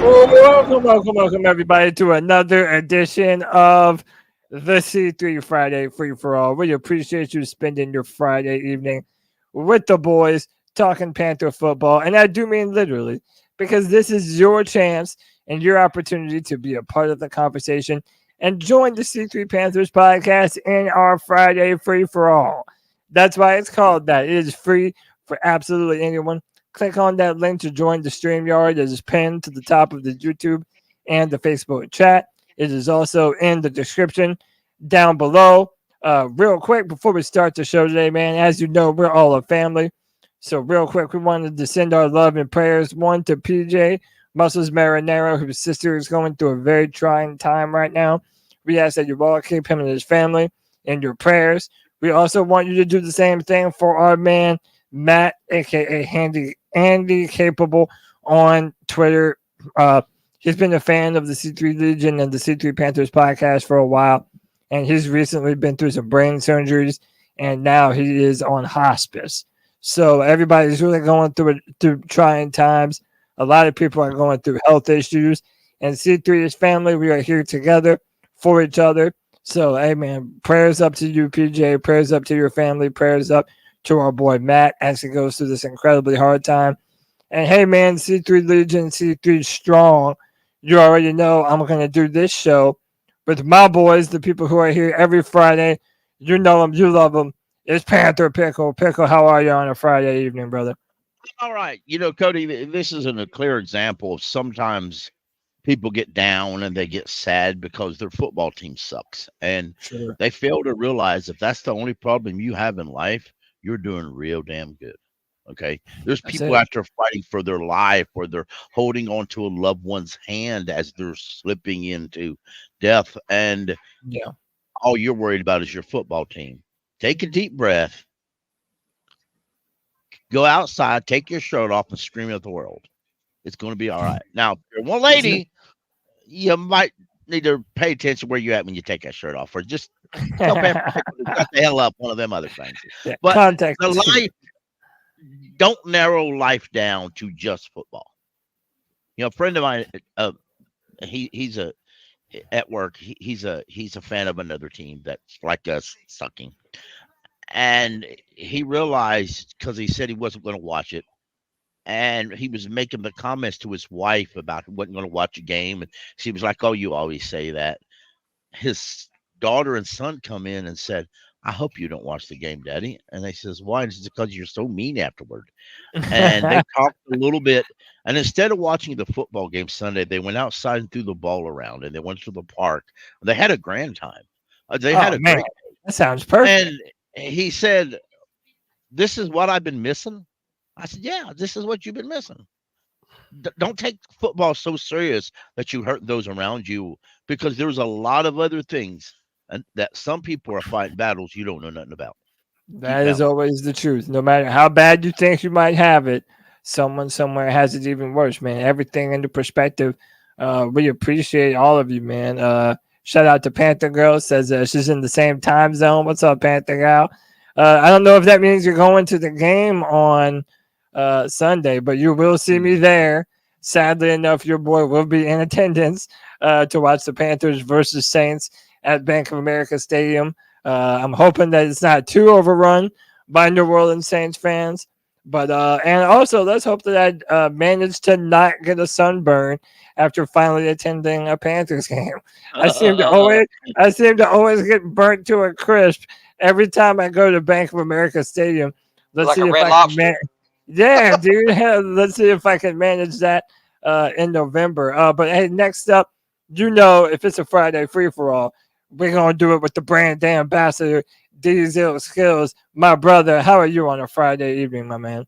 Welcome, everybody, to another edition of the C3 Friday Free for All. We appreciate you spending your Friday evening with the boys talking Panther football. And I do mean literally, because this is your chance and your opportunity to be a part of the conversation and join the C3 Panthers podcast in our Friday Free for All. That's why it's called that. It is free for absolutely anyone. Click on that link to join the Streamyard. It is pinned to the top of the YouTube and the Facebook chat. It is also in the description down below. Real quick, before we start the show today, man, as you know, we're all a family. So real quick, we wanted to send our love and prayers, one to PJ Muscles Marinero, whose sister is going through a very trying time right now. We ask that you all keep him and his family in your prayers. We also want you to do the same thing for our man, Matt, a.k.a. Andy Capable on Twitter. He's been a fan of the C3 Legion and the C3 Panthers podcast for a while, and he's recently been through some brain surgeries, and now he is on hospice. So everybody's really going through trying times. A lot of people are going through health issues, and C3 is family. We are here together for each other. So, hey, man, prayers up to you, PJ. Prayers up to your family. Prayers up to our boy Matt as he goes through this incredibly hard time. And hey, man, C3 Legion, C3 Strong. You already know I'm going to do this show with my boys, the people who are here every Friday. You know them, you love them. It's Panther Pickle. Pickle, how are you on a Friday evening, brother? All right. You know, Cody, this isn't a clear example of sometimes people get down and they get sad because their football team sucks. And they fail to realize if that's the only problem you have in life, you're doing real damn good. Okay. There's people out there fighting for their life, or they're holding on to a loved one's hand as they're slipping into death. And all you're worried about is your football team. Take a deep breath. Go outside, take your shirt off, and scream at the world. It's going to be all right. Now, if you're one lady, you might need to pay attention where you're at when you take that shirt off, or just tell cut the hell up, one of them other things. Yeah, but context. The life, don't narrow life down to just football. You know, a friend of mine, he's at work. He's a fan of another team that's like us, sucking. And he realized, because he said he wasn't going to watch it, and he was making the comments to his wife about he wasn't going to watch a game, and she was like, "Oh, you always say that." His daughter and son come in and said, "I hope you don't watch the game, Daddy." And they says, "Why?" And it's because you're so mean afterward. And they talked a little bit, and instead of watching the football game Sunday, they went outside and threw the ball around, and they went to the park. They had a grand time. They had a great. That sounds perfect. And he said, "This is what I've been missing." I said, "Yeah, this is what you've been missing. Don't take football so serious that you hurt those around you, because there's a lot of other things and that some people are fighting battles you don't know nothing about." That is always the truth. No matter how bad you think you might have it, someone somewhere has it even worse, man. Everything into perspective. We appreciate all of you, man. Shout out to Panther Girl, says she's in the same time zone. What's up, Panther Girl? I don't know if that means you're going to the game on Sunday, but you will see me there. Sadly enough, your boy will be in attendance to watch the Panthers versus Saints at Bank of America Stadium. I'm hoping that it's not too overrun by New Orleans Saints fans. But and also let's hope that I manage to not get a sunburn after finally attending a Panthers game. I seem to always get burnt to a crisp every time I go to Bank of America Stadium. Let's see if I can yeah, dude. Let's see if I can manage that in November. But hey, next up, you know, if it's a Friday free for all, we're gonna do it with the brand ambassador, Diesel Skills. My brother, how are you on a Friday evening, my man?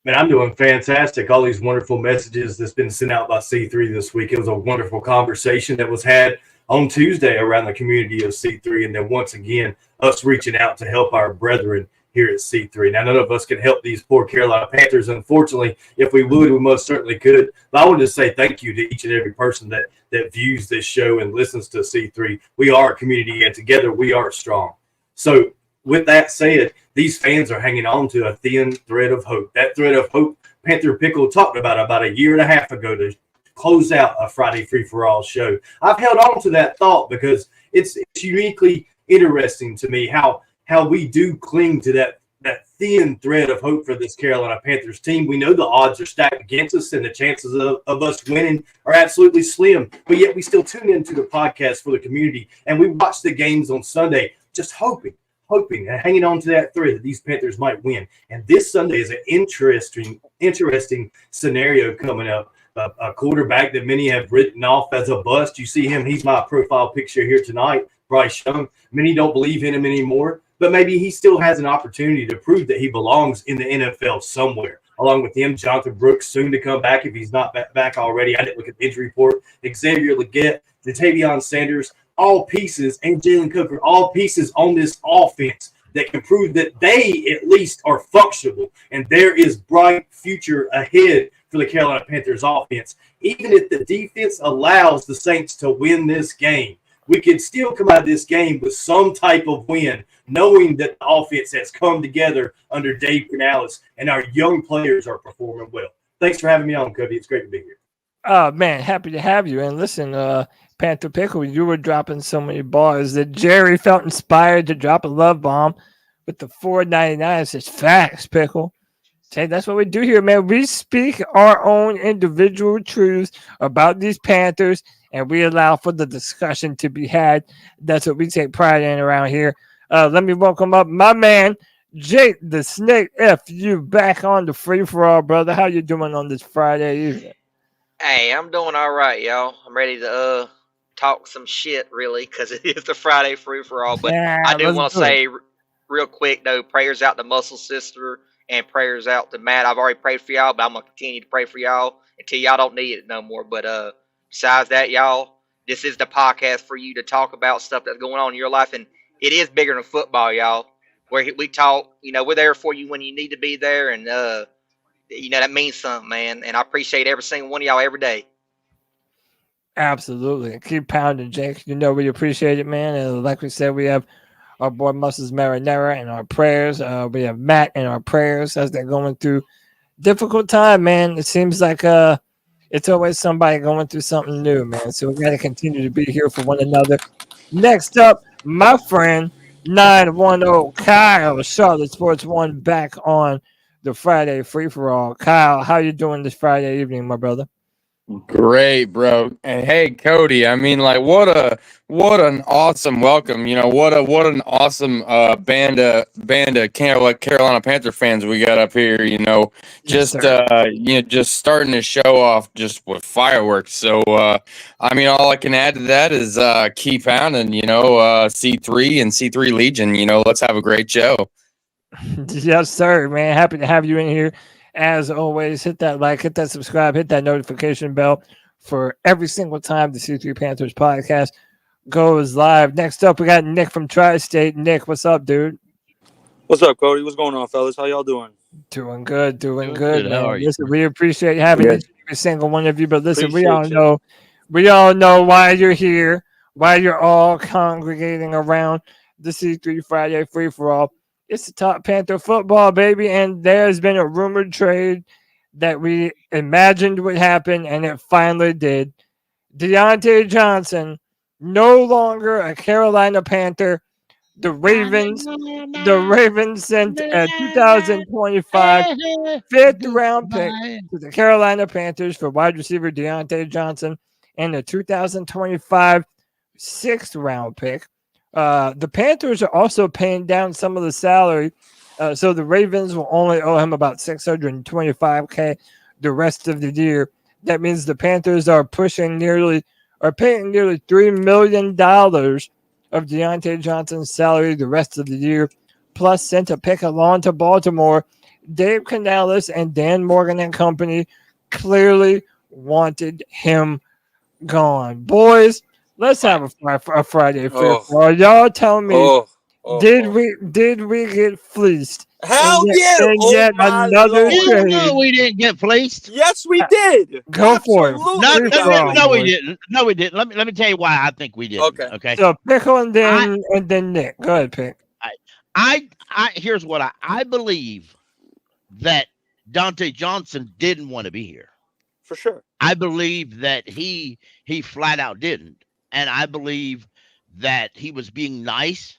Man, I'm doing fantastic. All these wonderful messages that's been sent out by C3 this week. It was a wonderful conversation that was had on Tuesday around the community of C3. And then once again, us reaching out to help our brethren here at C3. Now, none of us can help these poor Carolina Panthers. Unfortunately, if we would, we most certainly could. But I wanted to say thank you to each and every person that views this show and listens to C3. We are a community, and together we are strong. So with that said, these fans are hanging on to a thin thread of hope. That thread of hope Panther Pickle talked about a year and a half ago to close out a Friday free-for-all show. I've held on to that thought because it's uniquely interesting to me how we do cling to that thin thread of hope for this Carolina Panthers team. We know the odds are stacked against us and the chances of us winning are absolutely slim, but yet we still tune into the podcast for the community, and we watch the games on Sunday just hoping and hanging on to that thread that these Panthers might win. And this Sunday is an interesting scenario coming up. A quarterback that many have written off as a bust. You see him, he's my profile picture here tonight, Bryce Young. Many don't believe in him anymore, but maybe he still has an opportunity to prove that he belongs in the NFL somewhere. Along with him, Jonathan Brooks soon to come back if he's not back already. I didn't look at the injury report. Xavier Legette, Ja'Tavion Sanders, all pieces, and Jalen Coker, all pieces on this offense that can prove that they at least are functional, and there is bright future ahead for the Carolina Panthers offense. Even if the defense allows the Saints to win this game, we can still come out of this game with some type of win, knowing that the offense has come together under Dave Canales and our young players are performing well. Thanks for having me on, Cody. It's great to be here. Oh, man, happy to have you. And listen, Panther Pickle, you were dropping so many bars that Jerry felt inspired to drop a love bomb with the $4.99. It says facts, Pickle. Say that's what we do here, man. We speak our own individual truths about these Panthers, and we allow for the discussion to be had. That's what we take pride in around here. Let me welcome up my man, Jake the Snake FU, back on the free-for-all, brother. How you doing on this Friday evening? Hey, I'm doing all right, y'all. I'm ready to talk some shit, really, because it is the Friday free-for-all. But Yeah, I do let's want to do it. say real quick, though, prayers out to Muscle Sister and prayers out to Matt. I've already prayed for y'all, but I'm going to continue to pray for y'all until y'all don't need it no more. But besides that, y'all, this is the podcast for you to talk about stuff that's going on in your life. And it is bigger than football, y'all, where we talk. You know, we're there for you when you need to be there. And, you know, that means something, man. And I appreciate every single one of y'all every day. Absolutely. Keep pounding, Jake. You know we appreciate it, man. And like we said, we have our boy Muscles Marinara in our prayers. We have Matt in our prayers as they're going through difficult time, man. It seems like it's always somebody going through something new, man. So we got to continue to be here for one another. Next up, my friend 910 Kyle, Charlotte Sports One, back on the Friday free for all. Kyle, how you doing this Friday evening, my brother? Great, bro. And hey, Cody, I mean, like, what an awesome welcome. You know, what an awesome band of Carolina Panther fans we got up here. You know, just just starting the show off just with fireworks. So, I mean, all I can add to that is keep pounding. You know, C3 and C3 Legion. You know, let's have a great show. Yes, sir, man. Happy to have you in here. As always, hit that like, hit that subscribe, hit that notification bell for every single time the C3 Panthers podcast goes live. Next up, we got Nick from Tri-State. Nick, what's up, dude? What's up, Cody? What's going on, fellas? How y'all doing? Doing good, Doing good, good. man. How are you? Listen, we appreciate having Good. every single one of you. But listen, we Appreciate all know why you're here, why you're all congregating around the C3 Friday free for all. It's the top Panther football, baby, and there's been a rumored trade that we imagined would happen, and it finally did. Diontae Johnson, no longer a Carolina Panther. The Ravens sent a 2025 fifth-round pick to the Carolina Panthers for wide receiver Diontae Johnson and a 2025 sixth-round pick. The Panthers are also paying down some of the salary, so the Ravens will only owe him about $625K the rest of the year. That means the Panthers are paying nearly $3 million of Deontay Johnson's salary the rest of the year, plus sent a pick along to Baltimore. Dave Canales and Dan Morgan and company clearly wanted him gone. Boys, let's have a Friday free for all. Y'all tell me, did we get fleeced? Hell Yet another trade. No, we didn't get fleeced. Yes, we did. Go for it. No, we didn't. No, we didn't. Let me tell you why I think we did. Okay. So Pickle and then Nick. Go ahead, Pick. Here's what I believe that Deontay Johnson didn't want to be here. For sure. I believe that he flat out didn't, and I believe that he was being nice.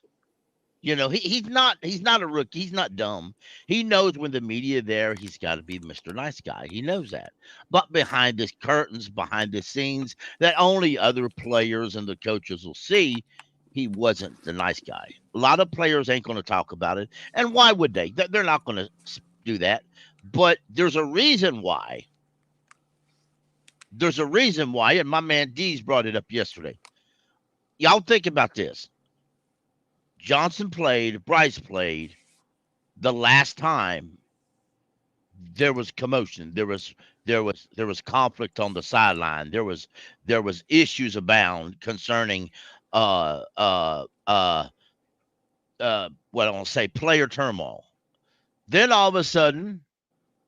You know, he's not a rookie. He's not dumb. He knows when the media there, he's got to be Mr. Nice Guy. He knows that. But behind the curtains, behind the scenes, that only other players and the coaches will see, he wasn't the nice guy. A lot of players ain't going to talk about it, and why would they? They're not going to do that. But there's a reason why. There's a reason why, and my man Deez brought it up yesterday. Y'all think about this. Johnson played, Bryce played the last time there was commotion. There was conflict on the sideline. There was issues abound concerning what I want to say, player turmoil. Then all of a sudden,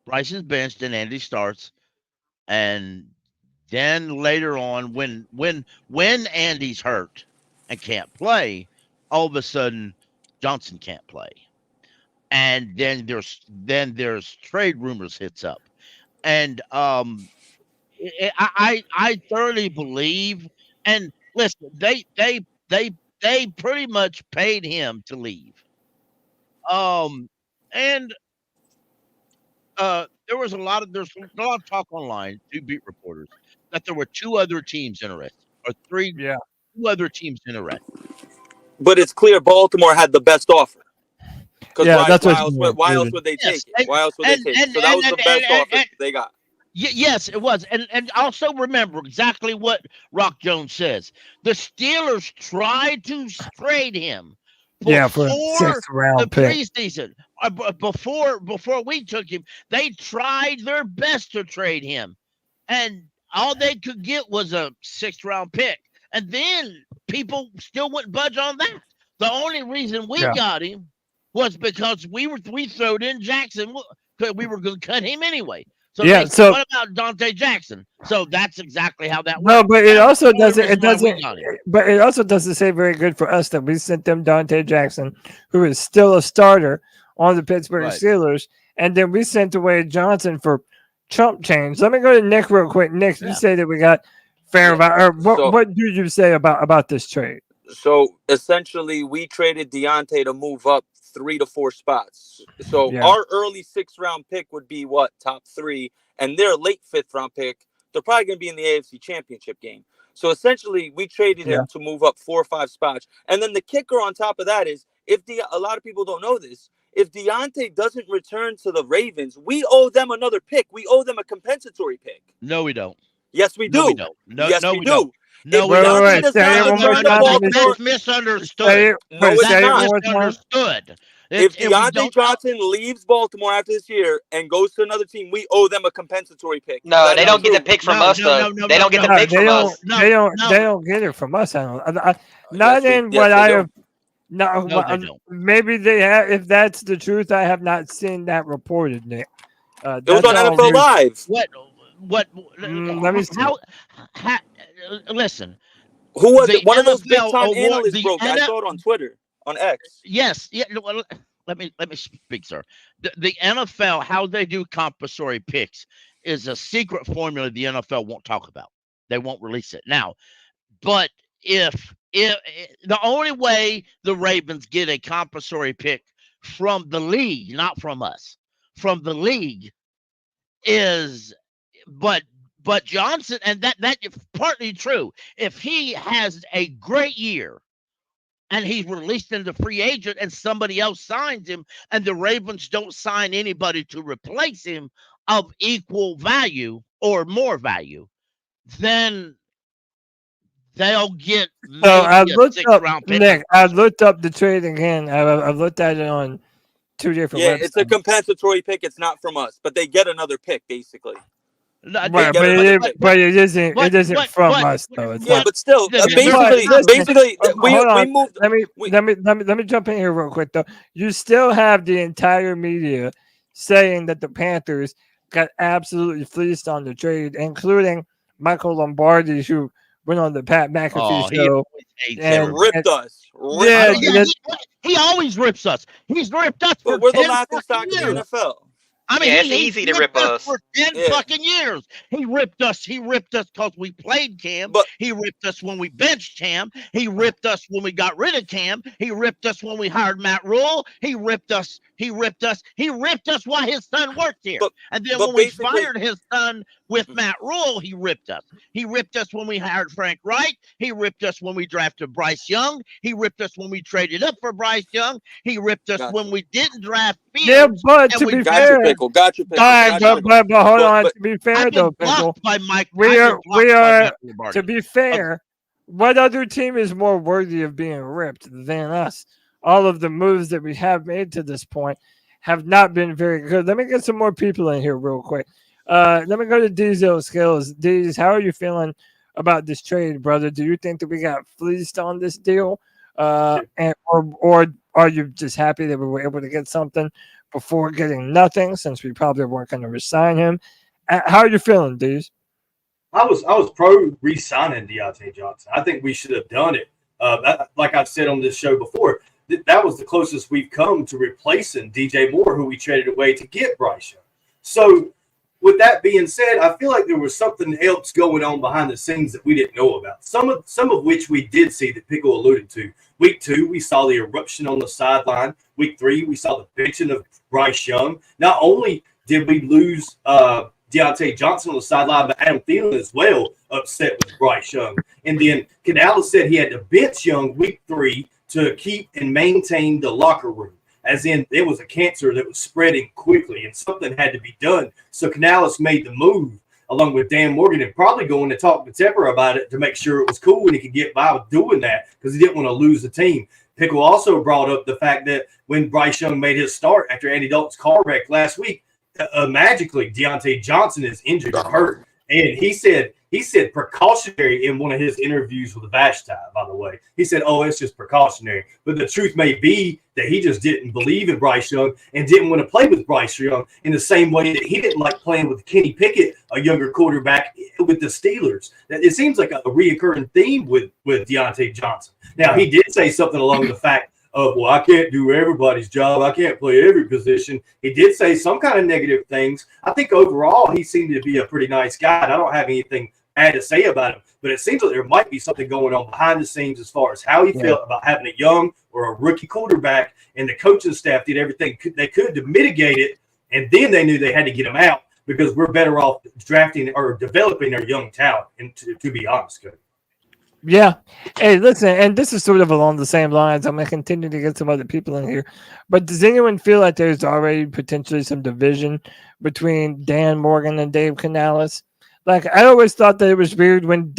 Bryce is benched and Andy starts, and then later on, when Andy's hurt and can't play, all of a sudden Johnson can't play, and then there's trade rumors hits up, and I thoroughly believe, and listen, they pretty much paid him to leave, and there's a lot of talk online, 2 beat reporters, that there were 2 other teams interested, or 3, 2 other teams interested. But it's clear Baltimore had the best offer. Because why else would they take it? Why else would they take it? So that was the best offer they got. Yes, it was. And also remember exactly what Rock Jones says. The Steelers tried to trade him for a 6th-round pick. Preseason. Before we took him, they tried their best to trade him. And all they could get was a 6th-round pick. And then people still wouldn't budge on that. The only reason we got him was because we throwed in Jackson, because we were going to cut him anyway. So what about Deontay Johnson? So that's exactly how that works. No, but it also doesn't. But it also doesn't say very good for us that we sent them Deontay Johnson, who is still a starter on the Pittsburgh Steelers, and then we sent away Johnson for chump change. Let me go to Nick real quick. Nick, you say that we got fair about. What do you say about this trade? So essentially, we traded Diontae to move up 3 to 4 spots. So our early 6th-round pick would be top 3, and their late 5th-round pick, they're probably going to be in the AFC Championship game. So essentially, we traded him to move up 4 or 5 spots. And then the kicker on top of that is, a lot of people don't know this, if Diontae doesn't return to the Ravens, we owe them another pick. We owe them a compensatory pick. No, we don't. Yes, we do. No, we don't. Yes, we do. Don't. No, wait. That's misunderstood. No, it's not. Misunderstood. If Deontay Johnson leaves Baltimore after this year and goes to another team, we owe them a compensatory pick. No, they don't get the pick from us, though. They don't get the pick from us. They don't get it from us. Not in what I have. No, maybe they have. If that's the truth, I have not seen that reported, Nick. It was on NFL Live. What? Let me see. Listen. Who was it? One of those big time analysts broke. I saw it on Twitter, on X. Yes. Yeah. Well, let me speak, sir. The NFL, how they do compulsory picks, is a secret formula the NFL won't talk about. They won't release it now. But if the only way the Ravens get a compulsory pick from the league, not from us, from the league, is but Johnson, and that is partly true. If he has a great year and he's released into free agent and somebody else signs him and the Ravens don't sign anybody to replace him of equal value or more value, then they'll get I looked up, Nick, I looked up the trade again. I've looked at it on 2 different websites. It's a compensatory pick. It's not from us, but they get another pick, basicly. But it isn't from us, though. It's not. But still, basically, we moved. Let me jump in here real quick, though. You still have the entire media saying that the Panthers got absolutely fleeced on the trade, including Michael Lombardi, who went on the Pat McAfee show and ripped us. He always rips us. He's ripped us. But we're the laughing stock of the NFL. I mean, it's easy to rip us for 10 fucking years. He ripped us because we played Cam. But he ripped us when we benched Cam. He ripped us when we got rid of Cam. He ripped us when we hired Matt Rule. He ripped us while his son worked here. And then when we fired his son with Matt Rule, he ripped us. He ripped us when we hired Frank Wright. He ripped us when we drafted Bryce Young. He ripped us when we traded up for Bryce Young. He ripped us when we didn't draft Fields. Yeah, but to be fair, got you, Pickle. But hold on. To be fair, though, Pickle, we are. To be fair, what other team is more worthy of being ripped than us? All of the moves that we have made to this point have not been very good. Let me get some more people in here real quick. Let me go to Diesel Skills. Deez, how are you feeling about this trade, brother? Do you think that we got fleeced on this deal, or are you just happy that we were able to get something before getting nothing, since we probably weren't going to resign him? How are you feeling, Deez? I was pro re-signing Diontae Johnson. I think we should have done it. Like I've said on this show before, that was the closest we've come to replacing DJ Moore, who we traded away to get Bryce Young. So with that being said, I feel like there was something else going on behind the scenes that we didn't know about. Some of which we did see that Pickle alluded to. Week 2, we saw the eruption on the sideline. Week 3, we saw the benching of Bryce Young. Not only did we lose Deontay Johnson on the sideline, but Adam Thielen as well upset with Bryce Young. And then Canales said he had to bench Young week 3 to keep and maintain the locker room, as in it was a cancer that was spreading quickly and something had to be done. So Canales made the move along with Dan Morgan and probably going to talk to Tepper about it to make sure it was cool and he could get by with doing that because he didn't want to lose the team. Pickle also brought up the fact that when Bryce Young made his start after Andy Dalton's car wreck last week, magically Diontae Johnson is injured or hurt. And he said precautionary in one of his interviews with Vashti, by the way. He said, it's just precautionary. But the truth may be that he just didn't believe in Bryce Young and didn't want to play with Bryce Young in the same way that he didn't like playing with Kenny Pickett, a younger quarterback, with the Steelers. It seems like a reoccurring theme with Diontae Johnson. Now, he did say something along the fact of, I can't do everybody's job. I can't play every position. He did say some kind of negative things. I think overall he seemed to be a pretty nice guy. And I don't have anything bad to say about him, but it seems like there might be something going on behind the scenes as far as how he felt about having a young or a rookie quarterback, and the coaching staff did everything they could to mitigate it, and then they knew they had to get him out because we're better off drafting or developing our young talent, and to be honest, Cody. Yeah. Hey, listen, and this is sort of along the same lines. I'm going to continue to get some other people in here. But does anyone feel like there's already potentially some division between Dan Morgan and Dave Canales? Like, I always thought that it was weird when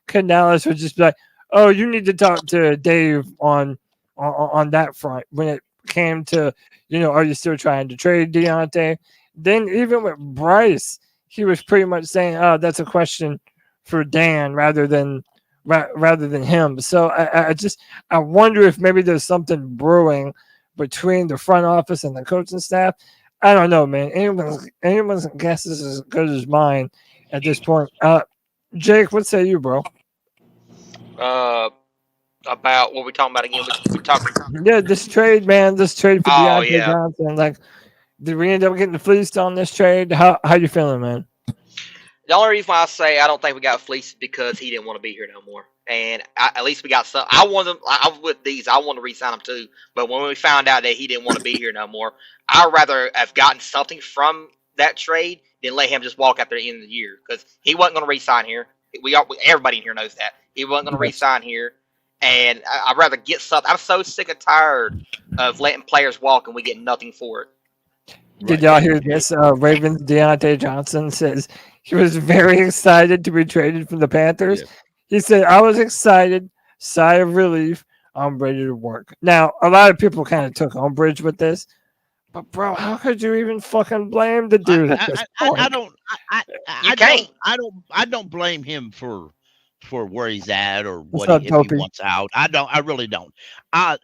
Canales would just be like, oh, you need to talk to Dave on that front. When it came to, are you still trying to trade Diontae? Then even with Bryce, he was pretty much saying, oh, that's a question for Dan rather than him. So I wonder if maybe there's something brewing between the front office and the coaching staff. I don't know, man. Anyone's guess is as good as mine at this point. Jake, what say you, bro? About what we're talking about again? Yeah, this trade, man. This trade for Deontay Johnson. Like, did we end up getting fleeced on this trade? How you feeling, man? The only reason why I say I don't think we got fleeced is because he didn't want to be here no more. And at least we got some. I was with these. I want to re-sign him too. But when we found out that he didn't want to be here no more, I'd rather have gotten something from that trade than let him just walk out there at the end of the year, because he wasn't going to re-sign here. Everybody in here knows that. He wasn't going to re-sign here. And I'd rather get something. I'm so sick and tired of letting players walk and we get nothing for it. Did y'all hear this? Ravens Diontae Johnson says he was very excited to be traded from the Panthers. Yeah. He said, I was excited, sigh of relief, I'm ready to work. Now, a lot of people kind of took umbrage with this, but bro, how could you even fucking blame the dude at this point? I don't blame him for where he's at or if he wants out. I really don't. I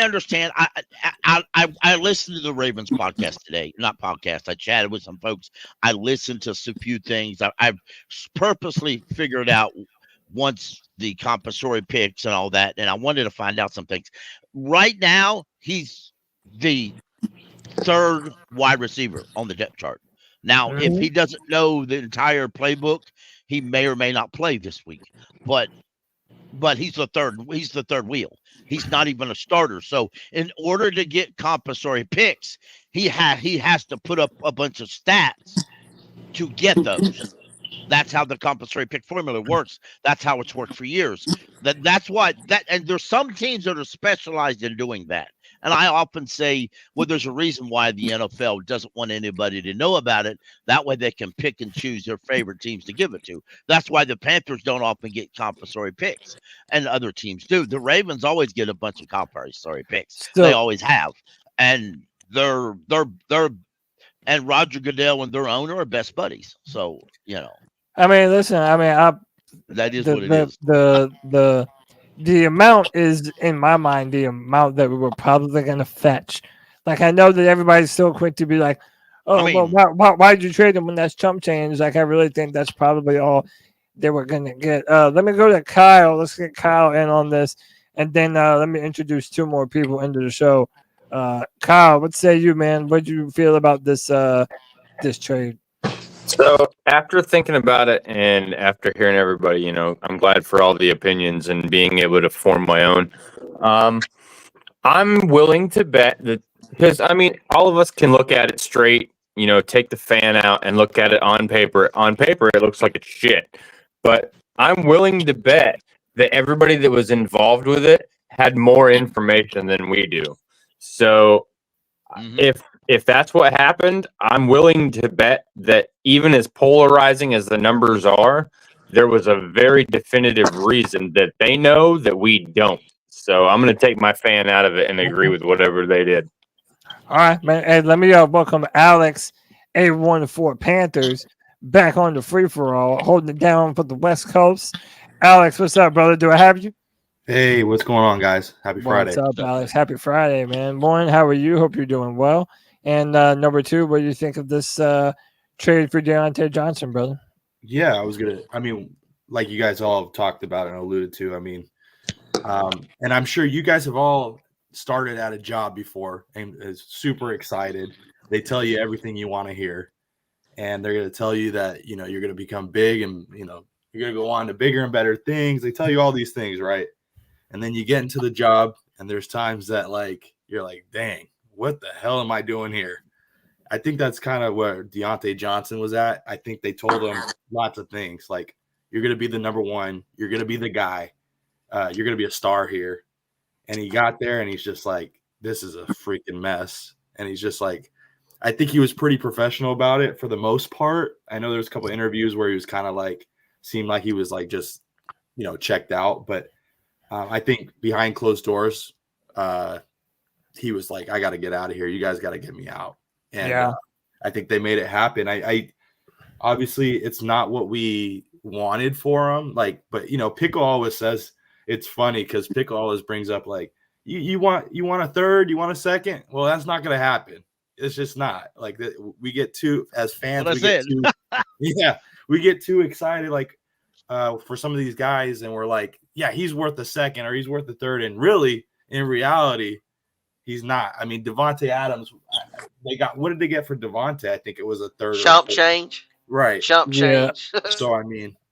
understand. I listened to the Ravens podcast today. Not podcast. I chatted with some folks. I listened to a few things. I've purposely figured out once the compulsory picks and all that, and I wanted to find out some things. Right now, he's the third wide receiver on the depth chart. Now, if he doesn't know the entire playbook, he may or may not play this week. But he's the third wheel. He's not even a starter. So in order to get compensatory picks, he has to put up a bunch of stats to get those. That's how the compensatory pick formula works. That's how it's worked for years. That's why and there's some teams that are specialized in doing that. And I often say, well, there's a reason why the NFL doesn't want anybody to know about it. That way they can pick and choose their favorite teams to give it to. That's why the Panthers don't often get compensatory picks, and other teams do. The Ravens always get a bunch of compensatory picks. They always have. And they're and Roger Goodell and their owner are best buddies. So, I mean, listen, that is what it is. The amount is, in my mind, the amount that we were probably going to fetch. Like, I know that everybody's still quick to be like, well, why did you trade him when that's chump change? Like, I really think that's probably all they were going to get. Let me go to Kyle. Let's get Kyle in on this. And then let me introduce two more people into the show. Kyle, what say you, man? What do you feel about this trade? So after thinking about it and after hearing everybody, I'm glad for all the opinions and being able to form my own. I'm willing to bet that, because all of us can look at it straight, take the fan out and look at it on paper. On paper, it looks like it's shit. But I'm willing to bet that everybody that was involved with it had more information than we do. So if that's what happened, I'm willing to bet that even as polarizing as the numbers are, there was a very definitive reason that they know that we don't. So I'm going to take my fan out of it and agree with whatever they did. All right, man. Hey, let me welcome Alex, A14 Panthers, back on the free-for-all, holding it down for the West Coast. Alex, what's up, brother? Do I have you? Hey, what's going on, guys? Happy Friday. What's up, Alex? Happy Friday, man. Morning, how are you? Hope you're doing well. And number two, what do you think of this trade for Deontay Johnson, brother? Yeah, like you guys all have talked about and alluded to, and I'm sure you guys have all started at a job before and is super excited. They tell you everything you want to hear, and they're going to tell you that, you're going to become big and, you're going to go on to bigger and better things. They tell you all these things, right? And then you get into the job, and there's times that, you're like, dang, what the hell am I doing here? I think that's kind of where Diontae Johnson was at. I think they told him lots of things, like, you're going to be the number one. You're going to be the guy. You're going to be a star here. And he got there, and he's just like, this is a freaking mess. And he's just like, I think he was pretty professional about it for the most part. I know there's a couple of interviews where he was kind of seemed like he was just, checked out. But I think behind closed doors, he was like, I got to get out of here. You guys got to get me out. And I think they made it happen. I obviously it's not what we wanted for him. But Pickle always says, it's funny because Pickle always brings up you want a third, you want a second. Well, that's not going to happen. It's just not we get too, as fans, we get too excited for some of these guys, and we're like, yeah, he's worth a second or he's worth a third, and really, in reality, he's not. Devontae Adams, what did they get for Devontae? I think it was a third. Chump change. Right. Chump change. So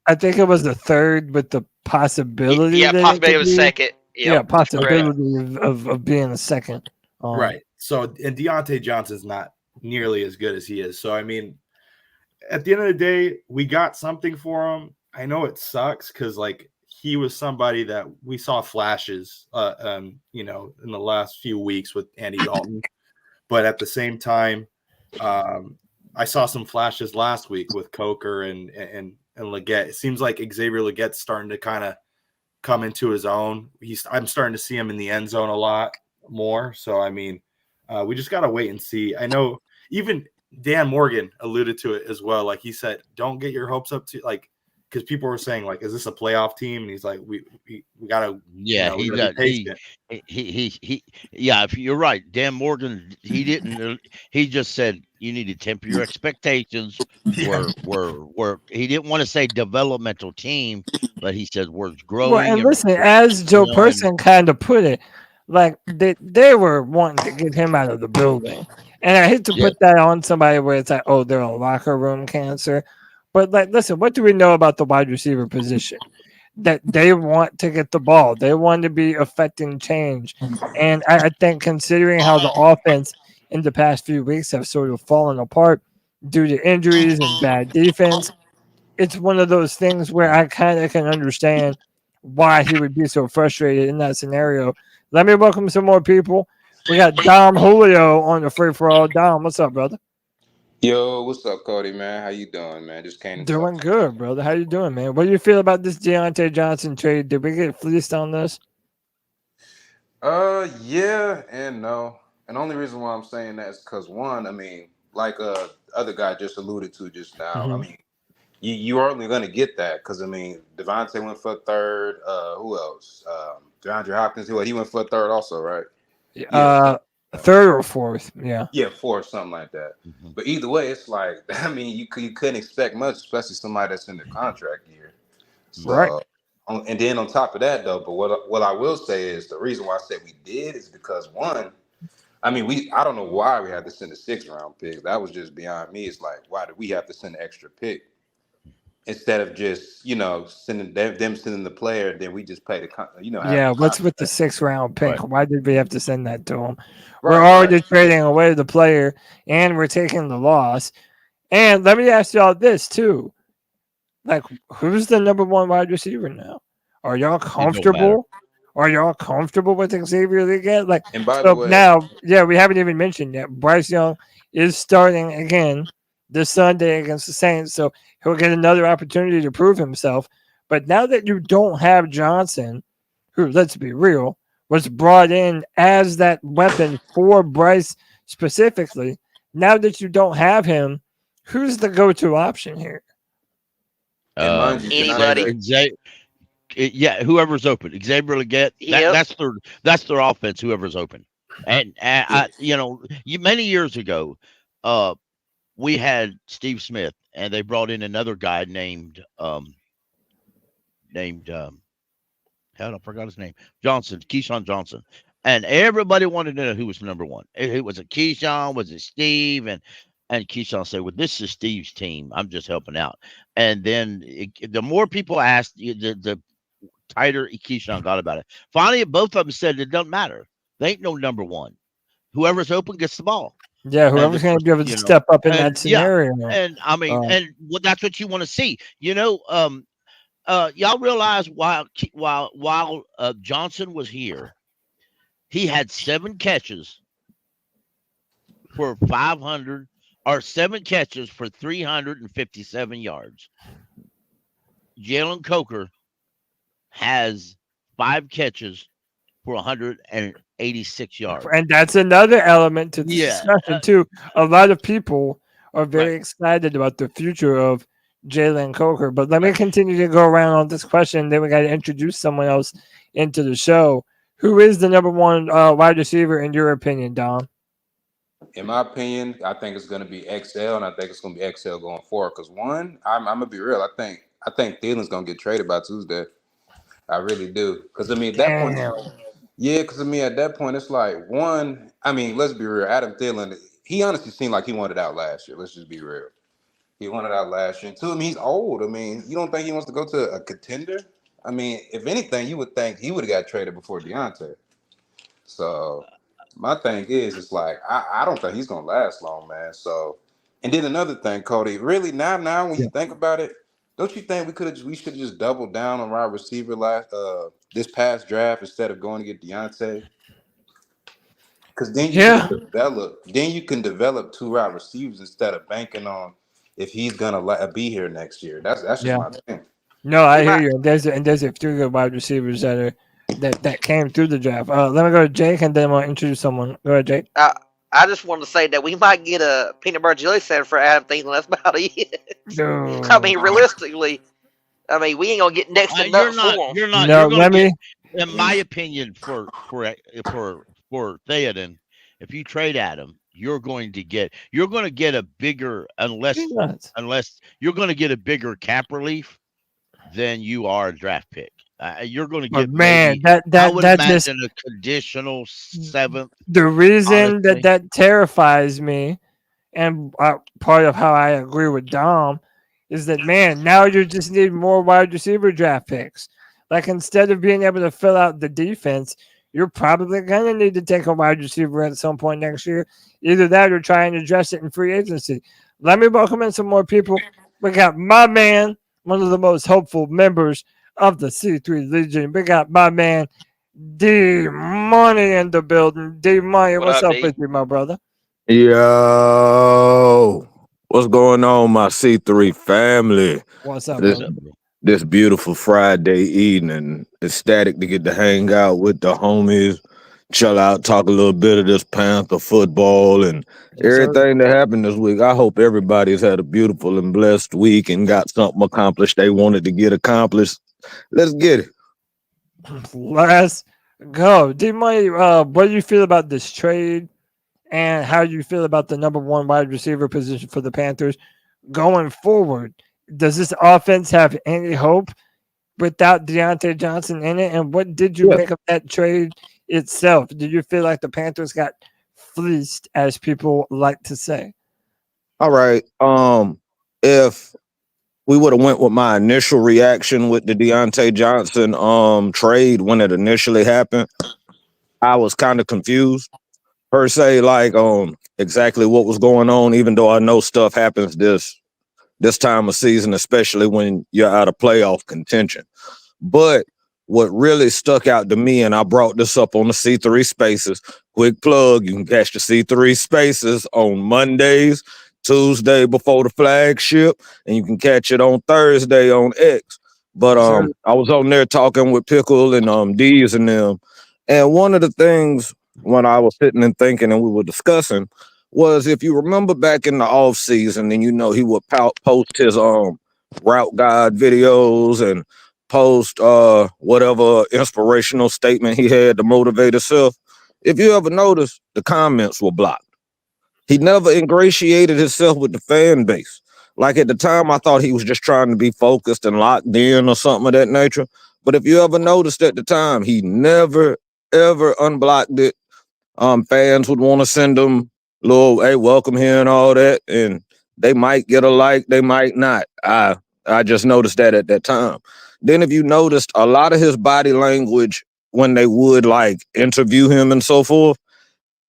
I think it was the third with the possibility. Yeah, possibility of a second. Yeah, possibility of being a second. Right. So, and Deontay Johnson's not nearly as good as he is. So, at the end of the day, we got something for him. I know it sucks because, he was somebody that we saw flashes, in the last few weeks with Andy Dalton. But at the same time, I saw some flashes last week with Coker and Leggett. It seems like Xavier Leggett's starting to kind of come into his own. I'm starting to see him in the end zone a lot more. So, we just got to wait and see. I know even Dan Morgan alluded to it as well. He said, don't get your hopes up to because people were saying, is this a playoff team? And he's like, we got to, if you're right, Dan Morgan, he just said, you need to temper your expectations. We're he didn't want to say developmental team, but he said we're growing. Well, and listen, as Joe Person kind of put it, they were wanting to get him out of the building. And I hate to put that on somebody where it's like, oh, they're a locker room cancer. But like, listen, what do we know about the wide receiver position? That they want to get the ball. They want to be affecting change. And I think considering how the offense in the past few weeks have sort of fallen apart due to injuries and bad defense, it's one of those things where I kind of can understand why he would be so frustrated in that scenario. Let me welcome some more people. We got Dom Julio on the free for all. Dom, what's up, brother? Yo, what's up, Cody, man? How you doing, man? Just came to Doing good, brother. How you doing, man? What do you feel about this Diontae Johnson trade? Did we get fleeced on this? Yeah and no. And the only reason why I'm saying that is because one, I mean, like other guy just alluded to just now, I mean, you are only gonna get that because I mean Devontae went for a third. Who else? DeAndre Hopkins, he went for a third also, right? Third or fourth, yeah. Yeah, fourth, something like that. But either way, it's like I mean, you couldn't expect much, especially somebody that's in their contract year. So, Right. And then on top of that, though, but what I will say is the reason why I said we did is because one, I mean, I don't know why we had to send a 6th-round pick. That was just beyond me. It's like, why did we have to send an extra pick instead of just sending them sending the player? Then we just pay the Yeah. What's with the 6th-round pick? Right. Why did we have to send that to him? We're already trading away the player, and we're taking the loss. And let me ask y'all this too: like, who's the number one wide receiver now? Are y'all comfortable? Are y'all comfortable with Xavier Leggett? Like, and by so the way, now, yeah, we haven't even mentioned yet. Bryce Young is starting again this Sunday against the Saints, so he'll get another opportunity to prove himself. But now that you don't have Johnson, who, let's be real, was brought in as that weapon for Bryce specifically, now that you don't have him, who's the go-to option here? Anybody. Yeah, whoever's open. Xavier Leggett. That's their offense. Whoever's open. And many years ago, we had Steve Smith, and they brought in another guy named hell, I forgot his name. Keyshawn Johnson. And everybody wanted to know who was number one. It was a Keyshawn, was it Steve? And Keyshawn said, well, this is Steve's team. I'm just helping out. And then the more people asked, the tighter Keyshawn got about it. Finally, both of them said it doesn't matter. They ain't no number one. Whoever's open gets the ball. Yeah, whoever's going to be able to step up in that scenario. Yeah, and I mean, that's what you want to see. Y'all realize while Johnson was here, he had 7 catches for 500 or 7 catches for 357 yards. Jalen Coker has 5 catches for 186 yards. And that's another element to the discussion, too. A lot of people are very excited about the future of Jalen Coker. But let me continue to go around on this question. Then we got to introduce someone else into the show. Who is the number one wide receiver in your opinion, Dom? In my opinion, I think it's going to be XL, and I think it's going to be XL going forward. Because one, I'm going to be real. I think Thielen's going to get traded by Tuesday. I really do. Because, I mean, at that point, at that point, it's like, one, I mean, let's be real. Adam Thielen, he honestly seemed like he wanted out last year. Let's just be real. He wanted out last year. And two, I mean, he's old. I mean, you don't think he wants to go to a contender? I mean, if anything, you would think he would have got traded before Diontae. So my thing is, it's like, I don't think he's going to last long, man. So, and then another thing, Cody, really now when you think about it, don't you think we should just double down on wide receiver this past draft instead of going to get Diontae? Because then you can develop 2 wide receivers instead of banking on if he's gonna be here next year. That's just my thing. No, I hear you. And there's a few good wide receivers that came through the draft. Let me go to Jake, and then I'll introduce someone. Go ahead, Jake. I just wanted to say that we might get a peanut butter jelly sandwich for Adam Thielen. That's about it. No. I mean, realistically, we ain't gonna get next to nothing. You're not. No, in my opinion, for Theoden, if you trade Adam, you're going to get a bigger unless you're going to get a bigger cap relief than you are a draft pick. You're going to But get man, maybe. that I that would that just imagine a conditional seventh. the reason Honestly, that terrifies me, and part of how I agree with Dom, is that man, now you just need more wide receiver draft picks. Like instead of being able to fill out the defense, you're probably gonna need to take a wide receiver at some point next year. Either that or try and address it in free agency. Let me welcome in some more people. We got my man, one of the most hopeful members of the C3 Legion. We got my man D Money in the building. D Money, What what's up, up D? with you, my brother? Yo, what's going on, my C3 family? What's up, This, brother? this beautiful Friday evening. Ecstatic to get to hang out with the homies, chill out, talk a little bit of this Panther football and Yes, sir. everything that happened this week. I hope everybody's had a beautiful and blessed week and got something accomplished they wanted to get accomplished. Let's get it. Let's go. D Money, what do you feel about this trade and how do you feel about the number one wide receiver position for the Panthers going forward? Does this offense have any hope without Deontay Johnson in it? And what did you Yeah. make of that trade itself? Did you feel like the Panthers got fleeced, as people like to say? All right. If we would have went with my initial reaction with the Deontay Johnson trade when it initially happened, I was kind of confused per se, like exactly what was going on, even though I know stuff happens this time of season, especially when you're out of playoff contention. But what really stuck out to me, and I brought this up on the C3 Spaces, quick plug, you can catch the C3 Spaces on Mondays, Tuesday before the flagship, and you can catch it on Thursday on X. But Sure. I was on there talking with Pickle and D's and them. And one of the things when I was sitting and thinking and we were discussing was, if you remember back in the off season, and he would post his route guide videos and post whatever inspirational statement he had to motivate himself. If you ever noticed, the comments were blocked. He never ingratiated himself with the fan base. Like at the time, I thought he was just trying to be focused and locked in or something of that nature. But if you ever noticed at the time, he never, ever unblocked it. Fans would want to send him little, hey, welcome here and all that. And they might get a like, they might not. I just noticed that at that time. Then if you noticed, a lot of his body language when they would like interview him and so forth,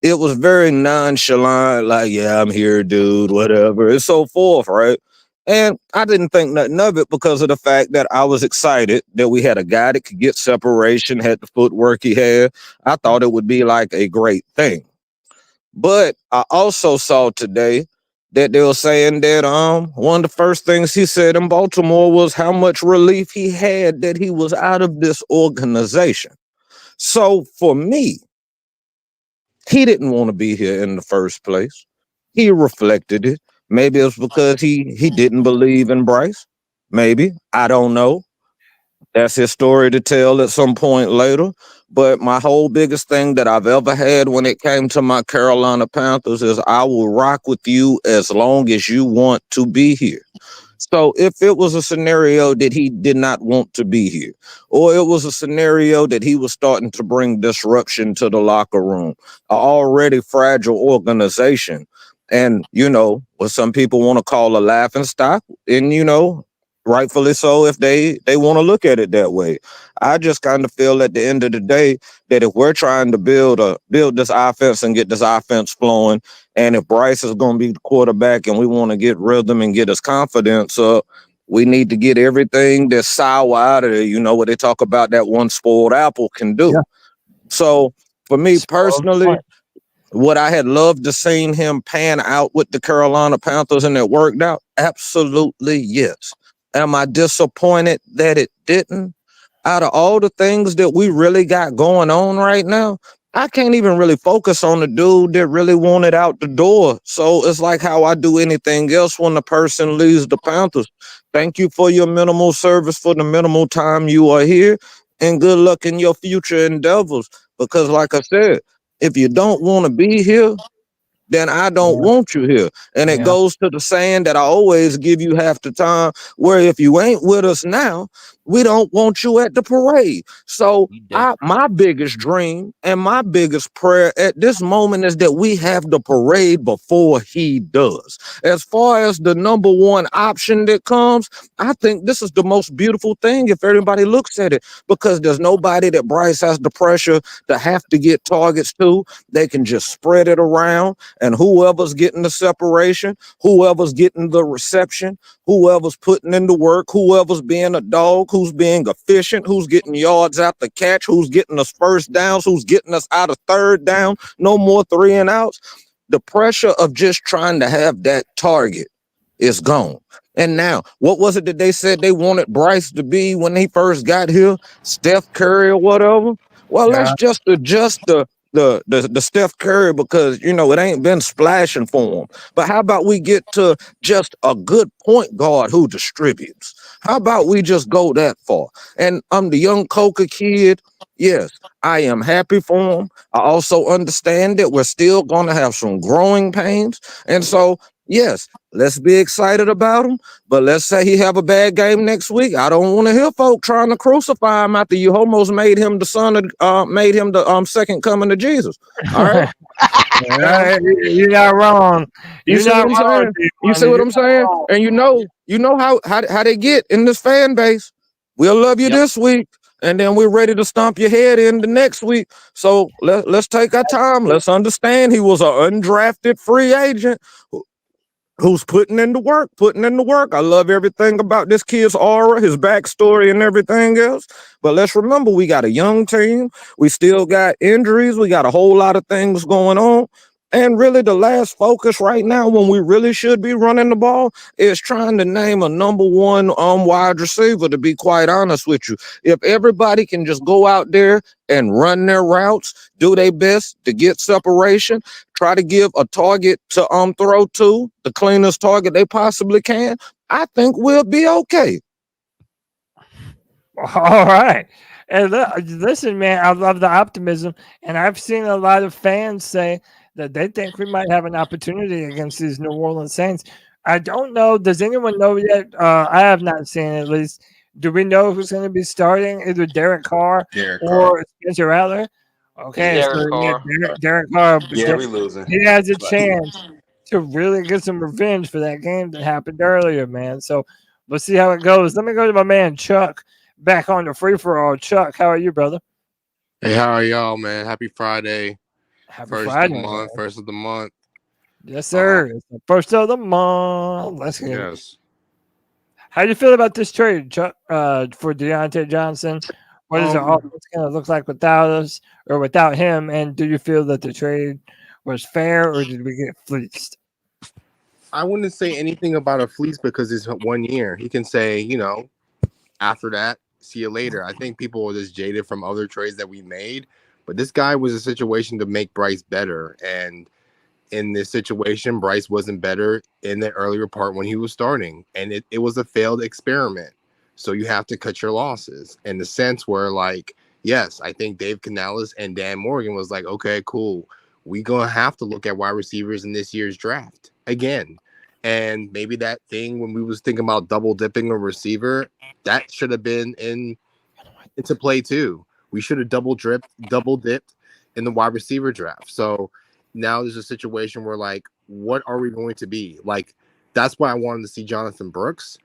it was very nonchalant, like, yeah, I'm here, dude, whatever, and so forth, right? And I didn't think nothing of it because of the fact that I was excited that we had a guy that could get separation, had the footwork he had. I thought it would be like a great thing. But I also saw today that they were saying that one of the first things he said in Baltimore was how much relief he had that he was out of this organization. So for me, he didn't want to be here in the first place. He reflected it. Maybe it was because he didn't believe in Bryce. Maybe. I don't know. That's his story to tell at some point later. But my whole biggest thing that I've ever had when it came to my Carolina Panthers is I will rock with you as long as you want to be here. So if it was a scenario that he did not want to be here, or it was a scenario that he was starting to bring disruption to the locker room, an already fragile organization, and, what some people want to call a laughing stock, and, rightfully so if they want to look at it that way. I just kind of feel at the end of the day that if we're trying to build this offense and get this offense flowing, and if Bryce is going to be the quarterback and we want to get rhythm and get his confidence up, we need to get everything that's sour out of there. What they talk about that one spoiled apple can do. Yeah. So for me personally, Point. would I had loved to seen him pan out with the Carolina Panthers and it worked out? Absolutely yes. Am I disappointed that it didn't? Out of all the things that we really got going on right now, I can't even really focus on the dude that really wanted out the door. So it's like how I do anything else when the person leaves the Panthers. Thank you for your minimal service for the minimal time you are here, and good luck in your future endeavors. Because like I said, if you don't want to be here, then I don't want you here. And it goes to the saying that I always give you half the time, where if you ain't with us now, we don't want you at the parade. So my biggest dream and my biggest prayer at this moment is that we have the parade before he does. As far as the number one option that comes, I think this is the most beautiful thing if everybody looks at it, because there's nobody that Bryce has the pressure to have to get targets to. They can just spread it around, and whoever's getting the separation, whoever's getting the reception, whoever's putting in the work, whoever's being a dog, who's being efficient, who's getting yards out the catch, who's getting us first downs, who's getting us out of third down, no more 3 and outs. The pressure of just trying to have that target is gone. And now, what was it that they said they wanted Bryce to be when he first got here? Steph Curry or whatever? Well, let's just adjust the Steph Curry, because it ain't been splashing for him. But how about we get to just a good point guard who distributes? How about we just go that far? And I'm the young Coker kid. Yes, I am happy for him. I also understand that we're still going to have some growing pains. And so, yes, let's be excited about him. But let's say he have a bad game next week. I don't want to hear folk trying to crucify him after you almost made him the second coming of Jesus. All right. You're not wrong. You see what I'm saying? And you know how they get in this fan base. We'll love you this week, and then we're ready to stomp your head in the next week. So let's take our time. Let's understand he was an undrafted free agent who's putting in the work. I love everything about this kid's aura, his backstory, and everything else. But let's remember, we got a young team. We still got injuries. We got a whole lot of things going on. And really, the last focus right now, when we really should be running the ball, is trying to name a number one wide receiver, to be quite honest with you. If everybody can just go out there and run their routes, do their best to get separation, try to give a target to throw to, the cleanest target they possibly can, I think we'll be okay. All right. And listen, man, I love the optimism. And I've seen a lot of fans say that they think we might have an opportunity against these New Orleans Saints. I don't know. Does anyone know yet? I have not seen it, at least. Do we know who's going to be starting? Either Derek Carr or Spencer Rattler? Okay, Derek Carr. Yeah, we losing. He has a chance to really get some revenge for that game that happened earlier, man. So we'll see how it goes. Let me go to my man Chuck back on the free for all. Chuck, how are you, brother? Hey, how are y'all, man? Happy Friday. Happy Friday, first of the month. Yes, sir. It's the first of the month. Let's go. Yes. How do you feel about this trade, Chuck, for Diontae Johnson? What is it all going to look like without us or without him? And do you feel that the trade was fair, or did we get fleeced? I wouldn't say anything about a fleece because it's 1 year. He can say, after that, see you later. I think people are just jaded from other trades that we made. But this guy was a situation to make Bryce better. And in this situation, Bryce wasn't better in the earlier part when he was starting. And it was a failed experiment. So you have to cut your losses in the sense where, yes, I think Dave Canales and Dan Morgan was like, okay, cool. We're going to have to look at wide receivers in this year's draft again. And maybe that thing when we was thinking about double dipping a receiver, that should have been into play too. We should have double dipped in the wide receiver draft. So now there's a situation where, what are we going to be? That's why I wanted to see Jonathan Brooks.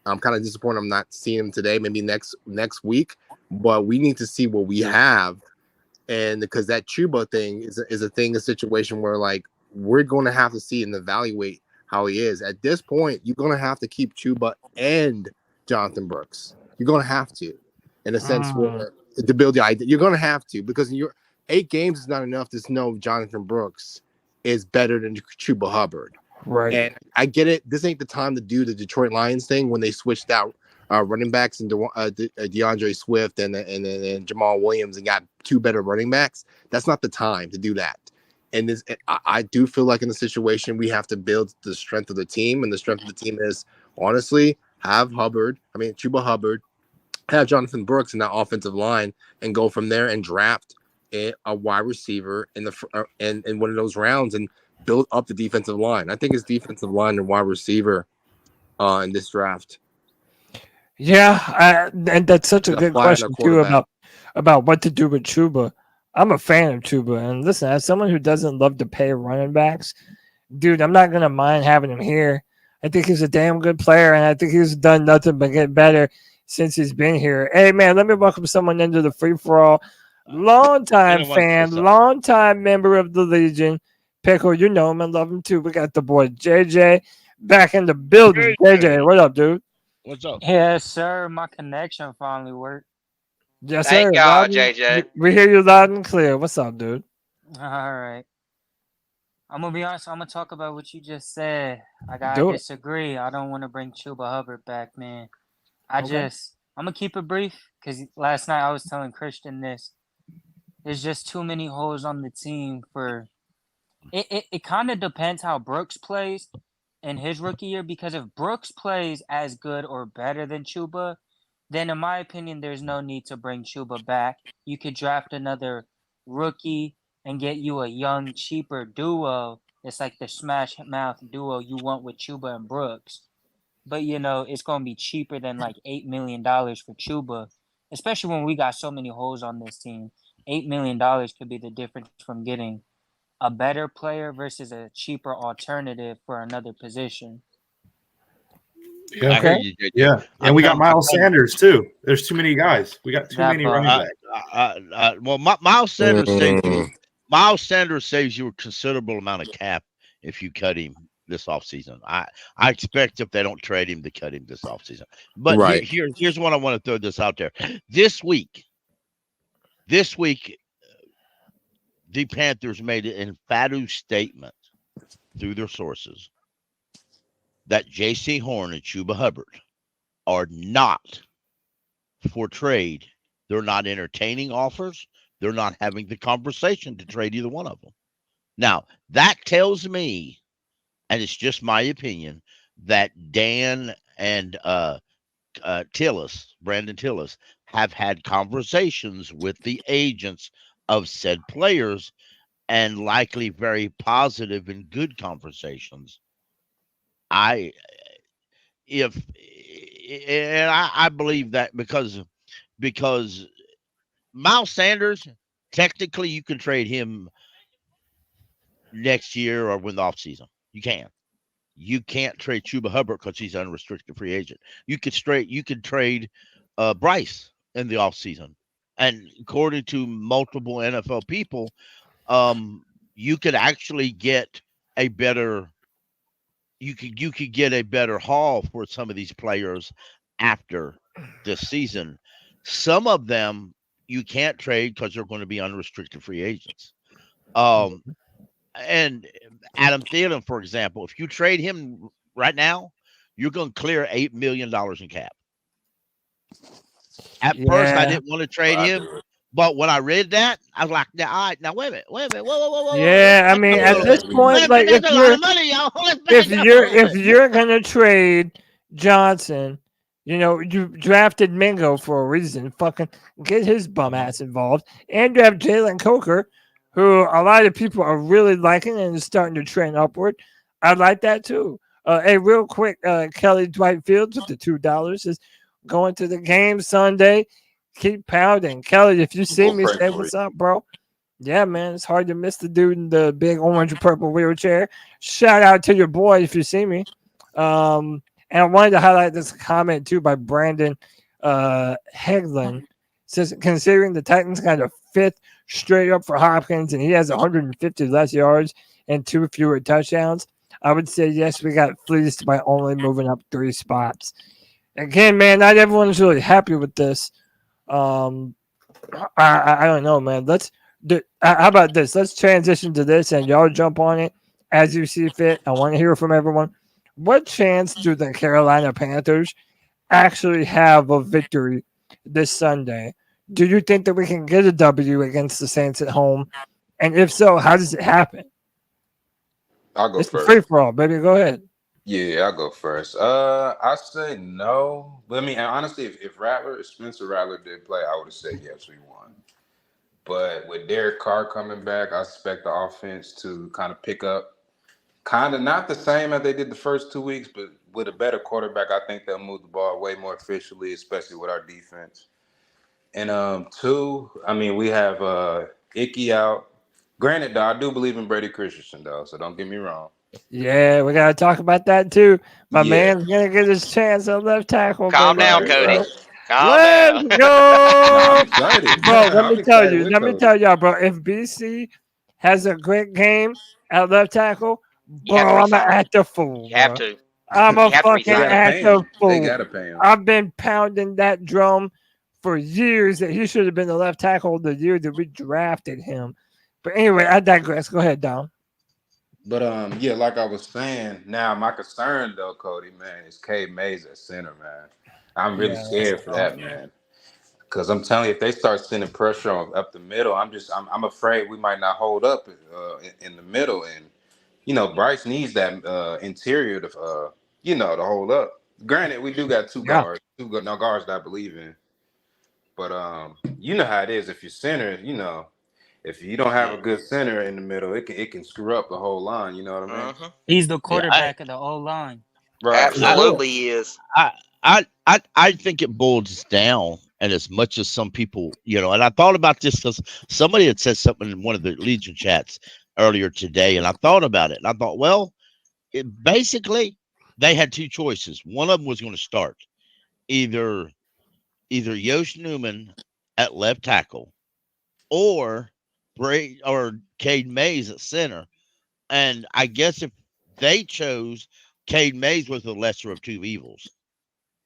I'm kind of disappointed I'm not seeing him today, maybe next week. But we need to see what we have. And because that Chuba thing is a situation where, we're going to have to see and evaluate how he is. At this point, you're going to have to keep Chuba and Jonathan Brooks. You're going to have to, in a sense, where to build the idea. You're going to have to, because in your 8 games is not enough to know Jonathan Brooks is better than Chuba Hubbard. Right. And I get it. This ain't the time to do the Detroit Lions thing when they switched out running backs and DeAndre Swift and Jamal Williams and got 2 better running backs. That's not the time to do that. And I do feel like in the situation we have to build the strength of the team, and the strength of the team is honestly have Chuba Hubbard, have Jonathan Brooks in that offensive line, and go from there and draft a wide receiver in one of those rounds and build up the defensive line. I think it's defensive line and wide receiver in this draft. Yeah, and that's such a He's good flying a question too quarterback. about what to do with Chuba. I'm a fan of Chuba, and listen, as someone who doesn't love to pay running backs, dude, I'm not gonna mind having him here. I think he's a damn good player, and I think he's done nothing but get better since he's been here. Hey, man, let me welcome someone into the free for all. Longtime fan, longtime member of the Legion. Pickle, you know him and love him too. We got the boy JJ back in the building. JJ, what up, dude? What's up? Yes, sir. My connection finally worked. Yes, Thank sir. God, Loud and- JJ. we hear you loud and clear. What's up, dude? All right. I'm gonna be honest. I'm gonna talk about what you just said. I gotta Do it. disagree. I don't want to bring Chuba Hubbard back, man. I'm gonna keep it brief because last night I was telling Christian this. There's just too many holes on the team for. It kind of depends how Brooks plays in his rookie year, because if Brooks plays as good or better than Chuba, then in my opinion, there's no need to bring Chuba back. You could draft another rookie and get you a young, cheaper duo. It's like the smash mouth duo you want with Chuba and Brooks. But it's gonna be cheaper than like $8 million for Chuba, especially when we got so many holes on this team. $8 million could be the difference from getting a better player versus a cheaper alternative for another position. Yeah. I hear you, JJ. Yeah. And we got Miles Sanders too. There's too many guys. We got too many running backs. Well, Miles Sanders saves you. Miles Sanders saves you a considerable amount of cap if you cut him this offseason. I expect if they don't trade him to cut him this offseason. But Right. here's what I want to throw this out there. This week, the Panthers made an emphatic statement through their sources that J.C. Horn and Chuba Hubbard are not for trade. They're not entertaining offers. They're not having the conversation to trade either one of them. Now, that tells me, and it's just my opinion, that Dan and Brandon Tillis, have had conversations with the agents of said players, and likely very positive and good conversations. I believe that because Miles Sanders, technically you can trade him next year or win the offseason. You can. You can't trade Chuba Hubbard because he's an unrestricted free agent. You could trade Bryce in the offseason. And according to multiple NFL people, you could actually get a better haul for some of these players after this season. Some of them you can't trade because they're going to be unrestricted free agents. And Adam Thielen, for example, if you trade him right now, you're going to clear $8 million in cap. At first, I didn't want to trade him, but when I read that, I was like, "Now, all right, now wait a minute, whoa." Yeah, I mean, at this point, like that's a lot of money, y'all. if you're gonna trade Johnson, you drafted Mingo for a reason. Fucking get his bum ass involved, and you have Jalen Coker, who a lot of people are really liking and is starting to trend upward. I like that too. Hey, real quick, Kelly Dwight Fields with the $2 is going to the game Sunday. Keep pounding. Kelly, if you see me, say what's up, bro. Yeah, man, it's hard to miss the dude in the big orange and purple wheelchair. Shout out to your boy if you see me. And I wanted to highlight this comment too by Brandon Heglin. Says, considering the Titans got a fifth straight up for Hopkins and he has 150 less yards and 2 fewer touchdowns, I would say yes, we got fleeced by only moving up 3 spots. Again, man, not everyone's really happy with this. I don't know, man. How about this? Let's transition to this and y'all jump on it as you see fit. I want to hear from everyone. What chance do the Carolina Panthers actually have of victory this Sunday? Do you think that we can get a W against the Saints at home? And if so, how does it happen? I'll go It's first. free for all, baby. Go ahead. Yeah, I'll go first. I say no. But I mean, honestly, if Spencer Rattler did play, I would have said yes, we won. But with Derek Carr coming back, I expect the offense to kind of pick up Kind of not the same as they did the first 2 weeks, but with a better quarterback, I think they'll move the ball way more efficiently, especially with our defense. And two, I mean, we have Icky out. Granted, though, I do believe in Brady Christensen, though, so don't get me wrong. Yeah, we gotta talk about that too. My Yeah. man's gonna get his chance at left tackle. Calm baby. down, Right, Cody. right. Calm Let's down. No, I'm go, excited. bro. Let I'm me tell excited you. with Let me Cody. tell y'all, bro. If BC has a great game at left tackle, You have bro, to I'm an resign him. active fool. You have Bro. to. I'm a You have to fucking resign They him. gotta pay active him. They fool. gotta pay him. I've been pounding that drum for years that he should have been the left tackle the year that we drafted him. But anyway, I digress. Go ahead, Dom. But yeah, like I was saying, now my concern though, Cody, man, is Cade Mays at center, man. I'm really scared for that, man. Because I'm telling you, if they start sending pressure on up the middle, I'm afraid we might not hold up in the middle. And you know, Bryce needs that interior to to hold up. Granted, we do got two guards that I believe in. But you know how it is if you're center, if you don't have a good center in the middle, it can screw up the whole line. You know what I mean? He's the quarterback of the O line. Right. Absolutely he is. I think it boils down, and as much as some people, and I thought about this because somebody had said something in one of the Legion chats earlier today, and I thought about it, and I thought, well, basically they had two choices. One of them was going to start either Yosh Newman at left tackle or Cade Mays at center. And I guess if they chose, Cade Mays was the lesser of two evils.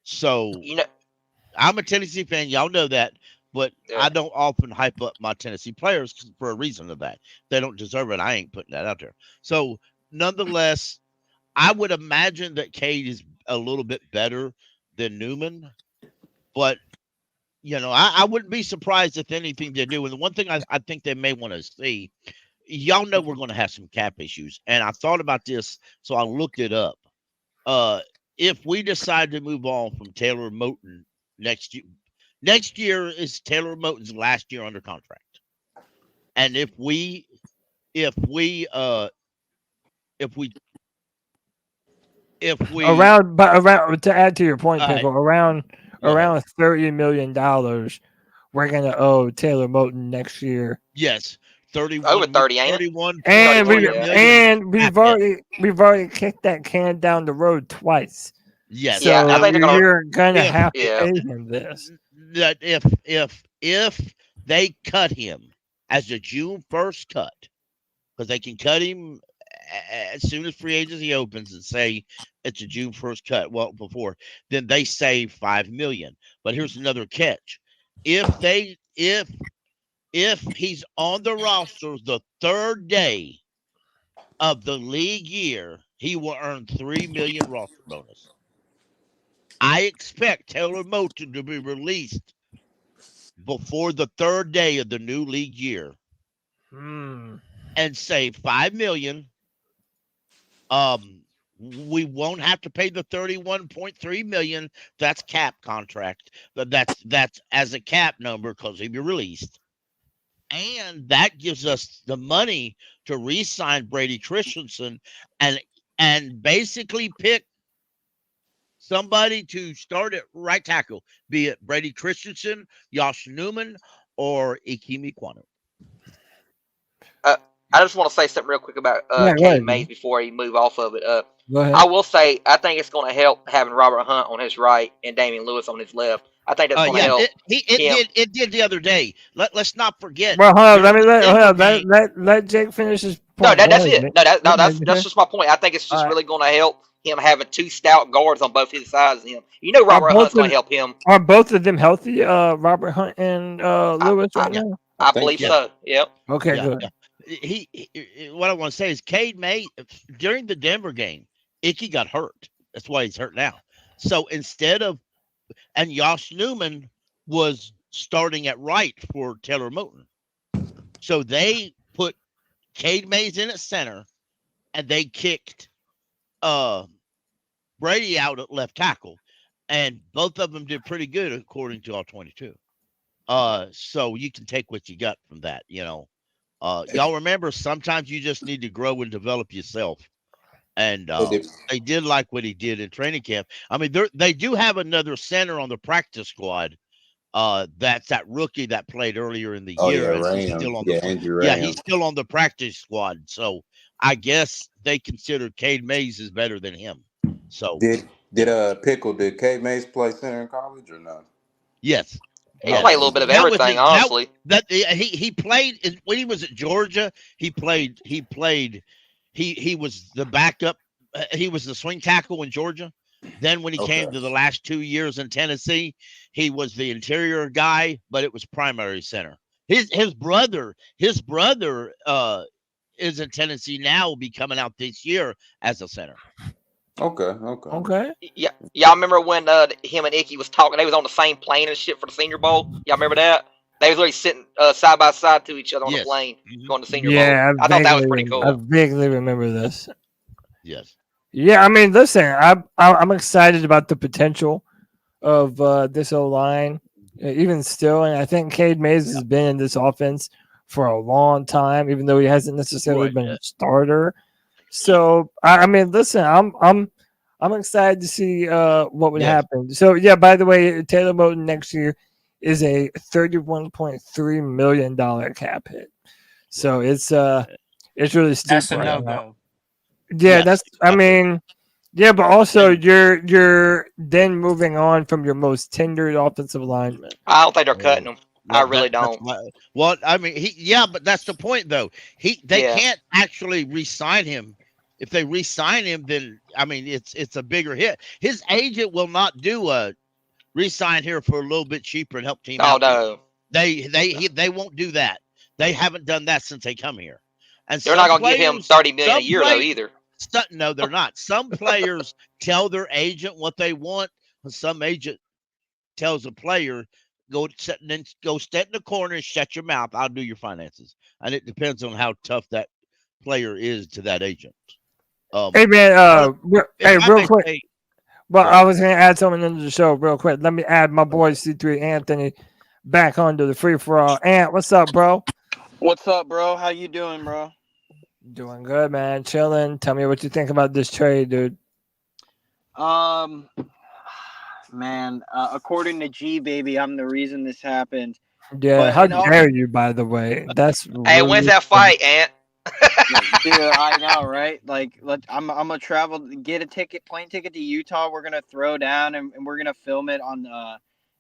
So I'm a Tennessee fan, y'all know that, but I don't often hype up my Tennessee players for a reason of that. They don't deserve it. I ain't putting that out there. So nonetheless, I would imagine that Cade is a little bit better than Newman, but I wouldn't be surprised if anything they do. And the one thing I think they may want to see, y'all know we're going to have some cap issues. And I thought about this, so I looked it up. If we decide to move on from Taylor Moton next year is Taylor Moton's last year under contract. And if we around to add to your point, Pickle, around $30 million, we're gonna owe Taylor Moton next year. Yes, 30 over 30, ain't 31, it? And we've already kicked that can down the road twice. Yes, so I think you're gonna have to pay him this. That if they cut him as a June 1st cut, because they can cut him as soon as free agency opens and say it's a June 1st cut. Well, before then they save $5 million. But here's another catch: if he's on the roster the third day of the league year, he will earn $3 million roster bonus. I expect Taylor Moton to be released before the third day of the new league year and save $5 million. We won't have to pay the $31.3 million. That's cap contract. That's as a cap number because he'll be released. And that gives us the money to re-sign Brady Christensen and basically pick somebody to start at right tackle, be it Brady Christensen, Yosh Newman, or Ikemi Kwanu. I just want to say something real quick about Cade Mays before he move off of it. Go ahead. I will say I think it's going to help having Robert Hunt on his right and Damian Lewis on his left. I think that's going to help. It did the other day. Let's not forget. Well, hold on. Let Jake finish his point. No, that's it. That's just my point. I think it's just really going to help him having two stout guards on both his sides of him. Robert Hunt's going to help him. Are both of them healthy? Robert Hunt and Lewis right now. I believe so. Yep. Okay, good. What I want to say is Cade Mays during the Denver game, Icky got hurt. That's why he's hurt now. So instead of, and Yosh Newman was starting at right for Taylor Moton. So they put Cade Mays in at center and they kicked Brady out at left tackle. And both of them did pretty good according to all 22. So you can take what you got from that, Y'all remember sometimes you just need to grow and develop yourself. And they did like what he did in training camp. I mean, they do have another center on the practice squad. That's that rookie that played earlier in the year. He's still on he's still on the practice squad. So I guess they consider Cade Mays is better than him. So did Cade Mays play center in college or not? Yes. He played a little bit of everything, honestly. He played when he was at Georgia. He was the backup. He was the swing tackle in Georgia. Then when he came to the last 2 years in Tennessee, he was the interior guy, but it was primary center. His brother is in Tennessee now, will be coming out this year as a center. Okay. Yeah, y'all remember when him and Icky was talking? They was on the same plane and shit for the Senior Bowl. Y'all remember that? They was literally sitting side by side to each other on the plane going to Senior Bowl. I thought that was pretty cool. I vaguely remember this. Yes. Yeah, I mean, listen, I'm excited about the potential of this O-line, even still, and I think Cade Mays has been in this offense for a long time, even though he hasn't necessarily been a starter. So, I mean, listen, I'm excited to see what would happen. So, yeah, by the way, Taylor Moton next year is a $31.3 million cap hit. So it's really steep. That's a no-go. Yeah, I mean, yeah, but also you're then moving on from your most tenured offensive lineman. I don't think they're cutting him. I really don't. Well, I mean, but that's the point, though. They can't actually re-sign him. If they re-sign him, then I mean, it's a bigger hit. His agent will not do a re-sign here for a little bit cheaper and help team out. No, they won't do that. They haven't done that since they come here. And they're not going to give him $30 million a year though either. No, they're not. Some players tell their agent what they want, and some agent tells a player, go sit in the corner and shut your mouth. I'll do your finances. And it depends on how tough that player is to that agent. Hey man, real quick. Well, I was going to add something into the show real quick. Let me add my boy C3 Anthony back onto the free for all. Ant, what's up, bro? What's up, bro? How you doing, bro? Doing good, man. Chilling. Tell me what you think about this trade, dude. Man, according to G Baby, I'm the reason this happened. Yeah, but, how dare you? By the way, that's hey, when's that fight, Ant? Dude, I know, right? Like, I'm gonna travel, get a plane ticket to Utah. We're gonna throw down, and we're gonna film it on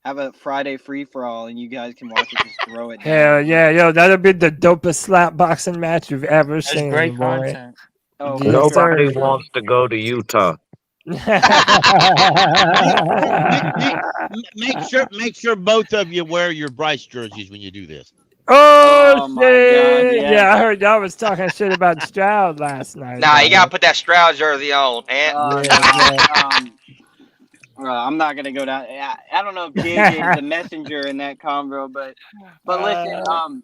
have a Friday free for all, and you guys can watch it. Just throw it down. Hell yeah, yo, that'll be the dopest slap boxing match you've ever seen. Great boy. content. Oh, nobody wants to go to Utah. make sure both of you wear your Bryce jerseys when you do this. Oh my God, yeah, I heard y'all was talking shit about Stroud last night. Nah, you gotta put that Stroud jersey on, Ant. I'm not gonna go down. I don't know if Dig is the messenger in that convo, but listen,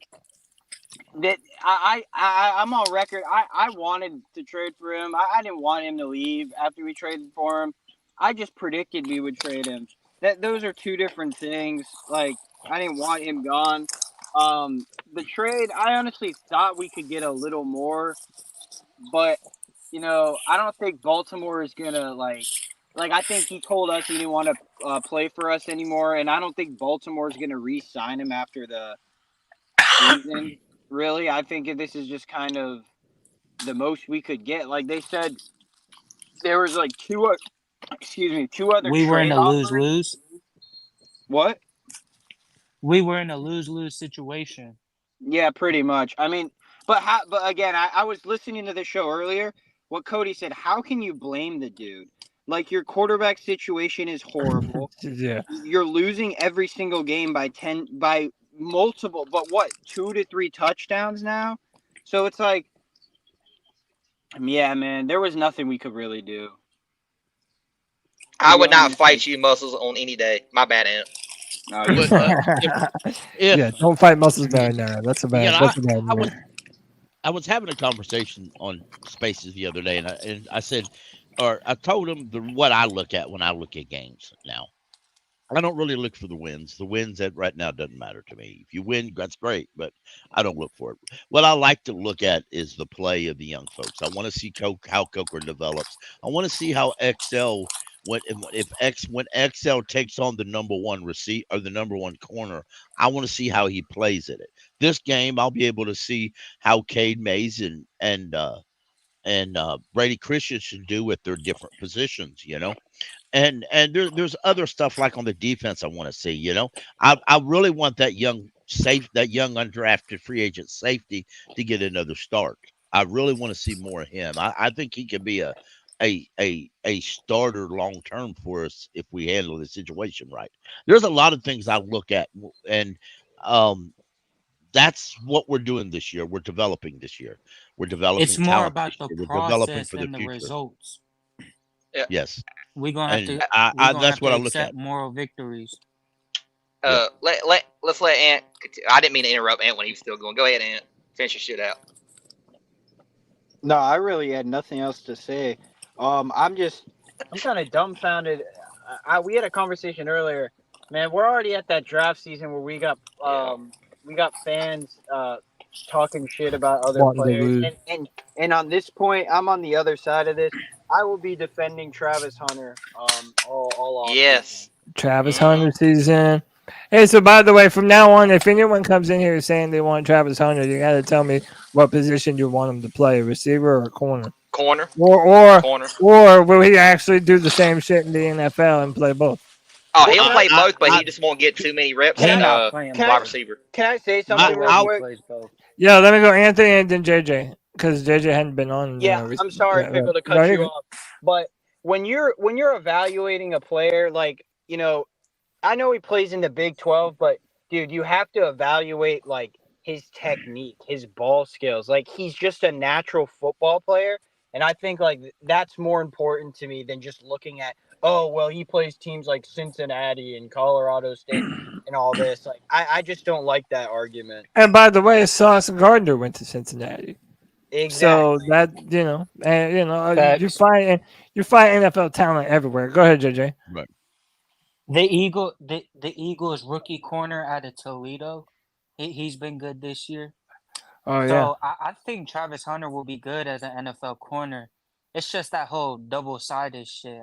that I'm on record. I wanted to trade for him. I didn't want him to leave after we traded for him. I just predicted we would trade him. Those are two different things. Like, I didn't want him gone. The trade, I honestly thought we could get a little more, but I don't think Baltimore is gonna like I think he told us he didn't want to play for us anymore, and I don't think Baltimore is gonna re-sign him after the season. Really, I think this is just kind of the most we could get. Like they said, there was like two other. We were in a lose-lose. What? We were in a lose-lose situation. Yeah, pretty much. I mean, but again, I was listening to the show earlier. What Cody said, how can you blame the dude? Like, your quarterback situation is horrible. Yeah. You're losing every single game by multiple, but what, 2 to 3 touchdowns now? So it's like, yeah, man, there was nothing we could really do. I would not fight you, Muscles, on any day. My bad, Ant. Yeah, don't fight Muscles down there. That's a bad. I was having a conversation on Spaces the other day, and I said, or I told him what I look at when I look at games now. I don't really look for the wins. The wins that right now doesn't matter to me. If you win, that's great, but I don't look for it. What I like to look at is the play of the young folks. I want to see how Coker develops. I want to see how XL when XL takes on the number one receiver or the number one corner. I want to see how he plays at it. This game, I'll be able to see how Cade Mays and Brady Christian should do with their different positions. And there's other stuff like on the defense I want to see. I really want that young undrafted free agent safety to get another start. I really want to see more of him. I think he could be a starter long term for us if we handle the situation right. There's a lot of things I look at, and that's what we're doing this year. We're developing this year. We're developing. It's more talent about this the year. We're developing process for than the future. results. Yeah. Yes. We're gonna have And to. that's what I look accept at. moral victories. Let's let Ant. I didn't mean to interrupt Ant when he was still going. Go ahead, Ant. Finish your shit out. No, I really had nothing else to say. I'm kind of dumbfounded. We had a conversation earlier, man. We're already at that draft season where we got fans talking shit about other Wanting to players, lose. and on this point, I'm on the other side of this. I will be defending Travis Hunter all off. Yes. Travis Hunter season. Hey, so by the way, from now on, if anyone comes in here saying they want Travis Hunter, you got to tell me what position you want him to play, receiver or corner. Corner. Or will he actually do the same shit in the NFL and play both? Oh, he'll play both, but he just won't get too many reps at wide receiver. Can I say something real quick? Yeah, let me go Anthony and then JJ, because JJ hadn't been on. Yeah, I'm sorry, Pickle, to cut you off. But when you're evaluating a player, like, I know he plays in the Big 12, but dude, you have to evaluate like his technique, his ball skills. Like, he's just a natural football player, and I think like that's more important to me than just looking at, oh, well, he plays teams like Cincinnati and Colorado State and all this. Like, I just don't like that argument. And by the way, Sauce Gardner went to Cincinnati. Exactly. So that you find NFL talent everywhere. Go ahead, JJ. Right. The Eagles rookie corner out of Toledo, he's been good this year. Oh yeah. So I think Travis Hunter will be good as an NFL corner. It's just that whole double-sided shit.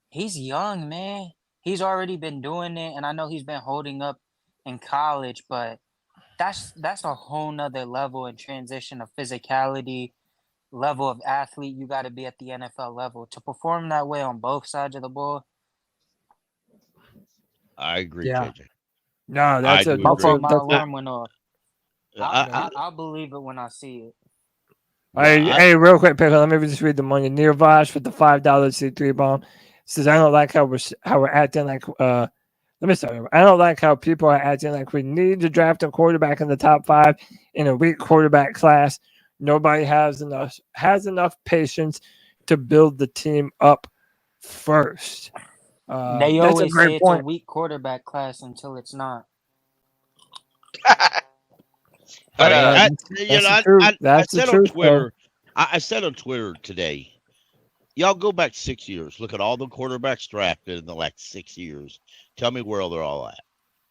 He's young, man. He's already been doing it, and I know he's been holding up in college, but that's a whole nother level and transition of physicality, level of athlete. You got to be at the NFL level to perform that way on both sides of the ball. I agree, Yeah. JJ. No, that's a. My That's alarm went off. I'll believe it when I see it. Hey, real quick, Pickle. Let me just read the money. Near Vosh with the $5 C3 bomb says, "I don't like how we're acting like. Let me start. I don't like how people are acting like we need to draft a quarterback in the top 5 in a weak quarterback class. Nobody has enough patience to build the team up first." They always say it's a weak quarterback class until it's not. But I said on Twitter, though. I said on Twitter today, y'all go back 6 years. Look at all the quarterbacks drafted in the last 6 years. Tell me where they're all at.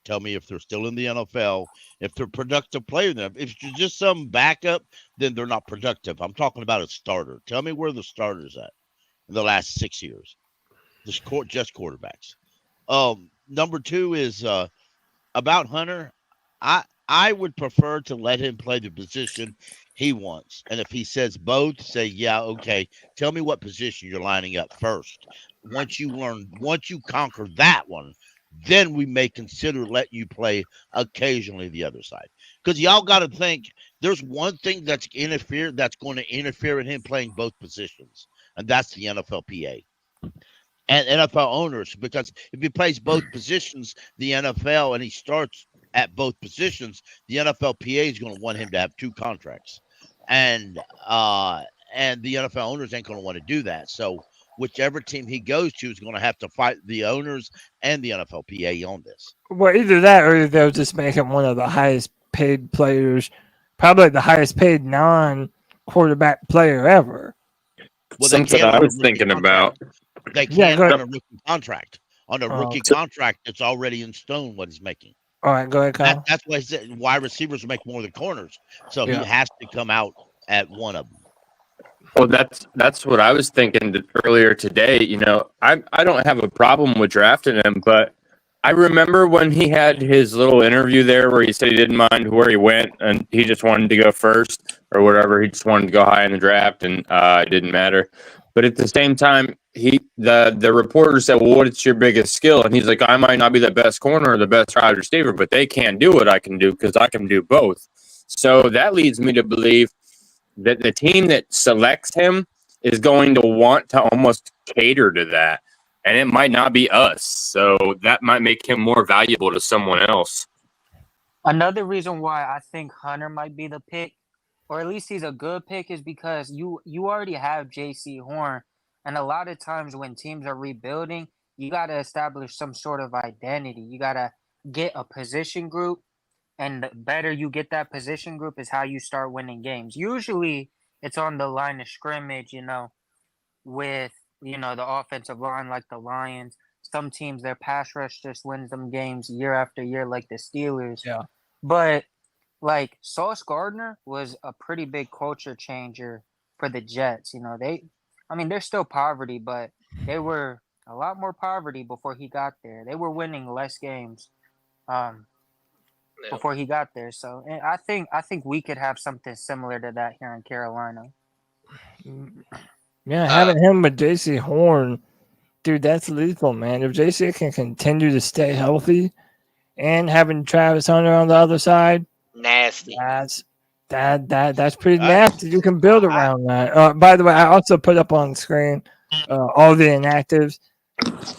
Tell me if they're still in the NFL, if they're productive players. If you're just some backup, then they're not productive. I'm talking about a starter. Tell me where the starter's at in the last 6 years. Just quarterbacks. Number 2 is about Hunter. I would prefer to let him play the position he wants. And if he says both, say, yeah, okay. Tell me what position you're lining up first. Once you conquer that one, then we may consider letting you play occasionally the other side. Because y'all got to think there's one thing that's going to interfere in him playing both positions, and that's the NFLPA. And NFL owners, because if he plays both positions, the NFL, and he starts at both positions, the NFLPA is going to want him to have 2 contracts, and the NFL owners ain't going to want to do that. So whichever team he goes to is going to have to fight the owners and the NFLPA on this. Well, either that or they'll just make him one of the highest paid players, probably the highest paid non-quarterback player ever. Well, something I was thinking about. They can't run a rookie contract. on a rookie contract that's already in stone what he's making. All right, go ahead, Kyle. That's why I said wide receivers make more than corners. So Yeah. he has to come out at one of them. Well, that's what I was thinking earlier today. You know, I don't have a problem with drafting him, but I remember when he had his little interview there where he said he didn't mind where he went and he just wanted to go first or whatever. He just wanted to go high in the draft and it didn't matter. But at the same time, the reporter said, "Well, what's your biggest skill?" And he's like, "I might not be the best corner or the best wide receiver, but they can't do what I can do because I can do both." So that leads me to believe that the team that selects him is going to want to almost cater to that. And it might not be us. So that might make him more valuable to someone else. Another reason why I think Hunter might be the pick, or at least he's a good pick, is because you already have J.C. Horn. And a lot of times when teams are rebuilding, you got to establish some sort of identity. You got to get a position group. And the better you get that position group is how you start winning games. Usually it's on the line of scrimmage, you know, with, you know, the offensive line like the Lions. Some teams, their pass rush just wins them games year after year like the Steelers. Yeah. But, like, Sauce Gardner was a pretty big culture changer for the Jets. You know, they're still poverty, but they were a lot more poverty before he got there. They were winning less games. Before he got there. So and I think we could have something similar to that here in Carolina. Yeah, having him with JC Horn, dude, that's lethal, man. If JC can continue to stay healthy and having Travis Hunter on the other side, nasty. That's pretty nasty. You can build around that. By the way, I also put up on the screen all the inactives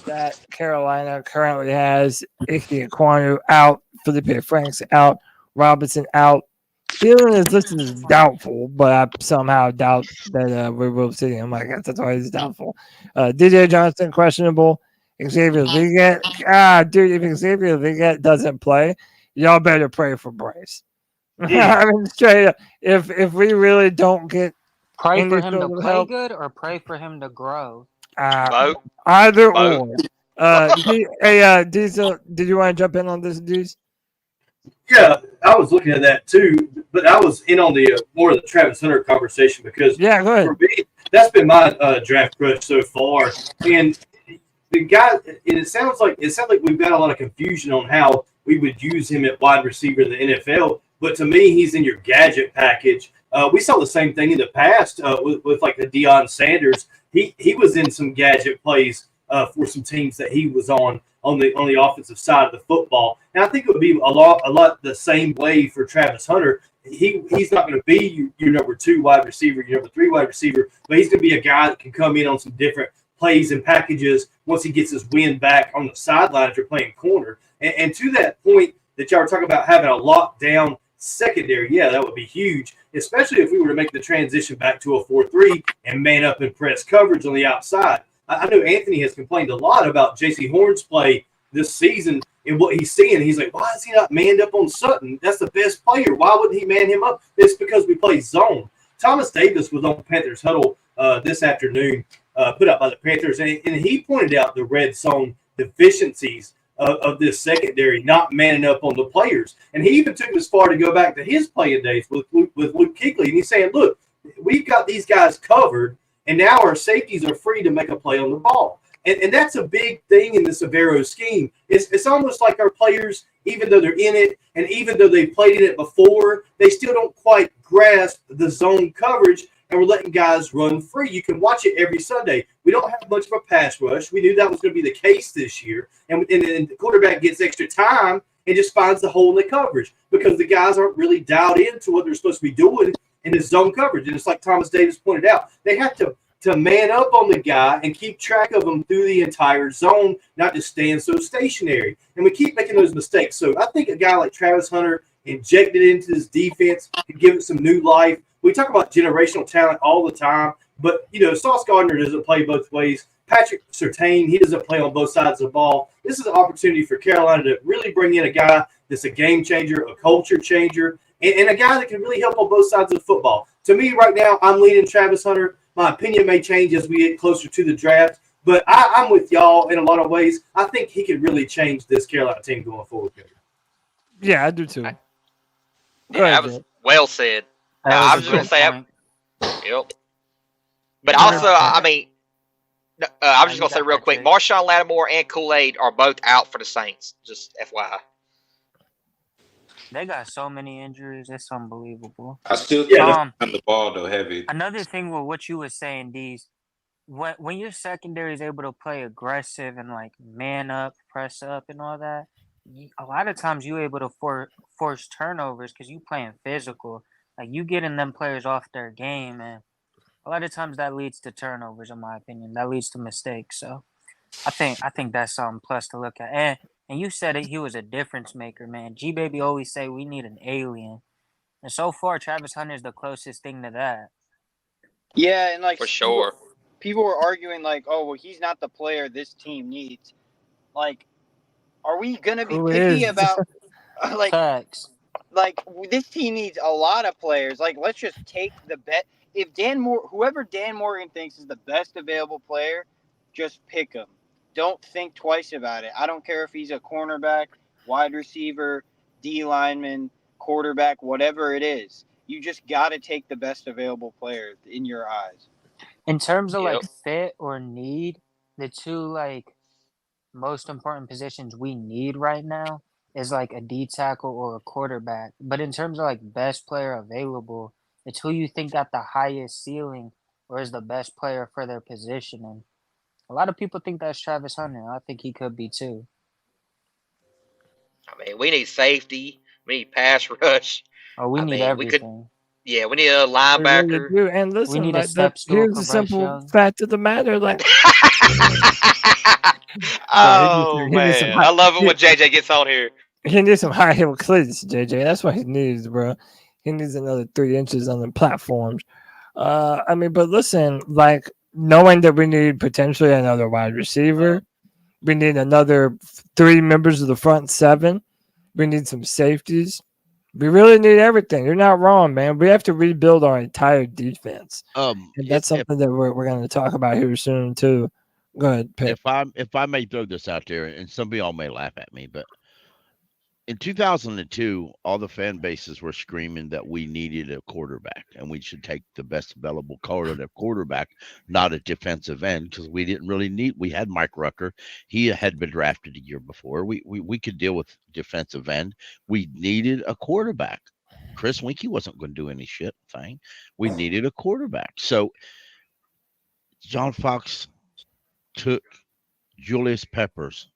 that Carolina currently has. Ike Ekwonu out, Felipe Franks out, Robinson out. Thielen is listed as doubtful, but I somehow doubt that we will see him. I guess that's why he's doubtful. DJ Johnson questionable. Xavier Leggett, dude, if Xavier Leggett doesn't play, y'all better pray for Bryce. I mean, straight up, if we really don't get pray for him to play good or pray for him to grow. Either or. Diesel, did you want to jump in on this, Deez? Yeah, I was looking at that too, but I was in on the more of the Travis Hunter conversation because go ahead. For me, that's been my draft crush so far. And the guy, it sounds like we've got a lot of confusion on how we would use him at wide receiver in the NFL. But to me, he's in your gadget package. We saw the same thing in the past with like the Deion Sanders. He was in some gadget plays for some teams that he was on the offensive side of the football. And I think it would be a lot the same way for Travis Hunter. He's not going to be your number 2 wide receiver, your number 3 wide receiver, but he's going to be a guy that can come in on some different plays and packages once he gets his wind back on the sideline if you're playing corner. And to that point that y'all were talking about having a lockdown secondary, yeah, that would be huge, especially if we were to make the transition back to a 4-3 and man up and press coverage on the outside. I know Anthony has complained a lot about J.C. Horn's play this season and what he's seeing. He's like, why is he not manned up on Sutton? That's the best player. Why wouldn't he man him up? It's because we play zone. Thomas Davis was on Panthers Huddle this afternoon, put out by the Panthers, and he pointed out the red zone deficiencies of this secondary not manning up on the players. And he even took it as far to go back to his playing days with Luke Kuechly. And he's saying, look, we've got these guys covered, and now our safeties are free to make a play on the ball. And that's a big thing in this Evero scheme. It's almost like our players, even though they're in it, and even though they've played in it before, they still don't quite grasp the zone coverage, and we're letting guys run free. You can watch it every Sunday. We don't have much of a pass rush. We knew that was going to be the case this year. And the quarterback gets extra time and just finds the hole in the coverage because the guys aren't really dialed into what they're supposed to be doing in the zone coverage. And it's like Thomas Davis pointed out, they have to man up on the guy and keep track of him through the entire zone, not just stand so stationary. And we keep making those mistakes. So I think a guy like Travis Hunter injected into this defense could give it some new life. We talk about generational talent all the time, but, Sauce Gardner doesn't play both ways. Patrick Surtain, he doesn't play on both sides of the ball. This is an opportunity for Carolina to really bring in a guy that's a game changer, a culture changer, and a guy that can really help on both sides of the football. To me, right now, I'm leaning Travis Hunter. My opinion may change as we get closer to the draft, But I'm with y'all in a lot of ways. I think he could really change this Carolina team going forward. Yeah, I do too. Yeah, that was well said. I was just gonna say, yep. But also, I mean, I was just gonna say real quick, Marshawn Lattimore and Kool-Aid are both out for the Saints. Just FYI. They got so many injuries. It's unbelievable. I still think on the ball though heavy. Another thing with what you were saying, D's, when your secondary is able to play aggressive and like man up, press up, and all that, a lot of times you're able to force turnovers because you playing physical. Like you getting them players off their game, and a lot of times that leads to turnovers. In my opinion, that leads to mistakes. So, I think that's something plus to look at. And you said it, he was a difference maker, man. G Baby always say we need an alien, and so far Travis Hunter is the closest thing to that. Yeah, and like for sure, people were arguing like, oh, well, he's not the player this team needs. Like, are we gonna be picky about like facts? Like this team needs a lot of players. Like, let's just take the bet. If whoever Dan Morgan thinks is the best available player, just pick him. Don't think twice about it. I don't care if he's a cornerback, wide receiver, D lineman, quarterback, whatever it is. You just got to take the best available player in your eyes. In terms of like fit or need, the two like most important positions we need right now is like a D tackle or a quarterback. But in terms of like best player available, it's who you think got the highest ceiling or is the best player for their position. And a lot of people think that's Travis Hunter. I think he could be too. I mean, we need safety. We need pass rush. Oh, we need everything. We need a linebacker. Really do. And listen, we need like, a step here's the simple fact of the matter. Like, oh, man. I love it when JJ gets on here. He needs some high heel cleats, JJ. That's what he needs, bro. He needs another 3 inches on the platforms. I mean, but listen, like, knowing that we need potentially another wide receiver, we need another 3 members of the front 7, we need some safeties. We really need everything. You're not wrong, man. We have to rebuild our entire defense. And that's something that we're going to talk about here soon, too. Go ahead, Pitt. If I may throw this out there, and some of y'all may laugh at me, but in 2002, all the fan bases were screaming that we needed a quarterback and we should take the best available quarterback, not a defensive end, because we didn't really need. We had Mike Rucker. He had been drafted a year before. We could deal with defensive end. We needed a quarterback. Chris Winkie wasn't going to do any shit thing. We needed a quarterback. So John Fox took Julius Peppers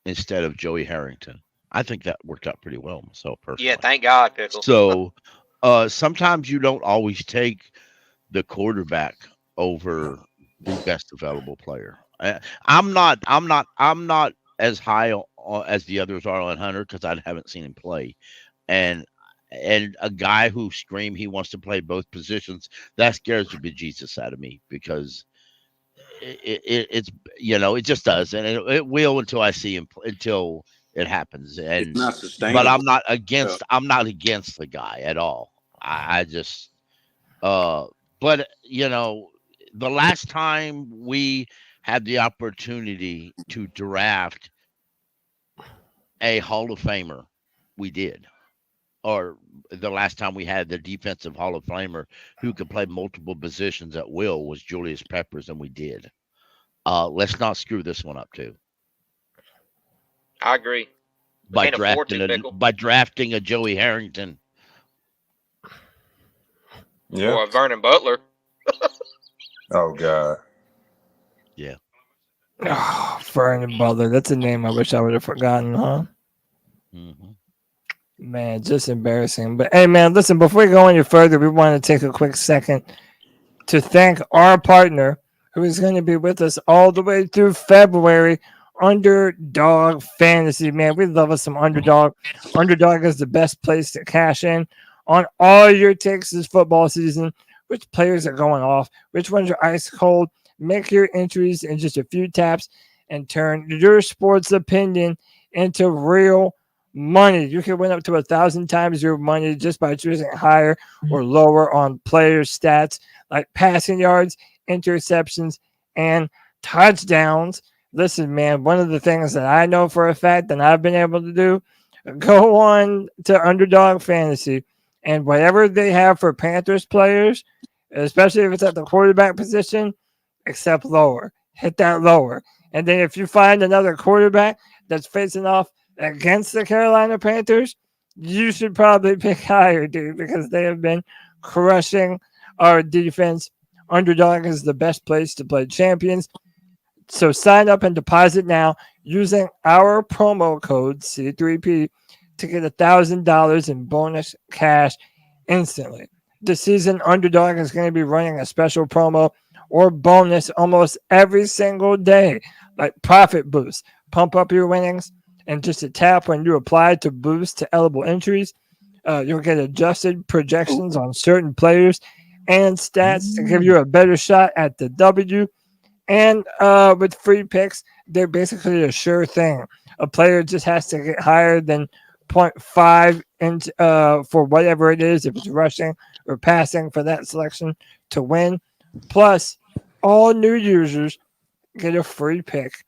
instead of Joey Harrington. I think that worked out pretty well myself personally. Yeah, thank God, Pickle. So sometimes you don't always take the quarterback over the best available player. I'm not as high as the others are on Hunter because I haven't seen him play. And a guy who screamed he wants to play both positions, that scares the bejesus out of me because it's it just does, and it will until I see him until it happens. And it's not sustainable. But I'm not against the guy at all. I just but the last time we had the opportunity to draft a Hall of Famer, we did. Or the last time we had the defensive Hall of Famer who could play multiple positions at will was Julius Peppers, and we did. Let's not screw this one up too. I agree. By drafting a Joey Harrington. Yeah. Or a Vernon Butler. Oh God. Yeah. Oh, Vernon Butler. That's a name I wish I would have forgotten, huh? Mm-hmm. Man, just embarrassing. But hey, man, listen, before we go any further, we want to take a quick second to thank our partner who is going to be with us all the way through February, Underdog Fantasy. Man, we love us some Underdog. Underdog is the best place to cash in on all your takes this football season. Which players are going off? Which ones are ice cold? Make your entries in just a few taps and turn your sports opinion into real money. You can win up to 1,000 times your money just by choosing higher or lower on player stats like passing yards, interceptions, and touchdowns. Listen, man, one of the things that I know for a fact that I've been able to do, go on to Underdog Fantasy, and whatever they have for Panthers players, especially if it's at the quarterback position, accept lower. Hit that lower. And then if you find another quarterback that's facing off against the Carolina Panthers, you should probably pick higher, dude, because they have been crushing our defense. Underdog is the best place to play champions. So sign up and deposit now using our promo code C3P to get $1,000 in bonus cash instantly. This season, Underdog is going to be running a special promo or bonus almost every single day, like Profit Boost. Pump up your winnings, and just a tap when you apply to boost to eligible entries. You'll get adjusted projections on certain players and stats to give you a better shot at the W. And with free picks, they're basically a sure thing. A player just has to get higher than 0.5 for whatever it is, if it's rushing or passing for that selection to win. Plus, all new users get a free pick.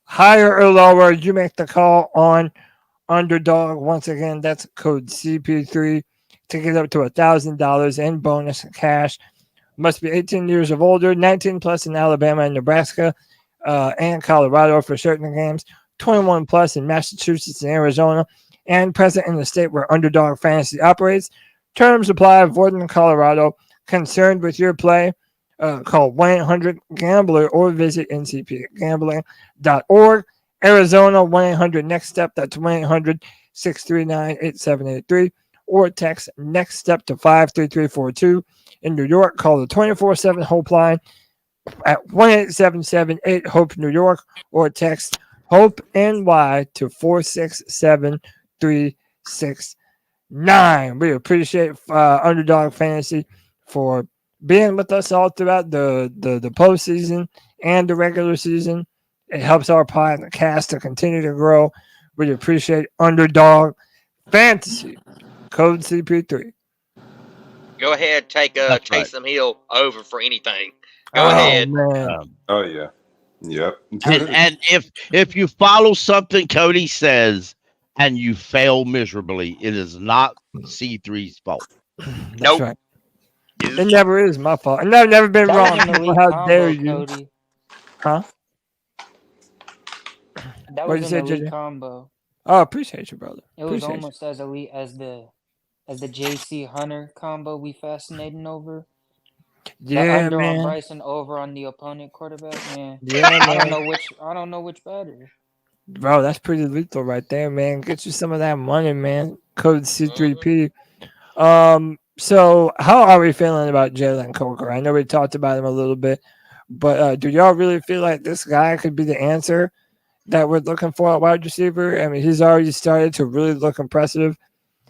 Higher or lower, you make the call on Underdog. Once again, that's code CP3 to get up to $1,000 in bonus cash. Must be 18 years of older, 19 plus in Alabama and Nebraska and Colorado for certain games, 21 plus in Massachusetts and Arizona, and present in the state where Underdog Fantasy operates. Terms apply. Void in Colorado. Concerned with your play? Call 1-800-GAMBLER or visit ncpgambling.org. Arizona, 1-800-NEXT-STEP. That's 1-800-639-8783. Or text NEXT STEP to 53342. In New York, call the 24/7 Hope-line at 1-877-8-HOPE-New York or text HOPE-NY to 467-369. We appreciate Underdog Fantasy for being with us all throughout the postseason and the regular season. It helps our podcast to continue to grow. We appreciate Underdog Fantasy. Code CP3. Go ahead, take That's Taysom Hill over for anything. Go Oh, ahead. man. Oh yeah. Yep. And if you follow something Cody says and you fail miserably, it is not C3's fault. That's Nope. right. It never is my fault. And I've never been That wrong. was an elite How dare combo, you? Cody. Huh? That What'd was you an say, elite JJ? combo. Oh, appreciate you, brother. It was Appreciate almost as elite as the JC Hunter combo we fascinating over. you. The Yeah, under on man. Bryson, over on the opponent quarterback. Man, Yeah, I don't man. know which better. Bro, that's pretty lethal right there, man. Get you some of that money, man. Code C3P. So how are we feeling about Jalen Coker? I know we talked about him a little bit, but do y'all really feel like this guy could be the answer that we're looking for at wide receiver? I mean, he's already started to really look impressive.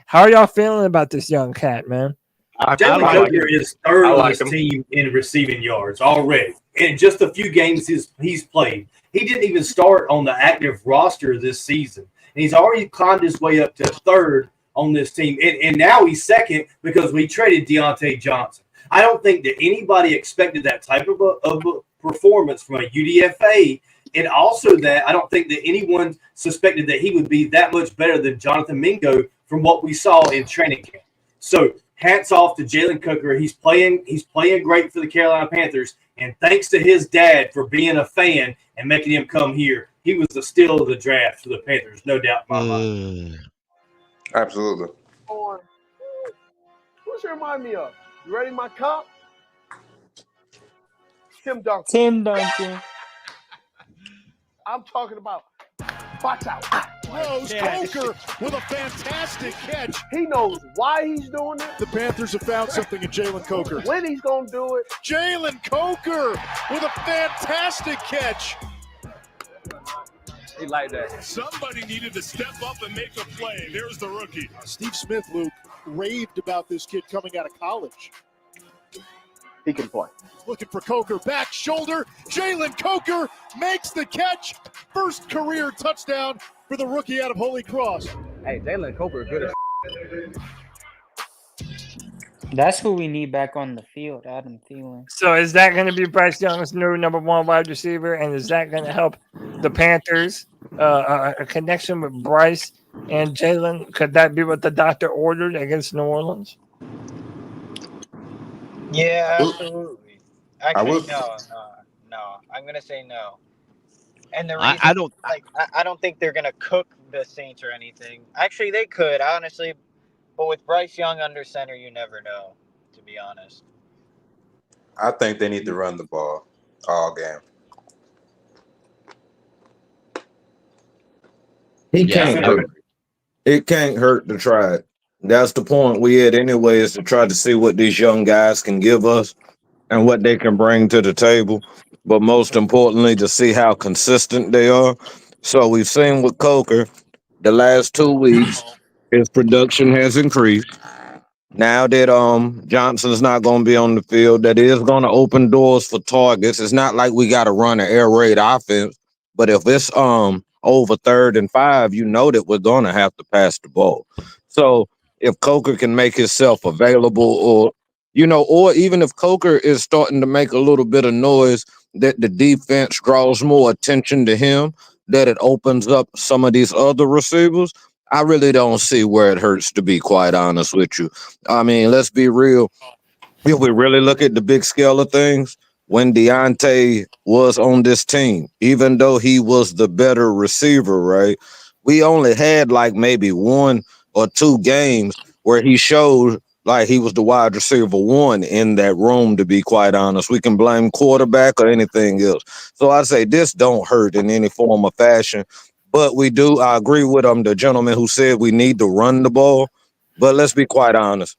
How are y'all feeling about this young cat, man? Jalen like Coker is third I on like this him. team in receiving yards already. In just a few games he's played. He didn't even start on the active roster this season. And he's already climbed his way up to third on this team. And now he's second because we traded Diontae Johnson. I don't think that anybody expected that type of a performance from a UDFA. And also that I don't think that anyone suspected that he would be that much better than Jonathan Mingo from what we saw in training camp. So hats off to Jalen Coker. He's playing great for the Carolina Panthers. And thanks to his dad for being a fan and making him come here. He was the steal of the draft for the Panthers, no doubt in my mind. Absolutely. What's it remind me of? You ready, my cop? Tim Duncan. Tim Duncan. I'm talking about. Watch out. Throws Coker with a fantastic catch. He knows why he's doing it, The Panthers have found something in Jalen Coker. when he's going to do it. Jalen Coker with a fantastic catch. He like that. Somebody needed to step up and make a play. There's the rookie. Steve Smith, Luke, raved about this kid coming out of college. He can play. Looking for Coker, back shoulder. Jalen Coker makes the catch. First career touchdown for the rookie out of Holy Cross. Hey, Jalen Coker good as That's who we need back on the field, Adam Thielen. So is that going to be Bryce Young's new number 1 wide receiver? And is that going to help the Panthers? A connection with Bryce and Jalen? Could that be what the doctor ordered against New Orleans? Yeah, absolutely. Actually, will- no. I'm gonna say no. And the I reason, don't. I don't think they're gonna cook the Saints or anything. Actually, they could, honestly, but with Bryce Young under center, you never know. To be honest, I think they need to run the ball all game. He Yeah, can't I hurt. It can't hurt to try it. That's the point we had anyway, is to try to see what these young guys can give us and what they can bring to the table. But most importantly, to see how consistent they are. So we've seen with Coker the last 2 weeks, his production has increased. Now that Johnson's not going to be on the field, that is going to open doors for targets. It's not like we got to run an air raid offense, but if it's over 3rd and 5, you know that we're going to have to pass the ball. So if Coker can make himself available, or or even if Coker is starting to make a little bit of noise, that the defense draws more attention to him, that it opens up some of these other receivers, I really don't see where it hurts, to be quite honest with you. I mean, let's be real. If we really look at the big scale of things, when Diontae was on this team, even though he was the better receiver, right, we only had like maybe 1 or 2 games where he showed like he was the wide receiver 1 in that room, to be quite honest. We can blame quarterback or anything else. So I say this don't hurt in any form or fashion. But I agree with the gentleman who said we need to run the ball. But let's be quite honest.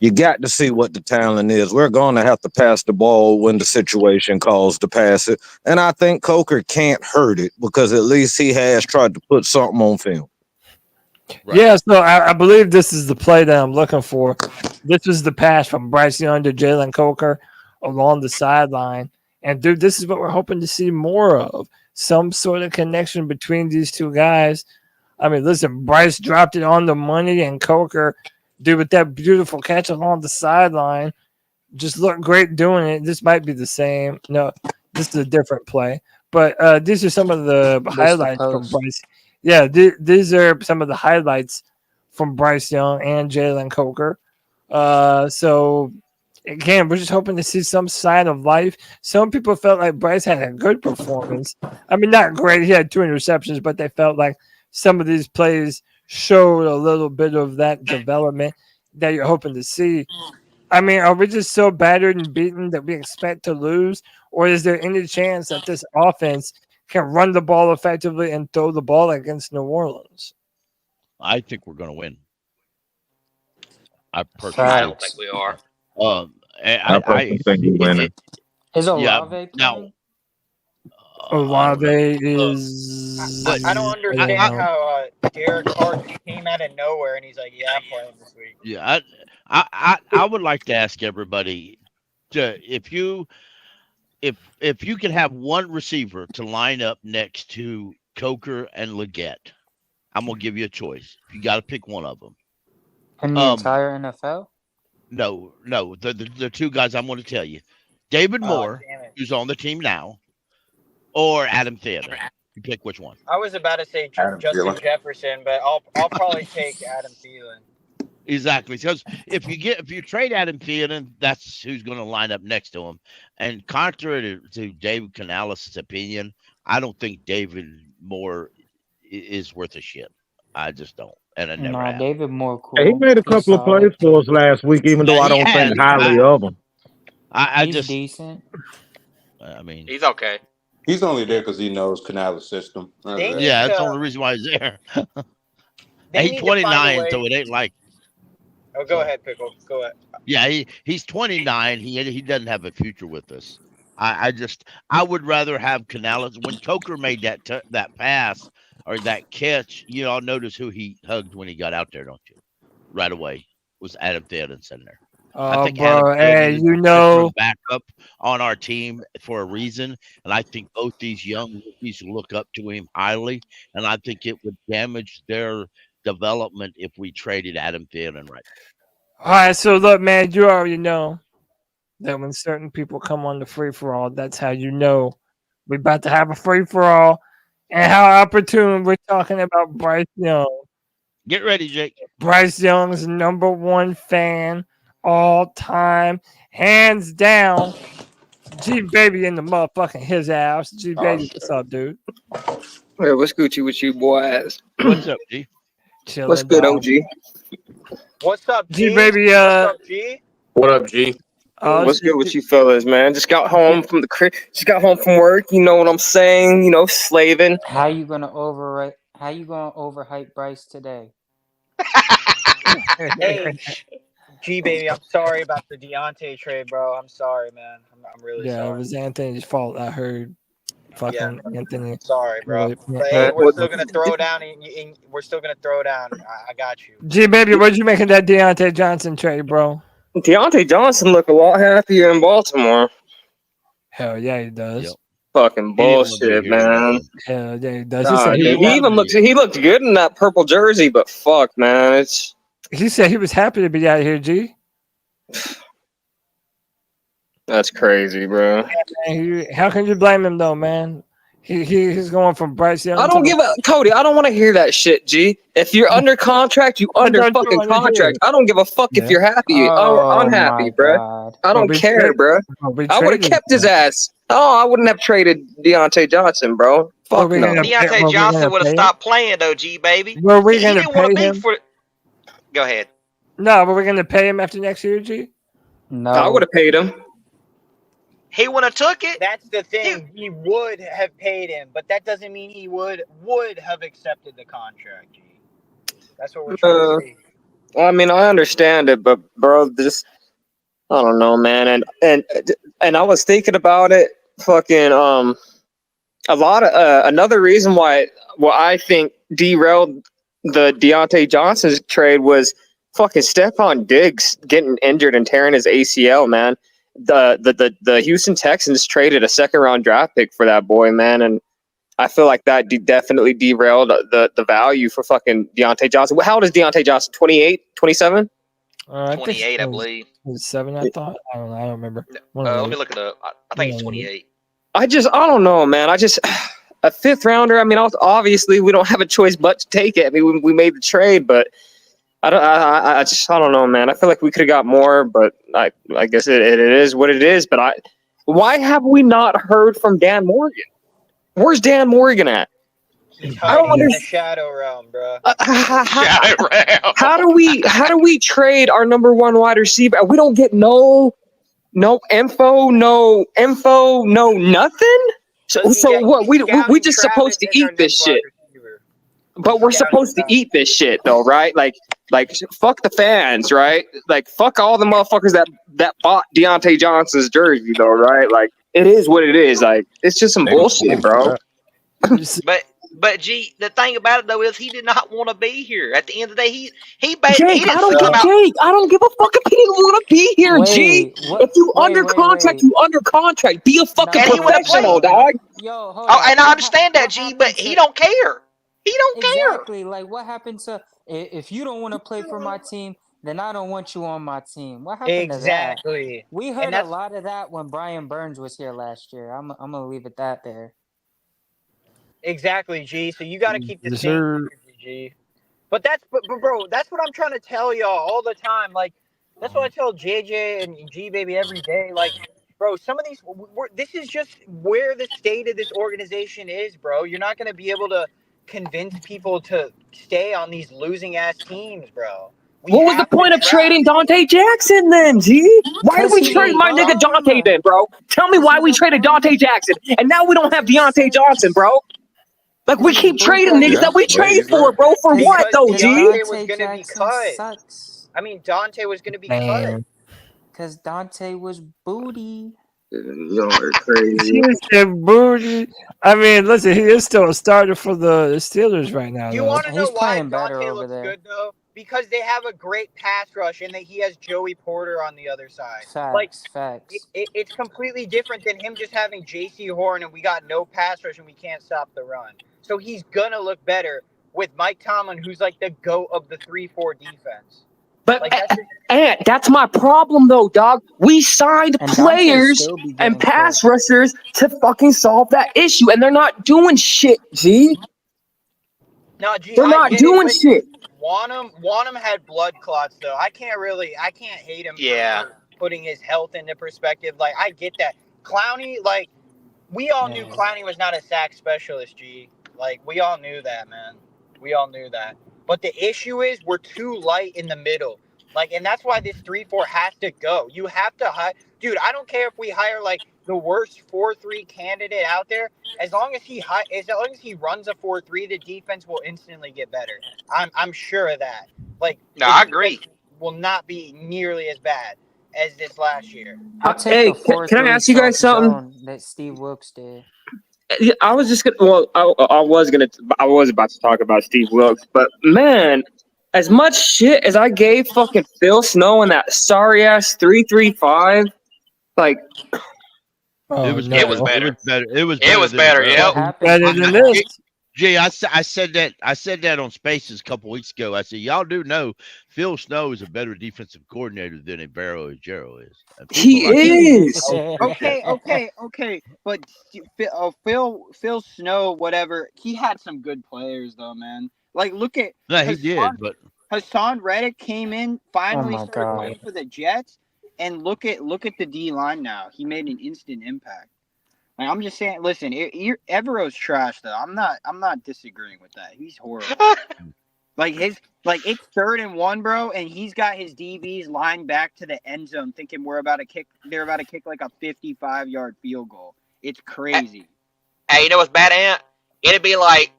You got to see what the talent is. We're going to have to pass the ball when the situation calls to pass it. And I think Coker can't hurt it because at least he has tried to put something on film. Right. Yeah, so I believe this is the play that I'm looking for. This is the pass from Bryce Young to Jalen Coker along the sideline. And, dude, this is what we're hoping to see more of. Some sort of connection between these two guys. I mean, listen, Bryce dropped it on the money, and Coker, dude, with that beautiful catch along the sideline, just looked great doing it. This might be the same. No, this is a different play. But these are some of the highlights from Bryce. Yeah, these are some of the highlights from Bryce Young and Jalen Coker. So, again, we're just hoping to see some sign of life. Some people felt like Bryce had a good performance. I mean, not great. He had 2 interceptions, but they felt like some of these plays showed a little bit of that development that you're hoping to see. I mean, are we just so battered and beaten that we expect to lose? Or is there any chance that this offense can run the ball effectively and throw the ball against New Orleans? I think we're going to win. I don't think we are. I think you're winning. Is Olave playing? Now, Olave is. I don't understand how Derek Carr came out of nowhere and he's like, "Yeah, I'm playing this week." Yeah, I would like to ask everybody if you could have one receiver to line up next to Coker and Leggett, I'm gonna give you a choice. You got to pick one of them. In the entire NFL? No, the 2 guys I'm going to tell you, David Moore, who's on the team now, or Adam Thielen. You pick which one. I was about to say Justin Jefferson, but I'll probably take Adam Thielen. Exactly, because if you trade Adam Thielen, that's who's going to line up next to him. And contrary to David Canales' opinion, I don't think David Moore is worth a shit. I just don't, and I never have. David Moore, cool. Hey, he made a couple of plays for us last week, even though I don't think highly of him. He's just decent. I mean, he's okay. He's only there because he knows Canales' system. Yeah, that's the only reason why he's there. He's 29, so it ain't like. Oh, go ahead, Pickle. Go ahead. Yeah, he's 29. He doesn't have a future with us. I would rather have Canales. When Coker made that pass or that catch, you all notice who he hugged when he got out there, don't you? Right away was Adam Thielen sitting there. I think bro, hey, back up on our team for a reason, and I think both these young rookies look up to him highly, and I think it would damage their development if we traded Adam Thielen right All right, so look, man, you already know that when certain people come on the free for all, that's how you know we're about to have a free for all. And how opportune we're talking about Bryce Young. Get ready, Jake. Bryce Young's #1 fan all time, hands down. G Baby in the motherfucking his house. G Baby, what's up, dude? Hey, what's Gucci with you boys? What's up, G? Chilling, What's good, dog. OG? What's up, G? G Baby, What's up, G? What up, G? What's good with you fellas, man? Just got home from the crib. Just got home from work. You know what I'm saying? You know, slaving. How you gonna overhype Bryce today? Hey, G baby, I'm sorry about the Diontae trade, bro. I'm sorry, man. I'm really Yeah, it sorry. was Anthony's fault. I heard fucking Anthony. Sorry, bro. Really- But hey, we're still gonna throw down. We're still gonna throw down. I got you. G Baby, what'd you make of that Deontay Johnson trade, bro? Deontay Johnson look a lot happier in Baltimore. Hell yeah, he does. Yep. Fucking bullshit, man. Hell yeah, he does. Nah, dude, he looked good in that purple jersey, but fuck, man, He said he was happy to be out here, G. That's crazy, bro. How can you blame him though, man? He's going from Bryce Young. I don't give a Cody. I don't want to hear that shit, G. If you're under contract, you under don't fucking wanna hear contract. it. I don't give a fuck if you're happy or unhappy, bro. I don't care, bro. I would have kept his ass. Oh, I wouldn't have traded Deontay Johnson, bro. Fuck no. Deontay Johnson would have stopped playing though, G baby. Were we He gonna didn't want to pay be him? for. Go ahead. No, but we're gonna pay him after next year, G. No, I would have paid him. He would have took it. That's the thing. He would have paid him, but that doesn't mean he would have accepted the contract. G. That's what we're trying to see. Well, I mean, I understand it, but bro, this I don't know, man. And I was thinking about it. Fucking a lot of another reason why I think derailed the Diontae Johnson trade was fucking Stephon Diggs getting injured and tearing his ACL, man. The Houston Texans traded a second-round draft pick for that boy, man, and I feel like that definitely derailed the value for fucking Deontay Johnson. How old is Deontay Johnson? 28, 27? 28, I believe. 7, I thought. I don't know. I don't remember. Let me look it up. I think it's 28. I don't know, man. A fifth rounder. I mean, obviously we don't have a choice but to take it. I mean, we made the trade, but I don't know, man. I feel like we could have got more, but I guess it is what it is. But why have we not heard from Dan Morgan? Where's Dan Morgan at? I don't understand. The shadow realm, bro. How do we trade our #1 wide receiver? We don't get no info, no nothing. So what? We just supposed to eat this shit. But we're supposed to eat this shit though, right? Like fuck the fans, right? Like fuck all the motherfuckers that bought Deontay Johnson's jersey though, right? Like it is what it is. Like it's just some bullshit, bro. But G, the thing about it though is he did not want to be here. At the end of the day, he Jake, I don't give a fuck if he didn't want to be here, G. If you under contract, you under contract. Be a fucking professional, dog. Yo, hold on. And I understand that, G, but he don't care. He don't care. Exactly. Like what happened to if you don't want to play for my team, then I don't want you on my team. What happened to that? Exactly. We heard a lot of that when Brian Burns was here last year. I'm gonna leave it that there. Exactly, G. So you got to keep the same energy, G. But bro, that's what I'm trying to tell y'all all the time. Like that's what I tell JJ and G baby every day. Like, bro, some of these this is just where the state of this organization is, bro. You're not gonna be able to convince people to stay on these losing ass teams, bro. What was the point of trading Deontay Jackson then, G? Why did we trade my nigga Deontay then, bro? Tell me why we traded Deontay Jackson and now we don't have Deontay Johnson, bro. Like we keep trading niggas that we trade for, bro. For what though, G? Deontay was gonna be cut. Sucks. I mean, Deontay was gonna be cut. Cause Deontay was booty. Y'all are crazy. He said booty. I mean, listen, he is still a starter for the Steelers right now. Do you want to know why Deontay looks good though? Because they have a great pass rush and that he has Joey Porter on the other side. Facts. It's completely different than him just having J.C. Horn and we got no pass rush and we can't stop the run. So he's gonna look better with Mike Tomlin, who's like the GOAT of the 3-4 defense. But Like, that's and that's my problem, though, dog. We signed And Dante players still be and getting pass cooked. rushers to fucking solve that issue, and they're not doing shit, G. No, G, They're I not get it. doing Listen, shit. Wanham had blood clots though. I can't hate him for putting his health into perspective. Like, I get that. Clowney, like, we all knew Clowney was not a sack specialist, G. Like, we all knew that, man. We all knew that. But the issue is we're too light in the middle. Like, and that's why this 3-4 has to go. You have to hire, dude. I don't care if we hire like the worst 4-3 candidate out there. As long as he runs a 4-3, the defense will instantly get better. I'm sure of that. Like, No, I agree. Will not be nearly as bad as this last year. I'll take Hey, the 4-3 can I ask you guys soft something? zone that Steve Wilkes did. I was just gonna. Well, I was about to talk about Steve Wilkes, but man, as much shit as I gave fucking Phil Snow in that sorry ass 3-3-5, like. It was It was better. It was better. Yeah. Better than this. Gee, I said that on Spaces a couple weeks ago. I said, y'all do know Phil Snow is a better defensive coordinator than Ejiro is. He is. Okay. But Phil Snow, whatever, he had some good players though, man. Like, look at he did, but Hassan Reddick came in, finally my started God. playing for the Jets, and look at the D line now. He made an instant impact. Like, I'm just saying, listen, Evero's trash though. I'm not disagreeing with that. He's horrible. it's 3rd and 1, bro, and he's got his DBs lined back to the end zone, thinking they're about to kick like a 55-yard field goal. It's crazy. Hey, you know what's bad, Ant? It'd be like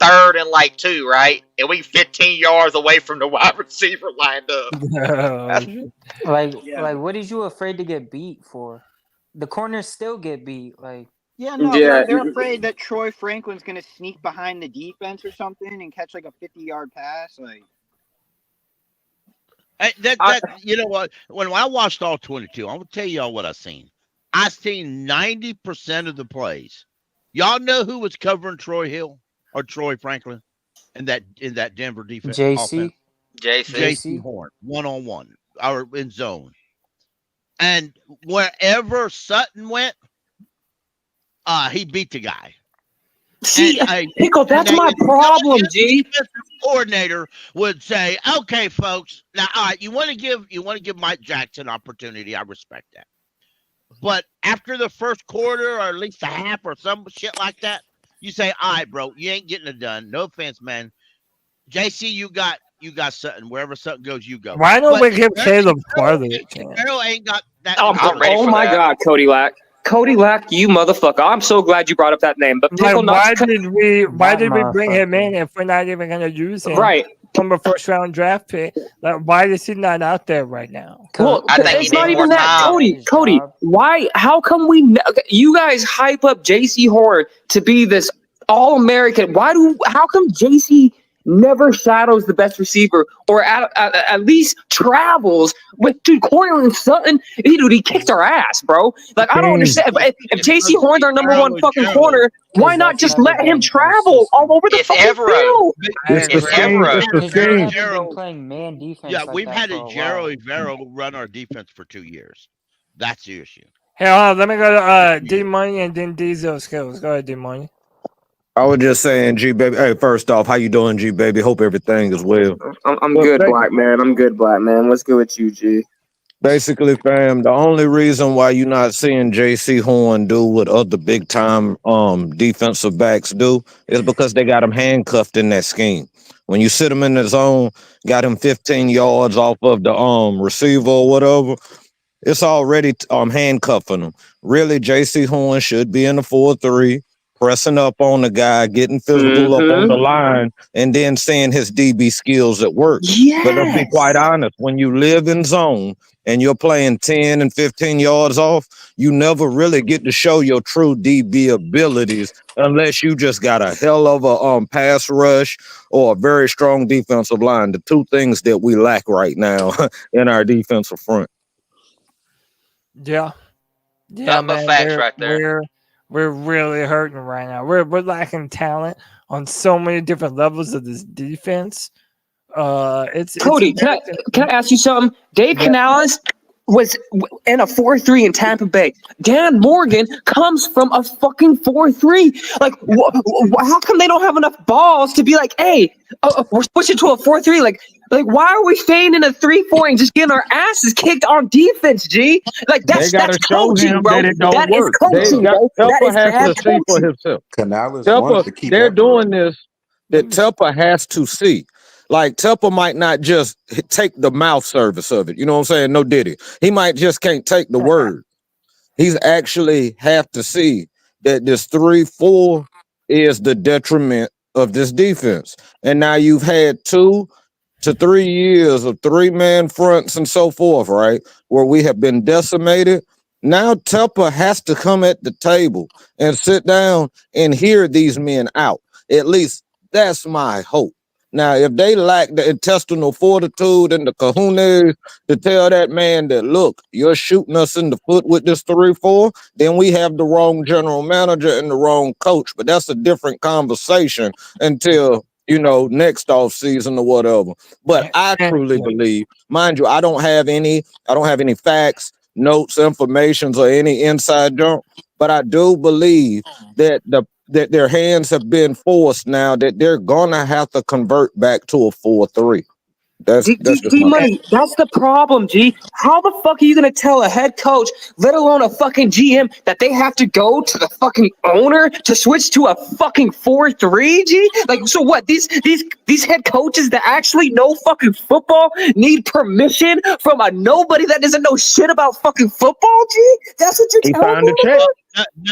3rd and like 2, right? And we 15 yards away from the wide receiver lined up. Like, what is you afraid to get beat for? The corners still get beat. Like, They're afraid that Troy Franklin's gonna sneak behind the defense or something and catch like a 50-yard pass. Like, you know what? When I watched all 22, I'm gonna tell y'all what I seen. I seen 90% of the plays. Y'all know who was covering Troy Hill or Troy Franklin in that Denver defense? JC Horn, 1-on-1 or in zone. And wherever Sutton went, he beat the guy. See, Pickle, that's my problem, G. Defensive coordinator would say, "Okay, folks, now, all right, you want to give Mike Jackson opportunity. I respect that, but after the first quarter, or at least a half, or some shit like that, you say, all right, bro, you ain't getting it done. No offense, man. JC, you got Sutton. Wherever Sutton goes, you go. Why don't we give Caleb farther? Carroll ain't got that. Oh my God, Cody Lack. Cody Lack, you motherfucker. I'm so glad you brought up that name. But Pickle why did we bring him in if we're not even going to use him? Right. From a first-round draft pick. Like, why is he not out there right now? Well, it's not even that, Cody. Why? How come you guys hype up JC Horn to be this All-American? How come JC never shadows the best receiver, or at least travels with Cortland Sutton? He kicked our ass, bro. Like, I don't understand. If JC Horn's our number one fucking corner, why not just let him travel all over the fucking field? It's Evero. Been playing man defense. Yeah, like we've that had Ejiro Evero run our defense for 2 years. That's the issue. Hey, hold on, let me go to D Money and then Diesel Skills. Go ahead, D Money. I was just saying, G baby. Hey, first off, how you doing, G baby? Hope everything is well. I'm good, black man. I'm good, black man. What's good with you, G? Basically, fam, the only reason why you're not seeing JC Horn do what other big time defensive backs do is because they got him handcuffed in that scheme. When you sit him in the zone, got him 15 yards off of the receiver or whatever, it's already handcuffing him. Really, JC Horn should be in the 4-3. Pressing up on the guy, getting physical up on the line, and then seeing his DB skills at work. Yes. But let's be quite honest, when you live in zone and you're playing 10 and 15 yards off, you never really get to show your true DB abilities unless you just got a hell of a pass rush or a very strong defensive line. The two things that we lack right now in our defensive front. Yeah, man, facts right there. We're really hurting right now. We're lacking talent on so many different levels of this defense. It's Cody, can I ask you something? Dave Canales was in a 4-3 in Tampa Bay. Dan Morgan comes from a fucking 4-3. Like, how come they don't have enough balls to be like, hey, we're switching to a 4-3? Like, why are we staying in a 3-4 and just getting our asses kicked on defense, G? Like, that's coaching, bro. That is coaching, bro. That is bad coaching. For himself. Canales wanted to keep they're doing this that Tepper has to see. Like, Tepper might not just take the mouth service of it. You know what I'm saying? No Diddy. He might just can't take the word. He's actually have to see that this 3-4 is the detriment of this defense. And now you've had 2 to 3 years of 3-man fronts and so forth, right? Where we have been decimated. Now Tepper has to come at the table and sit down and hear these men out. At least that's my hope. Now, if they lack the intestinal fortitude and the kahunas to tell that man that, look, you're shooting us in the foot with this 3-4, then we have the wrong general manager and the wrong coach. But that's a different conversation until, next off season or whatever. But I truly believe, mind you, I don't have any facts, notes, informations, or any inside junk. But I do believe that that their hands have been forced now that they're gonna have to convert back to a 4-3. That's money. That's the problem, G. How the fuck are you gonna tell a head coach, let alone a fucking GM, that they have to go to the fucking owner to switch to a fucking 4-3, G? Like, so what? These head coaches that actually know fucking football need permission from a nobody that doesn't know shit about fucking football, G? That's what you're telling me?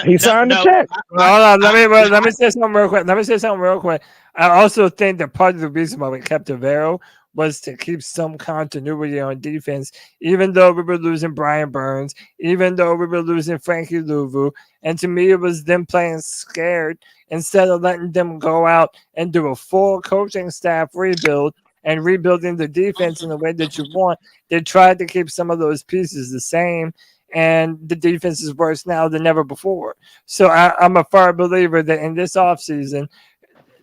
He signed the check. Hold on, let me say something real quick. I also think that part of the reason why we kept Evero was to keep some continuity on defense, even though we were losing Brian Burns, even though we were losing Frankie Louvu. And to me, it was them playing scared instead of letting them go out and do a full coaching staff rebuild and rebuilding the defense in the way that you want. They tried to keep some of those pieces the same, and the defense is worse now than ever before. So I'm a firm believer that in this offseason,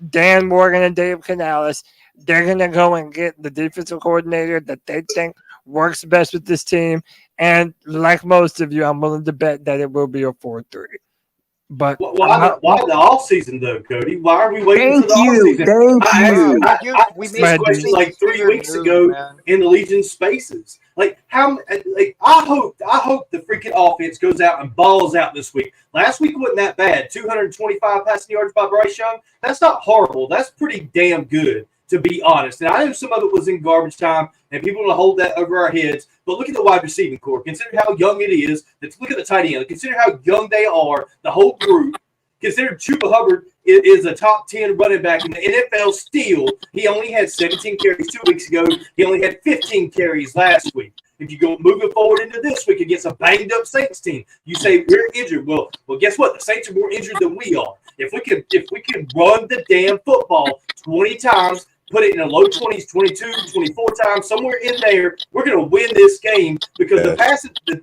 Dan Morgan and Dave Canales, they're going to go and get the defensive coordinator that they think works best with this team. And like most of you, I'm willing to bet that it will be a 4-3. But why the off season though, Cody? Why are we waiting until the off season? Thank you. I asked this question like 3 weeks ago in the Legion Spaces. Like I hope the freaking offense goes out and balls out this week. Last week wasn't that bad. 225 passing yards by Bryce Young. That's not horrible. That's pretty damn good, to be honest. And I know some of it was in garbage time, and people will hold that over our heads. But look at the wide receiving core. Consider how young it is. Look at the tight end. Consider how young they are, the whole group. Consider Chuba Hubbard is a top 10 running back in the NFL still. He only had 17 carries 2 weeks ago. He only had 15 carries last week. If you go moving forward into this week against a banged-up Saints team, you say we're injured. Well, guess what? The Saints are more injured than we are. If we can run the damn football 20 times, put it in the low 20s, 22, 24 times, somewhere in there, we're going to win this game because the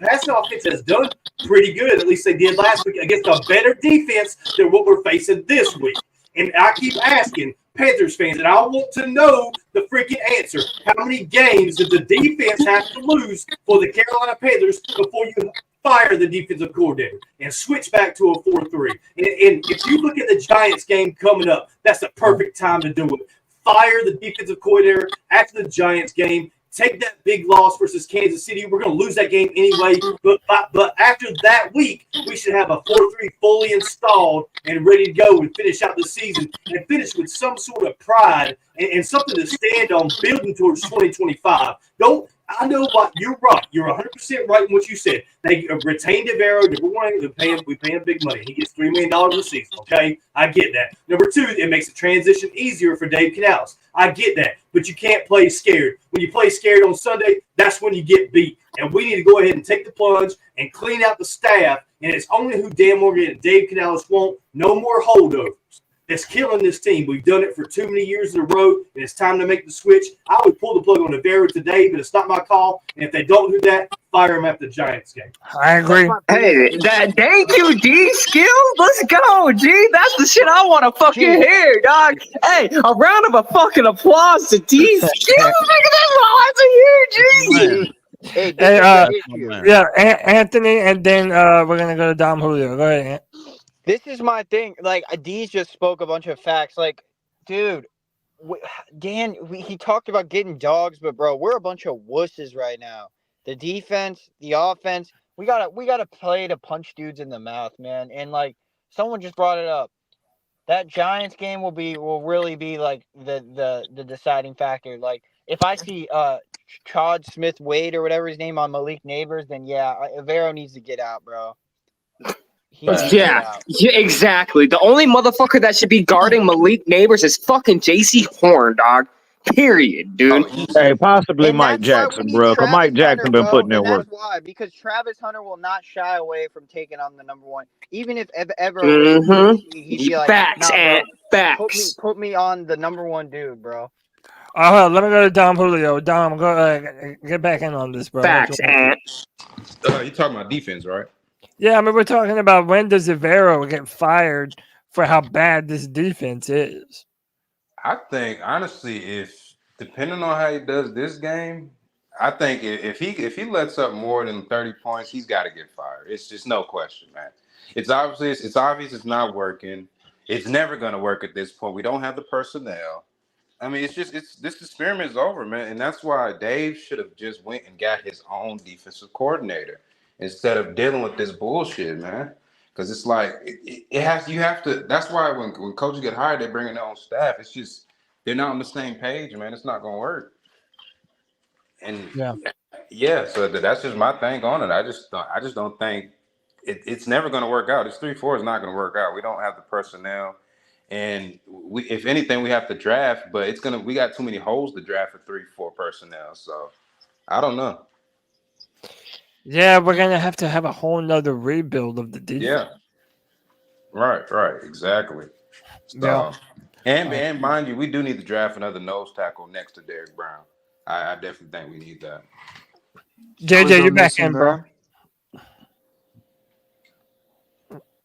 passing offense has done pretty good. At least they did last week against a better defense than what we're facing this week. And I keep asking Panthers fans, and I want to know the freaking answer. How many games did the defense have to lose for the Carolina Panthers before you fire the defensive coordinator and switch back to a 4-3? And if you look at the Giants game coming up, that's the perfect time to do it. Fire the defensive coordinator after the Giants game. Take that big loss versus Kansas City. We're going to lose that game anyway. But after that week, we should have a 4-3 fully installed and ready to go and finish out the season and finish with some sort of pride and something to stand on building towards 2025. I know what you're right. You're 100% right in what you said. They retained Evero. Number one, we pay him big money. He gets $3 million a season. Okay, I get that. Number two, it makes the transition easier for Dave Canales. I get that, but you can't play scared. When you play scared on Sunday, that's when you get beat. And we need to go ahead and take the plunge and clean out the staff. And it's only who Dan Morgan and Dave Canales want. No more holdovers. that's killing this team. We've done it for too many years in a row, and it's time to make the switch. I would pull the plug on Evero today, but it's not my call. And if they don't do that, fire him at the Giants game. I agree. Hey, thank you, D Skill. Let's go, G. That's the shit I want to fucking hear, dog. Hey, a round of a fucking applause to D Skill. Nigga, that's what I want to hear, G. Hey, Anthony, and then we're gonna go to Dom Julio. Go ahead, Ant. This is my thing. Like, D's just spoke a bunch of facts. Like, dude, Dan, he talked about getting dogs, but bro, we're a bunch of wusses right now. The defense, the offense, we gotta play to punch dudes in the mouth, man. And like someone just brought it up, that Giants game will really be like the deciding factor. Like if I see Chad Smith Wade or whatever his name on Malik Neighbors, then yeah, Evero needs to get out, bro. Yeah, exactly. The only motherfucker that should be guarding Malik Neighbors is fucking JC Horn, dog. Period, dude. Hey, possibly Mike Jackson, bro. Because Mike Jackson been putting in work. That's why, because Travis Hunter will not shy away from taking on the number one, even if ever he'd be like, facts, nah, and facts. Put me on the number one dude, bro. Let me go to Dom Julio. Dom, go get back in on this, bro. Facts, and you're talking about defense, right? yeah, I mean we're talking about when does Evero get fired for how bad this defense is. I think honestly, if depending on how he does this game, I think if he lets up more than 30 points, he's got to get fired. It's just no question, man. It's obvious it's not working. It's never going to work at this point. We don't have the personnel. I mean, this experiment is over, man, and that's why Dave should have just went and got his own defensive coordinator instead of dealing with this bullshit, man. Because it's like you have to. That's why when coaches get hired, they bring in their own staff. It's just they're not on the same page, man. It's not gonna work. And yeah. So that's just my thing on it. I just don't think it's never gonna work out. This 3-4 is not gonna work out. We don't have the personnel, and if anything, we have to draft. But we got too many holes to draft for 3-4 personnel. So I don't know. Yeah, we're gonna have to have a whole nother rebuild of the defense. Yeah. Right, exactly. So, and mind you, we do need to draft another nose tackle next to Derrick Brown. I definitely think we need that. JJ, you're back in, bro.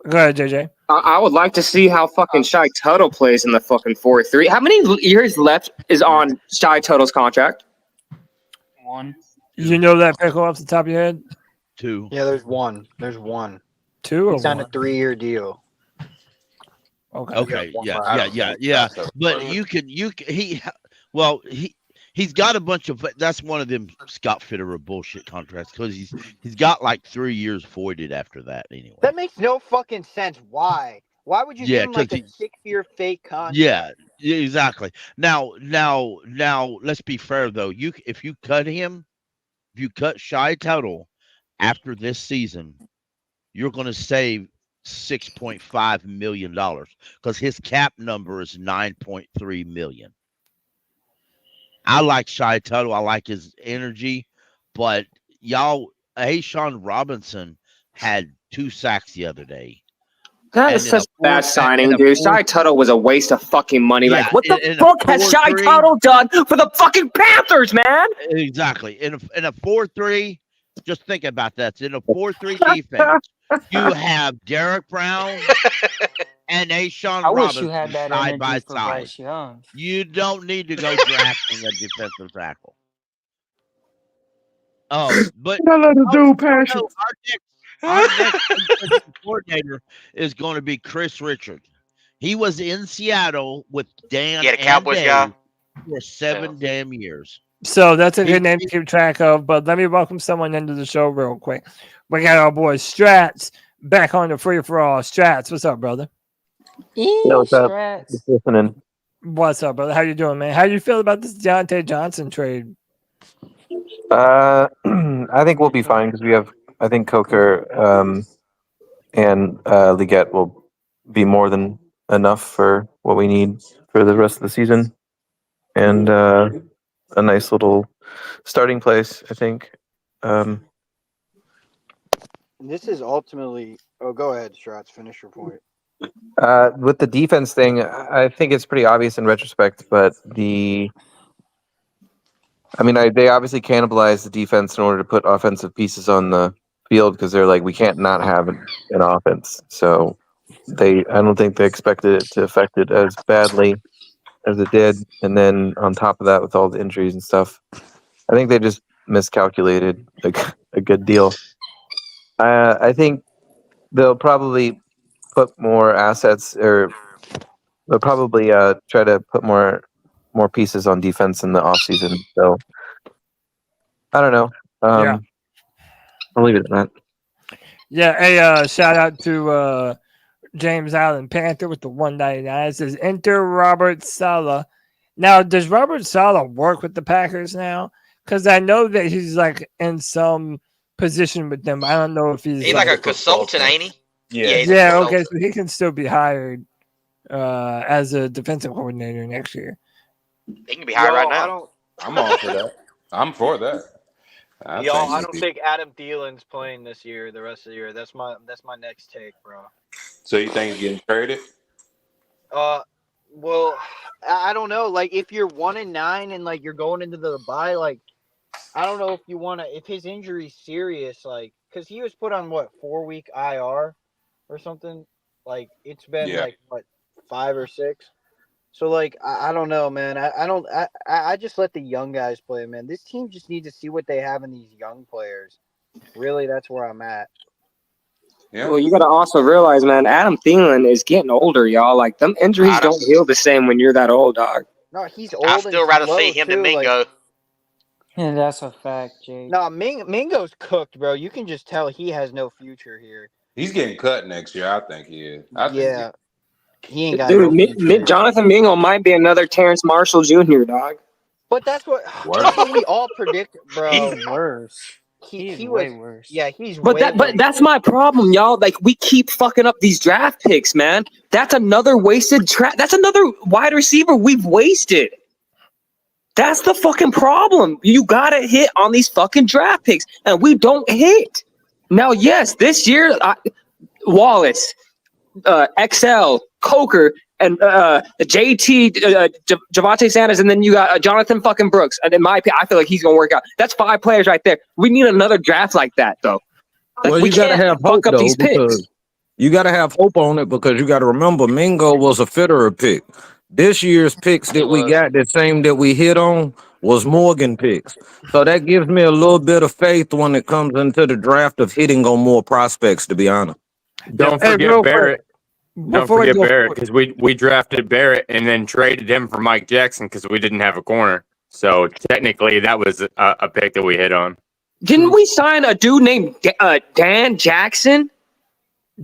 Go ahead, JJ. I would like to see how fucking Shy Tuttle plays in the fucking 4-3. How many years left is on Shy Tuttle's contract? 1. You know that pickle off the top of your head? 2. Yeah, there's one. 2 or He's on 1? a 3-year deal. Okay. Yeah. But he's got a bunch of. That's one of them Scott Fitterer bullshit contracts because he's got like 3 years voided after that anyway. That makes no fucking sense. Why? Why would you give him like a 6-year fake contract? Yeah, exactly. Now, let's be fair though. If you cut Shy Tuttle after this season, you're going to save $6.5 million because his cap number is $9.3 million. I like Shy Tuttle. I like his energy, but A'Shawn Robinson had 2 sacks the other day. That is such a bad signing, dude. Shy Tuttle was a waste of fucking money. Like, what the fuck has Shy Tuttle done for the fucking Panthers, man? Exactly. In a 4-3, just think about that. In a 4-3 defense, you have Derrick Brown and A'Shawn Robinson side by side. You don't need to go drafting a defensive tackle. But let it do passion. Our next coordinator is going to be Chris Richard. He was in Seattle with Dan the Cowboys guy for 7 damn years. So that's a good name to keep track of. But let me welcome someone into the show real quick. We got our boy Strats back on the Free for All. Strats, what's up, brother? What's up? Just listening. What's up, brother? How you doing, man? How you feel about this Diontae Johnson trade? I think we'll be fine because I think Coker and Leggett will be more than enough for what we need for the rest of the season. And a nice little starting place, I think. This is ultimately. Oh, go ahead, Strats. Finish your point. With the defense thing, I think it's pretty obvious in retrospect, but they obviously cannibalized the defense in order to put offensive pieces on the field because they're like, we can't not have an offense. So I don't think they expected it to affect it as badly as it did. And then on top of that, with all the injuries and stuff, I think they just miscalculated a good deal. I think they'll probably put more assets, or they'll probably try to put more pieces on defense in the offseason. So I don't know. Yeah. I'll leave it at that. Yeah, a shout out to James Allen Panther with the 199. It says enter Robert Saleh. Now, does Robert Saleh work with the Packers now? Because I know that he's like in some position with them. I don't know if he's like a consultant, ain't he? Yeah. Okay, so he can still be hired as a defensive coordinator next year. He can be hired right now. I'm all for that. I'm for that. I don't think Adam Thielen's playing this year. The rest of the year. That's my next take, bro. So you think he's getting traded? Well, I don't know. Like, if you're 1-9 and like you're going into the bye, like, I don't know if you want to. If his injury's serious, like, because he was put on 4-week IR or something. Like, it's been 5 or 6. So, like, I don't know, man. I just let the young guys play, man. This team just needs to see what they have in these young players. Really, that's where I'm at. Yeah. Well, you got to also realize, man, Adam Thielen is getting older, y'all. Like, them injuries don't heal the same when you're that old, dog. No, he's old. I'd still rather see him than Mingo. Like, yeah, that's a fact, Jake. No, Mingo's cooked, bro. You can just tell he has no future here. He's getting cut next year. I think he is. He ain't got Dude, Jonathan Mingo might be another Terrence Marshall Jr., dog. But that's what we all predict, bro. He's worse. He's way worse. Yeah, he's But that's my problem, y'all. Like, we keep fucking up these draft picks, man. That's another wasted that's another wide receiver we've wasted. That's the fucking problem. You gotta hit on these fucking draft picks, and we don't hit. Now, yes, this year, Wallace, XL, Coker, and JT, Javonte Sanders, and then you got Jonathan fucking Brooks. And in my opinion, I feel like he's gonna work out. That's 5 players right there. We need another draft like that, though. Like, well, we you gotta have hope, up these picks. You gotta have hope on it because you gotta remember Mingo was a Fitterer pick. This year's picks that we got, the same that we hit on, was Morgan picks. So that gives me a little bit of faith when it comes into the draft of hitting on more prospects, to be honest. Don't forget Barrett. Don't forget Barrett, because we drafted Barrett and then traded him for Mike Jackson because we didn't have a corner. So technically, that was a pick that we hit on. Didn't we sign a dude named Dan Jackson?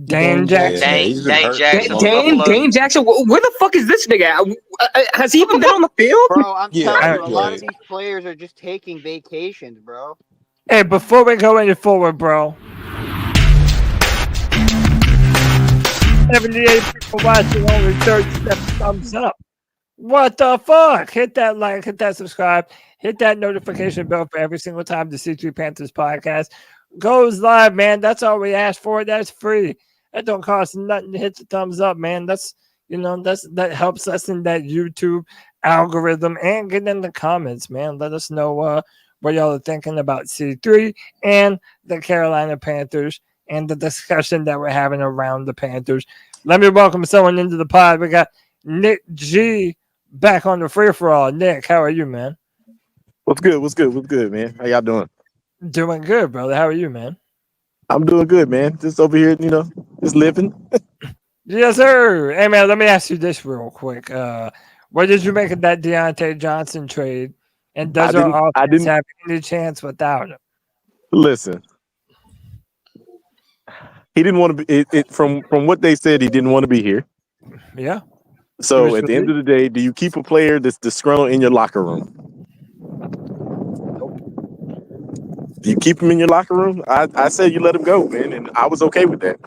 Dan Jackson. Dane Jackson. Where the fuck is this nigga at? Has he even been on the field? Bro, I'm telling you, a lot of these players are just taking vacations, bro. Hey, before we go any forward, bro. 78 people watching, only 37 thumbs up. What the fuck? Hit that like, hit that subscribe, hit that notification bell for every single time the C3 Panthers podcast goes live, man. That's all we ask for. That's free. That don't cost nothing to hit the thumbs up, man. That's, that helps us in that YouTube algorithm, and get in the comments, man. Let us know what y'all are thinking about C3 and the Carolina Panthers and the discussion that we're having around the Panthers. Let me welcome someone into the pod. We got Nick G back on the free-for-all. Nick, how are you, man? What's good, man? How y'all doing? Doing good, brother. How are you, man? I'm doing good, man. Just over here, just living. Yes, sir. Hey, man, let me ask you this real quick. What did you make of that Deontay Johnson trade? And does our offense have any chance without him? Listen, he didn't want to be. From what they said, he didn't want to be here. Yeah. So at the end of the day, do you keep a player that's disgruntled in your locker room? Do you keep him in your locker room? I said you let him go, man, and I was okay with that.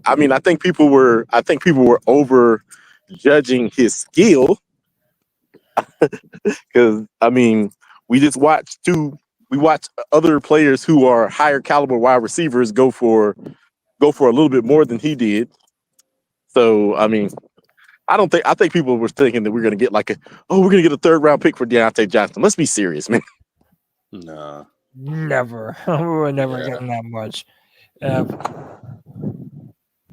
I mean, I think people were over judging his skill because we watched other players who are higher caliber wide receivers go for a little bit more than he did. So I mean, I think people were thinking that we're gonna get we're gonna get a 3rd round pick for Deontay Johnson. Let's be serious, man. Nah. Never. We were never getting that much.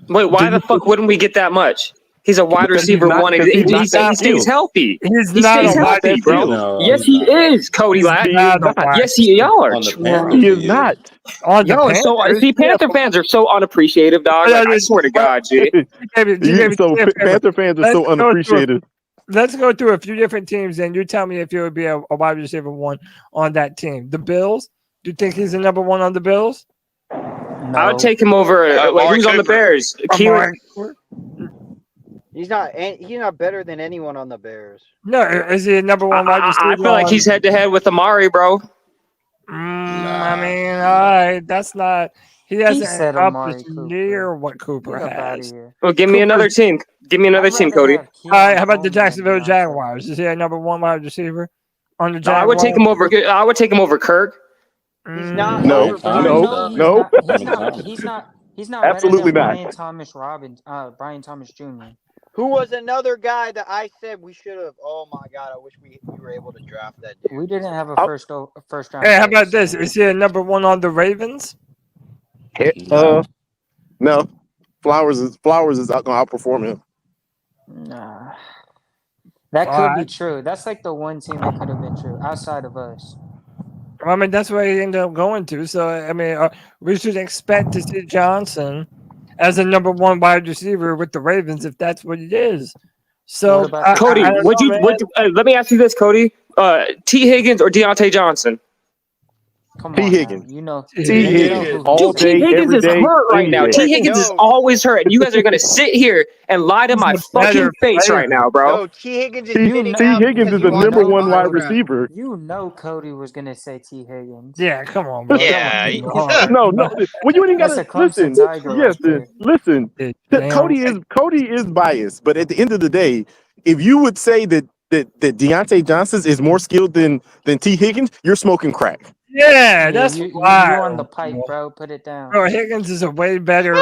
Wait, why the fuck wouldn't we get that much? He's a wide receiver one. He stays healthy. He's He not stays a wide healthy, bro. No, Yes, he's he is, Cody. Yes, y'all are. On the Panthers, He is not. On the Yo, so Panthers? see, Panther fans are so unappreciative, dog. Like, I swear to God, G. So Panther fans are so unappreciated. Let's go through a few different teams, and you tell me if you would be a wide receiver one on that team. The Bills. Do you think he's the number one on the Bills? No. I would take him over. Who's on the Bears? He's not better than anyone on the Bears. No, is he a number one wide receiver? I feel like he's head to head with Amari, bro. I mean, all right, that's not. He hasn't up near what Cooper has. Well, give me another team. Give me another team, Cody. All right, how about the Jacksonville Jaguars? Is he a number one wide receiver on the Jaguars? I would take him over. I would take him over Kirk. He's not. No. He's not. Absolutely not. Brian Thomas Jr. Who was another guy that I said we should have? Oh my God! I wish we were able to draft that dude. We didn't have a first round. Hey, how about this? Is he a number one on the Ravens? No. Flowers is going to outperform him. Nah. That could be true. That's like the one team that could have been true outside of us. I mean, that's where he ended up going to. So, I mean, we should expect to see Johnson as a number one wide receiver with the Ravens if that's what it is. So, Cody, let me ask you this, Cody. T. Higgins or Diontae Johnson? T. Higgins. You know, T. Higgins. All day, T. Higgins every is day, hurt right now. T. Higgins is always hurt. And you guys are going to sit here and lie to my fucking face right now, bro. No, T. Higgins is T. Higgins is the number one wide receiver. You know Cody was going to say T. Higgins. Yeah, come on, bro. Yeah. No. Well, you ain't got to listen. Listen. Cody is biased, but at the end of the day, if you would say that Deontay Johnson is more skilled than T. Higgins, you're smoking crack. Yeah, that's why. You're on the pipe, bro. Put it down. Bro, Higgins is a way better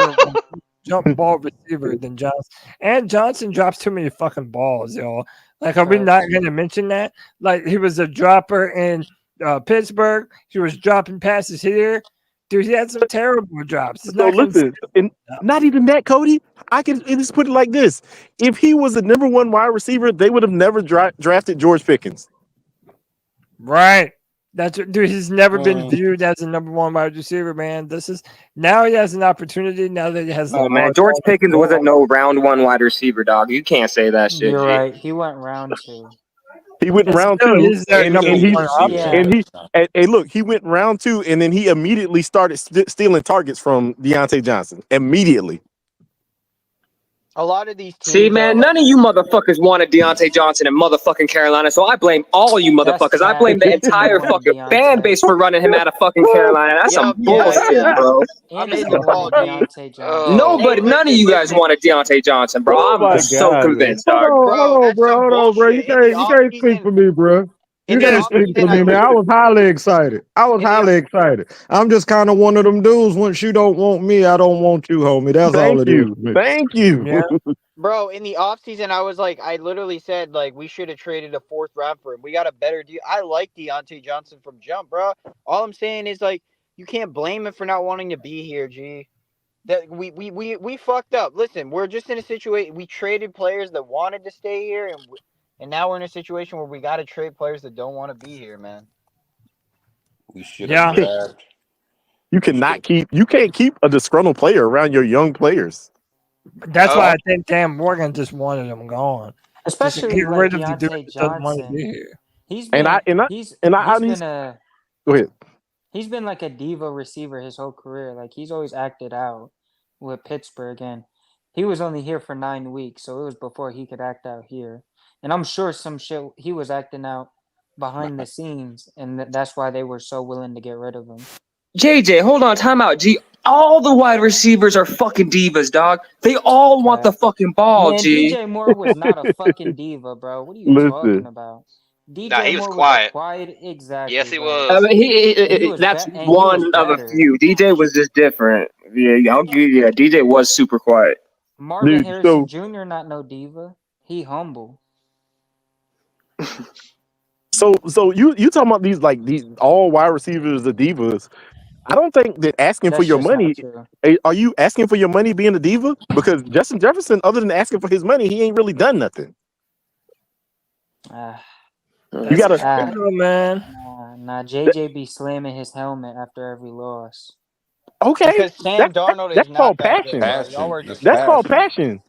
jump ball receiver than Johnson. And Johnson drops too many fucking balls, y'all. Like, are we not going to mention that? Like, he was a dropper in Pittsburgh. He was dropping passes here. Dude, he had some terrible drops. So listen, not even that, Cody. I can just put it like this: if he was the number one wide receiver, they would have never drafted George Pickens. Right. Dude, he's never been viewed as a number one wide receiver, man. Now he has an opportunity. Now that he has. Oh man, George Pickens wasn't no round one wide receiver, dog. You can't say that shit. You're right. He went round two. He went round two, and look, he went round two, and then he immediately started stealing targets from Deontay Johnson. Immediately. A lot of these teams. See, man, none of you motherfuckers wanted Deontay Johnson in motherfucking Carolina, so I blame all you motherfuckers. I blame the entire fucking fan base for running him out of fucking Carolina. That's some bullshit, bro. Nobody, none of you guys wanted Deontay Johnson, bro. I'm so convinced, dog. Hold on, bro. You can't speak for me, bro. You can't speak for me, man. I was highly excited. I'm just kind of one of them dudes. Once you don't want me, I don't want you, homie. That's all it is. Thank you. Yeah. Bro, in the offseason, I literally said, like, we should have traded a 4th round for him. We got a better deal. I like Diontae Johnson from jump, bro. All I'm saying is, like, you can't blame him for not wanting to be here, G. That we fucked up. Listen, we're just in a situation. We traded players that wanted to stay here, and now we're in a situation where we got to trade players that don't want to be here, man. We should have. You can't keep a disgruntled player around your young players. That's why I think Dan Morgan just wanted him gone. Especially get rid of the dude Deontay that doesn't want to be Johnson. here. Go ahead. He's been like a diva receiver his whole career. Like, he's always acted out with Pittsburgh, and he was only here for 9 weeks, so it was before he could act out here. And I'm sure some shit he was acting out behind the scenes, and that's why they were so willing to get rid of him. JJ, hold on, time out. G, all the wide receivers are fucking divas, dog. They all want the fucking ball, Man, G. DJ Moore was not a fucking diva, bro. What are you talking about? DJ he was Moore quiet. Quiet, exactly. Yes, he bro. was. That's one of a few. DJ was just different. Yeah, I'll give you. Yeah, DJ was super quiet. Marvin Dude, Harrison Jr. not no diva. He humble. So you talking about these all wide receivers are divas? I don't think that asking for That's your just not money. true. Are you asking for your money being a diva? Because Justin Jefferson, other than asking for his money, he ain't really done nothing. You gotta. man. Nah, JJ be slamming his helmet after every loss. Okay, Because Sam Darnold that's is called not that good, passion. bro. Y'all were just That's called passion.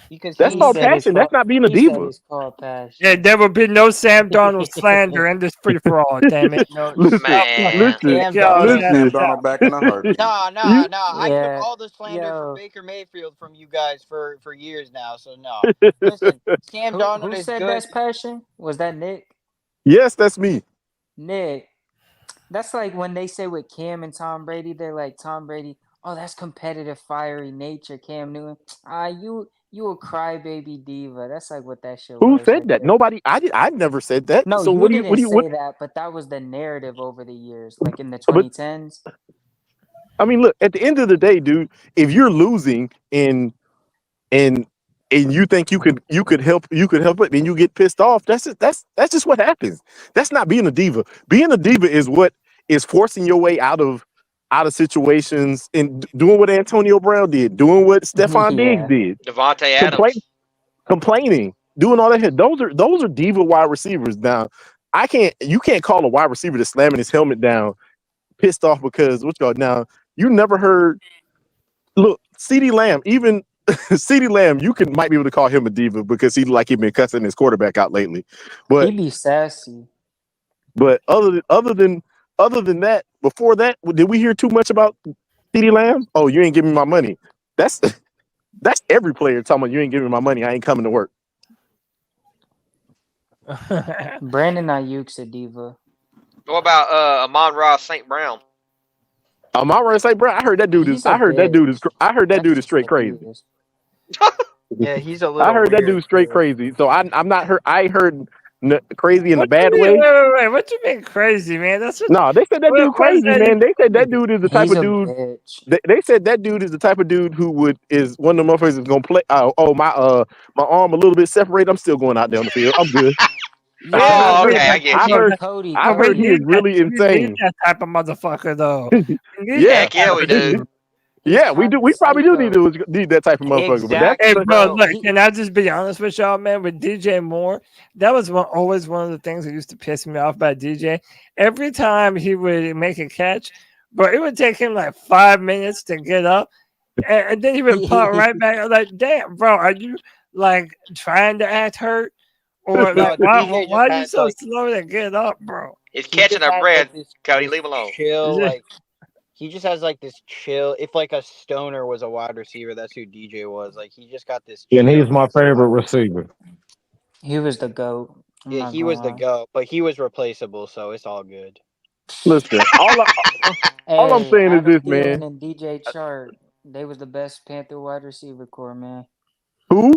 because That's he called said passion. That's not being a He said diva. it's called passion. Yeah, there will be no Sam Darnold slander in this free for all. Damn it! no Listen, Man. Sam Yo, Darnold. Sam Darnold back in a heartbeat. Nah. You- I took Yeah, all the slander for yo, Baker Mayfield from you guys for years now. So no. Listen, Sam Darnold who is said good. that's passion? Was that Nick? yes, that's me. Nick. That's like when they say with Cam and Tom Brady, they're like Tom Brady. Oh, that's competitive, fiery nature. Cam Newton. You a crybaby diva. That's like what that shit Who was right said that? there. Nobody. I never said that. No, So you what do you? What didn't do you? What? say that, but that was the narrative over the years, like in the But 2010s. I mean, look. At the end of the day, dude, if you're losing and you think you could help it, and you get pissed off. That's just what happens. That's not being a diva. Being a diva is what is forcing your way out of situations and doing what Antonio Brown did, doing what Stephon Diggs Yeah. did, Devontae Adams. complaining, doing all that. Those are diva wide receivers. Now, you can't call a wide receiver that's slamming his helmet down, pissed off because now you never heard. Look, CeeDee Lamb, even CeeDee Lamb, might be able to call him a diva because he been cussing his quarterback out lately. He But be sassy. other than that, before that, did we hear too much about CeeDee Lamb? Oh, you ain't giving me my money. That's every player talking about you ain't giving me my money. I ain't coming to work. Brandon Ayuk's a diva. What about Amon-Ra St. Brown? Amon-Ra St. Brown, I heard that dude is. He's a I heard that dude is. bitch. I heard that That's dude is just straight what he crazy. is. Yeah, he's a I little. heard that weird, dude straight dude. crazy. So I'm not hurt. I heard crazy in a What you bad mean? way. Wait. What you mean crazy, man? That's what. No, they said that dude What is crazy, that man. even They said that crazy? dude is the type He's of a dude. bitch. They said that dude is the type of dude who is one of the motherfuckers that's gonna play. My arm a little bit separated. I'm still going out there on the field. I'm good. Yeah, Oh, we, okay, I get I you. heard. Cody. I we heard he is need that. really We need insane. that type of motherfucker, though. We need Yeah, that Heck yeah, type we of do. dude. yeah, we do. We probably do need that type of motherfucker. But that's Hey, Exactly, bro, bro. look, can I just be honest with y'all, man? With DJ Moore, that was always one of the things that used to piss me off about DJ. Every time he would make a catch, but it would take him like 5 minutes to get up, and then he would pop right back. I'm like, damn, bro, are you like trying to act hurt? Or No, like, DJ why just are you has so like slow to get up, bro? He's he catching just our has bread. like this Cody, leave alone. chill Yeah. like he just has like this chill. If like a stoner was a wide receiver, that's who DJ was. Like he just got this And chill. he's my favorite receiver. He was the GOAT. I'm Yeah, not he gonna was the lie. GOAT, but he was replaceable, so it's all good. listen. All I'm Hey, saying is Adam this, Thielen man. and DJ Chark, they was the best Panther wide receiver core, man. Who?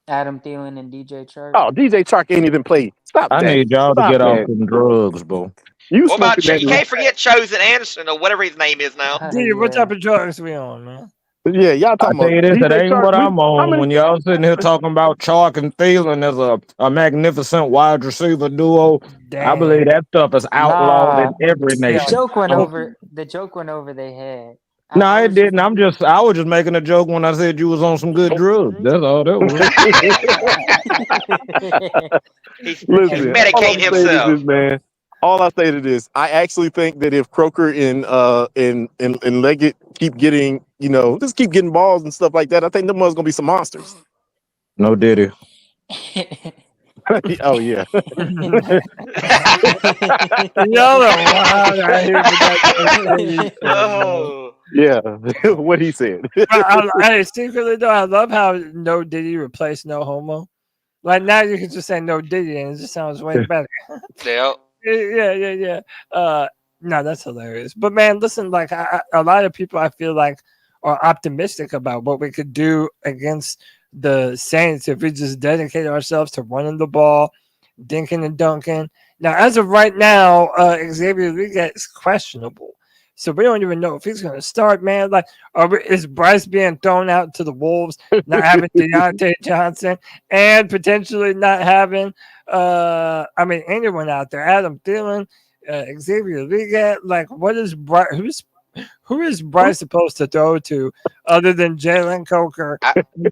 Adam Thielen and DJ Chark. Oh, DJ Chark ain't even played. Stop I that. need y'all to Stop get off that. them drugs, bro. You What about smoking that? you? Can't forget Chosen Anderson or whatever his name is now. Dude, what Yeah. type of drugs we on, man? Yeah, y'all I talking tell about you this, it DJ ain't Chark. what I'm How on. many? When y'all sitting here talking about Chalk and Thielen as a magnificent wide receiver duo, I believe Damn. that stuff is outlawed in Nah, every the nation. joke went So, over. The joke went over their head. no, I it was just. didn't. I was just making a joke when I said you was on some good drugs. That's all that was. He's Listen, all medicating I'm saying is himself. this, man. All I say to this, I actually think that if Croker and Leggett keep getting, just keep getting balls and stuff like that, I think them one's gonna be some monsters. No diddy. Oh yeah. Y'all are wild out here with that. Oh, Yeah, what he said. I secretly though, I love how No Diddy replaced No Homo. Like now you can just say No Diddy and it just sounds way better. yeah. Yeah. No, that's hilarious. But man, listen, like a lot of people I feel like are optimistic about what we could do against the Saints if we just dedicate ourselves to running the ball, dinking and dunking. Now, as of right now, Xavier Leggett is questionable. So we don't even know if he's going to start, man. Like, is Bryce being thrown out to the Wolves, not having Diontae Johnson, and potentially not having, anyone out there? Adam Thielen, Xavier Leggett. Like, what is Bryce? Who is Bryce supposed to throw to other than Jalen Coker,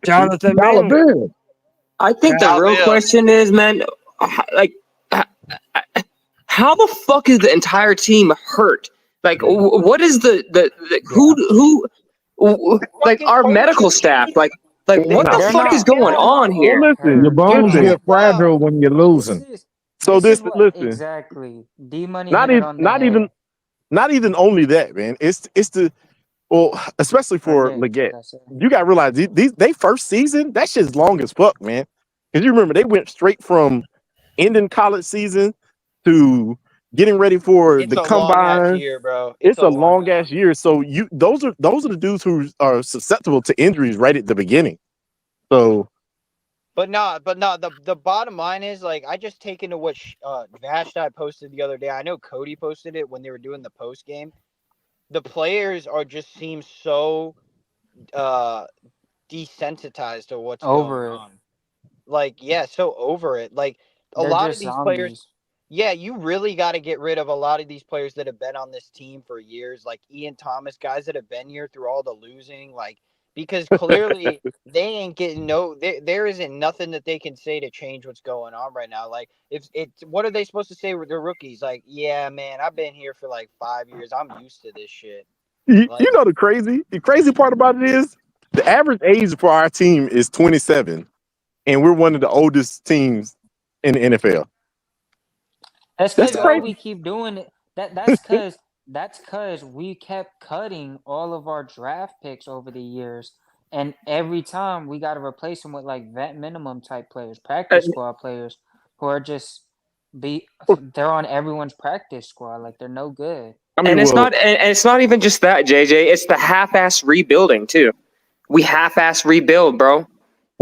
Jonathan Mingo? I think the real question is, man, how the fuck is the entire team hurt? Like, what is who like our medical staff? Like what the fuck is going on here? Well, listen, your bones get fragile when you're losing. So listen. Exactly. D-Money Not even only that, man. It's the especially for Leggett. You gotta realize they first season, that shit's long as fuck, man. Because you remember they went straight from ending college season to getting ready for the combine. Year, bro. It's a long ass year. So those are the dudes who are susceptible to injuries right at the beginning. So But the bottom line is, like, I just take into what Vashti posted the other day. I know Cody posted it when they were doing the post game. The players seem so desensitized to what's over going on. Like, yeah, so over it. Like, a lot of these players. Yeah, you really got to get rid of a lot of these players that have been on this team for years, like Ian Thomas, guys that have been here through all the losing, like, because clearly they ain't getting there isn't nothing that they can say to change what's going on right now. Like, what are they supposed to say with their rookies? Like, yeah, man, I've been here for like 5 years. I'm used to this shit. You know the crazy part about it is the average age for our team is 27, and we're one of the oldest teams in the NFL. That's because we keep doing it. That's because we kept cutting all of our draft picks over the years, and every time we got to replace them with like vet minimum type players, practice squad players who are they're on everyone's practice squad, like they're no good. It's not even just that, JJ. It's the half-ass rebuilding too. We half-ass rebuild, bro.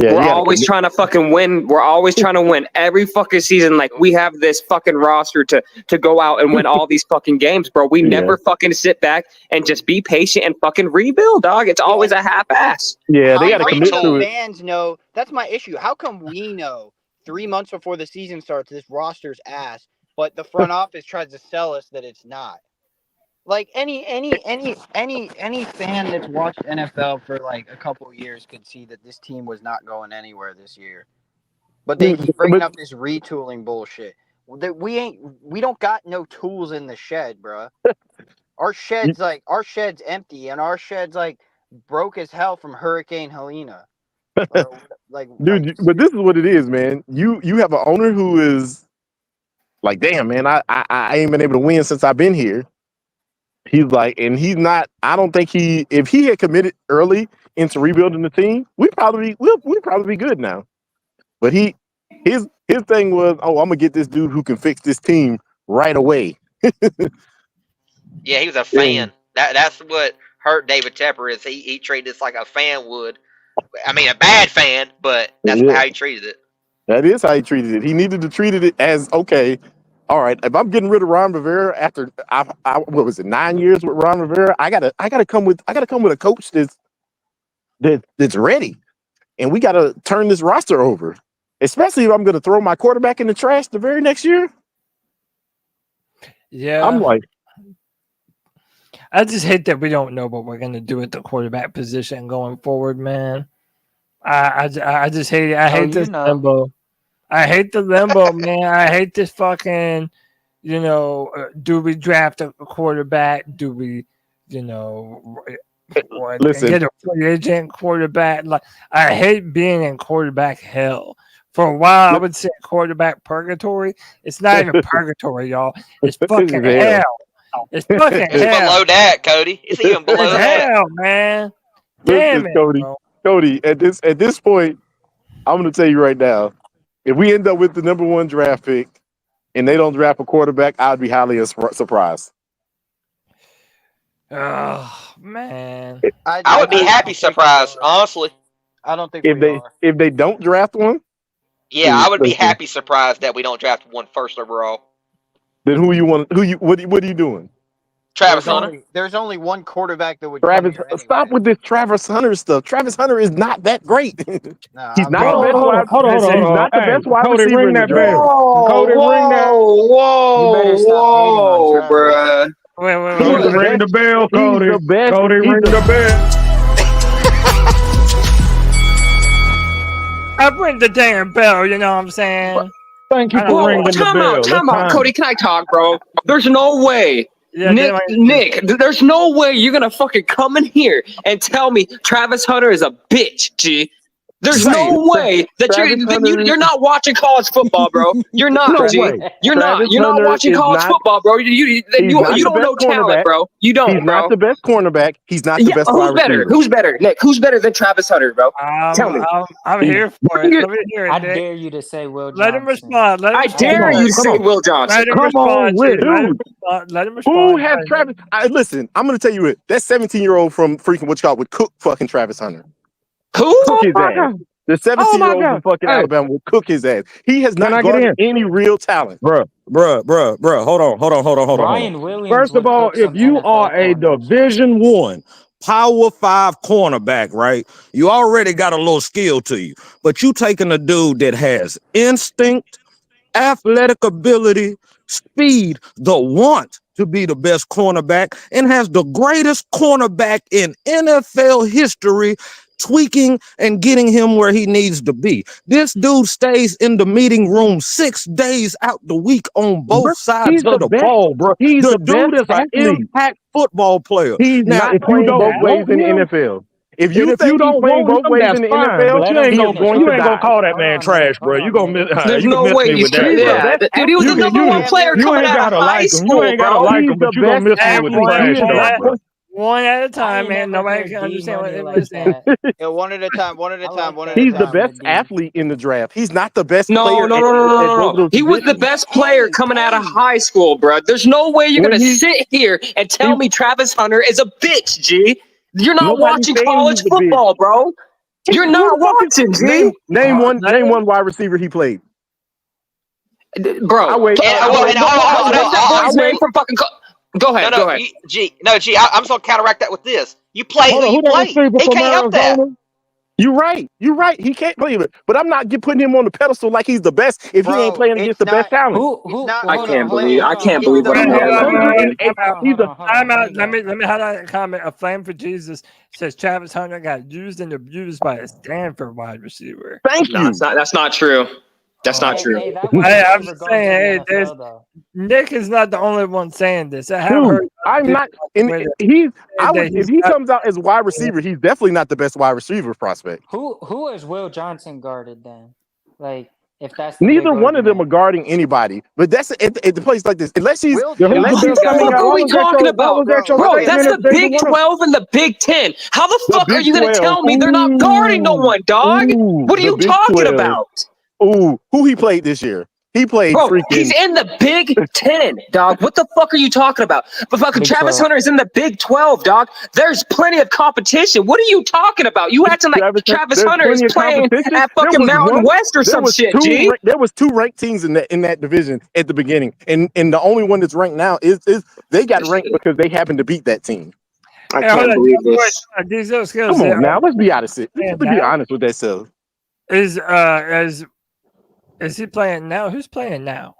Yeah, we're always trying to fucking win. We're always trying to win every fucking season. Like, we have this fucking roster to go out and win all these fucking games, bro. We never fucking sit back and just be patient and fucking rebuild, dog. It's always a half-ass. Yeah, they got to commit to it. Fans know. That's my issue. How come we know 3 months before the season starts this roster's ass, but the front office tries to sell us that it's not? Like, any fan that's watched NFL for like a couple of years could see that this team was not going anywhere this year. But they keep bringing up this retooling bullshit. That we don't got no tools in the shed, bro. Our shed's empty, and our shed's like broke as hell from Hurricane Helena. Dude, but this is what it is, man. You have an owner who is like, damn, man, I ain't been able to win since I've been here. He's like, and he's not. I don't think if he had committed early into rebuilding the team, we'd probably be good now. But his thing was, I'm gonna get this dude who can fix this team right away. Yeah, he was a fan. That's what hurt David Tepper is he treated this like a fan would. I mean, a bad fan, but that's how he treated it. That is how he treated it. He needed to treat it as, okay, all right, if I'm getting rid of Ron Rivera after what was it, 9 years with Ron Rivera, I gotta come with a coach that's ready, and we gotta turn this roster over. Especially if I'm gonna throw my quarterback in the trash the very next year. Yeah, I'm like, I just hate that we don't know what we're gonna do at the quarterback position going forward, man. I just hate it. I hate this limbo. I hate the limbo, man. I hate this fucking, do we draft a quarterback? Do we, listen, get a free agent quarterback? Like, I hate being in quarterback hell. For a while, I would say quarterback purgatory. It's not even purgatory, y'all. It's fucking hell. It's fucking It's hell. below that, Cody. It's even below It's that. hell, man. Damn it, Cody. bro. Cody, at this point, I'm gonna tell you right now, if we end up with the number 1 draft pick and they don't draft a quarterback, I'd be highly surprised. Oh man, I would be happy surprised, honestly. I don't think if they don't draft one. Yeah, I would be happy surprised that we don't draft one first overall. Then what are you doing? Travis Hunter. There's only one quarterback that would. Travis, stop with this Travis Hunter stuff. Travis Hunter is not that great. He's not the best wide. He's not the best wide Cody, receiver ring in the that draft. bell. Cody, ring that. Whoa, bruh. Cody, ring the bell, Cody. He's the best. Cody, ring the bell. I ring the damn bell, you know what I'm saying? Thank you for ringing the bell. Time out, Cody. Can I talk, bro? There's no way. Yeah, Nick, there's no way you're gonna fucking come in here and tell me Travis Hunter is a bitch, G. There's no way that you're not watching college football, bro. You're not, No G. way. You're Travis not Hunter watching is college not- football, bro. You don't know talent, bro. You don't, He's bro. not the best cornerback. He's not the best Who's wide better? receiver. Who's better, Nick? Who's better than Travis Hunter, bro? Tell me. I'm here for it. Let me hear it, I Nick. dare you to say Will Johnson. Let him respond. I dare you to say Will Johnson. Let him Come on respond. with G. it. Let him Dude. respond. Let him respond. Who has Travis? Listen, I'm going to tell you it. That 17-year-old from freaking what you call would cook fucking Travis Hunter. Who? Cook his my ass. God. The 17-year-old God. from fucking Hey. Alabama will cook his ass. He has Can I not get guarded any real talent. Bruh. Hold on. Ryan Williams. First of would all, cook if some you NFL are a corners. Division One Power 5 cornerback, right? You already got a little skill to you, but you taking a dude that has instinct, athletic ability, speed, the want to be the best cornerback, and has the greatest cornerback in NFL history, tweaking and getting him where he needs to be. This dude stays in the meeting room 6 days out the week on both sides he's of the the best- ball, bro. he's The the dude best is an athlete. impact football player. He's Now, not if you playing don't both ways in the want him, NFL. If And you if think you he's don't playing want both him, ways that's in the fine. NFL, But you ain't he gonna is going you to ain't gonna die. call that man trash, bro. You gonna miss There's you no gonna miss way me you with that, should. bro. Yeah, dude, he was the number one player You coming ain't out of gotta high like him. You school, ain't gotta bro. like him, but you gonna miss me with the trash talk, bro. One at a I time, ain't man. never Nobody heard can D understand what Money it like was saying. that. Yeah, one at a time. One at a time. One at a He's the time. best athlete in the draft. He's not the best No. player. at both of those He was the positions. best player coming out of high school, bro. There's no way you're When gonna he- sit here and tell me Travis Hunter is a bitch, G. You're not Nobody's watching saying college he's a bitch. football, bro. You're Who not the fuck watching, G. Name one wide receiver he played. Bro, I wait. And, I well, wait. and hold on, what's that boy's name from fucking? Go ahead, go ahead. G. I'm just gonna counteract that with this. You play Hold who on, you who that play. receiver He from can't help that. Arizona? You're right. He can't play it. But I'm not putting him on the pedestal like he's the best if he ain't playing against the best talent. I can't believe what I'm hearing. Time out. Let me highlight a comment. A Flame for Jesus says Travis Hunter got used and abused by a Stanford wide receiver. No, that's not true. That's not true. Hey, that Hey, I'm never just going saying, to hey, the there's NFL though. Nick is not the only one saying this. I have Dude, heard. I'm not. And if he comes out as a wide receiver, he's definitely not the best wide receiver prospect. Who is Will Johnson guarded then? Like, if that's the Neither big one of them argument. are guarding anybody. But that's at the place like this. Unless he's What the fuck are we talking about? Bro, that's the Big 12 and the Big 10. How the fuck are Big you going to 12. tell me they're not guarding no one, dog? What are the you Big talking 12. about? Ooh, who he played this year? He played Bro, freaking. he's in the Big 10, dog. What the fuck are you talking about? But fucking Big Travis 12. Hunter is in the Big 12, dog. There's plenty of competition. What are you talking about? You acting like Travis There's Hunter is plenty of playing competition. at There fucking was Mountain one- West or there some was shit, two G. There was two ranked teams in that division at the beginning, and the only one that's ranked now is they got ranked because they happened to beat that team. I can't believe this. Come on now, let's be honest. Let's be honest with ourselves. Is he playing now? Who's playing now?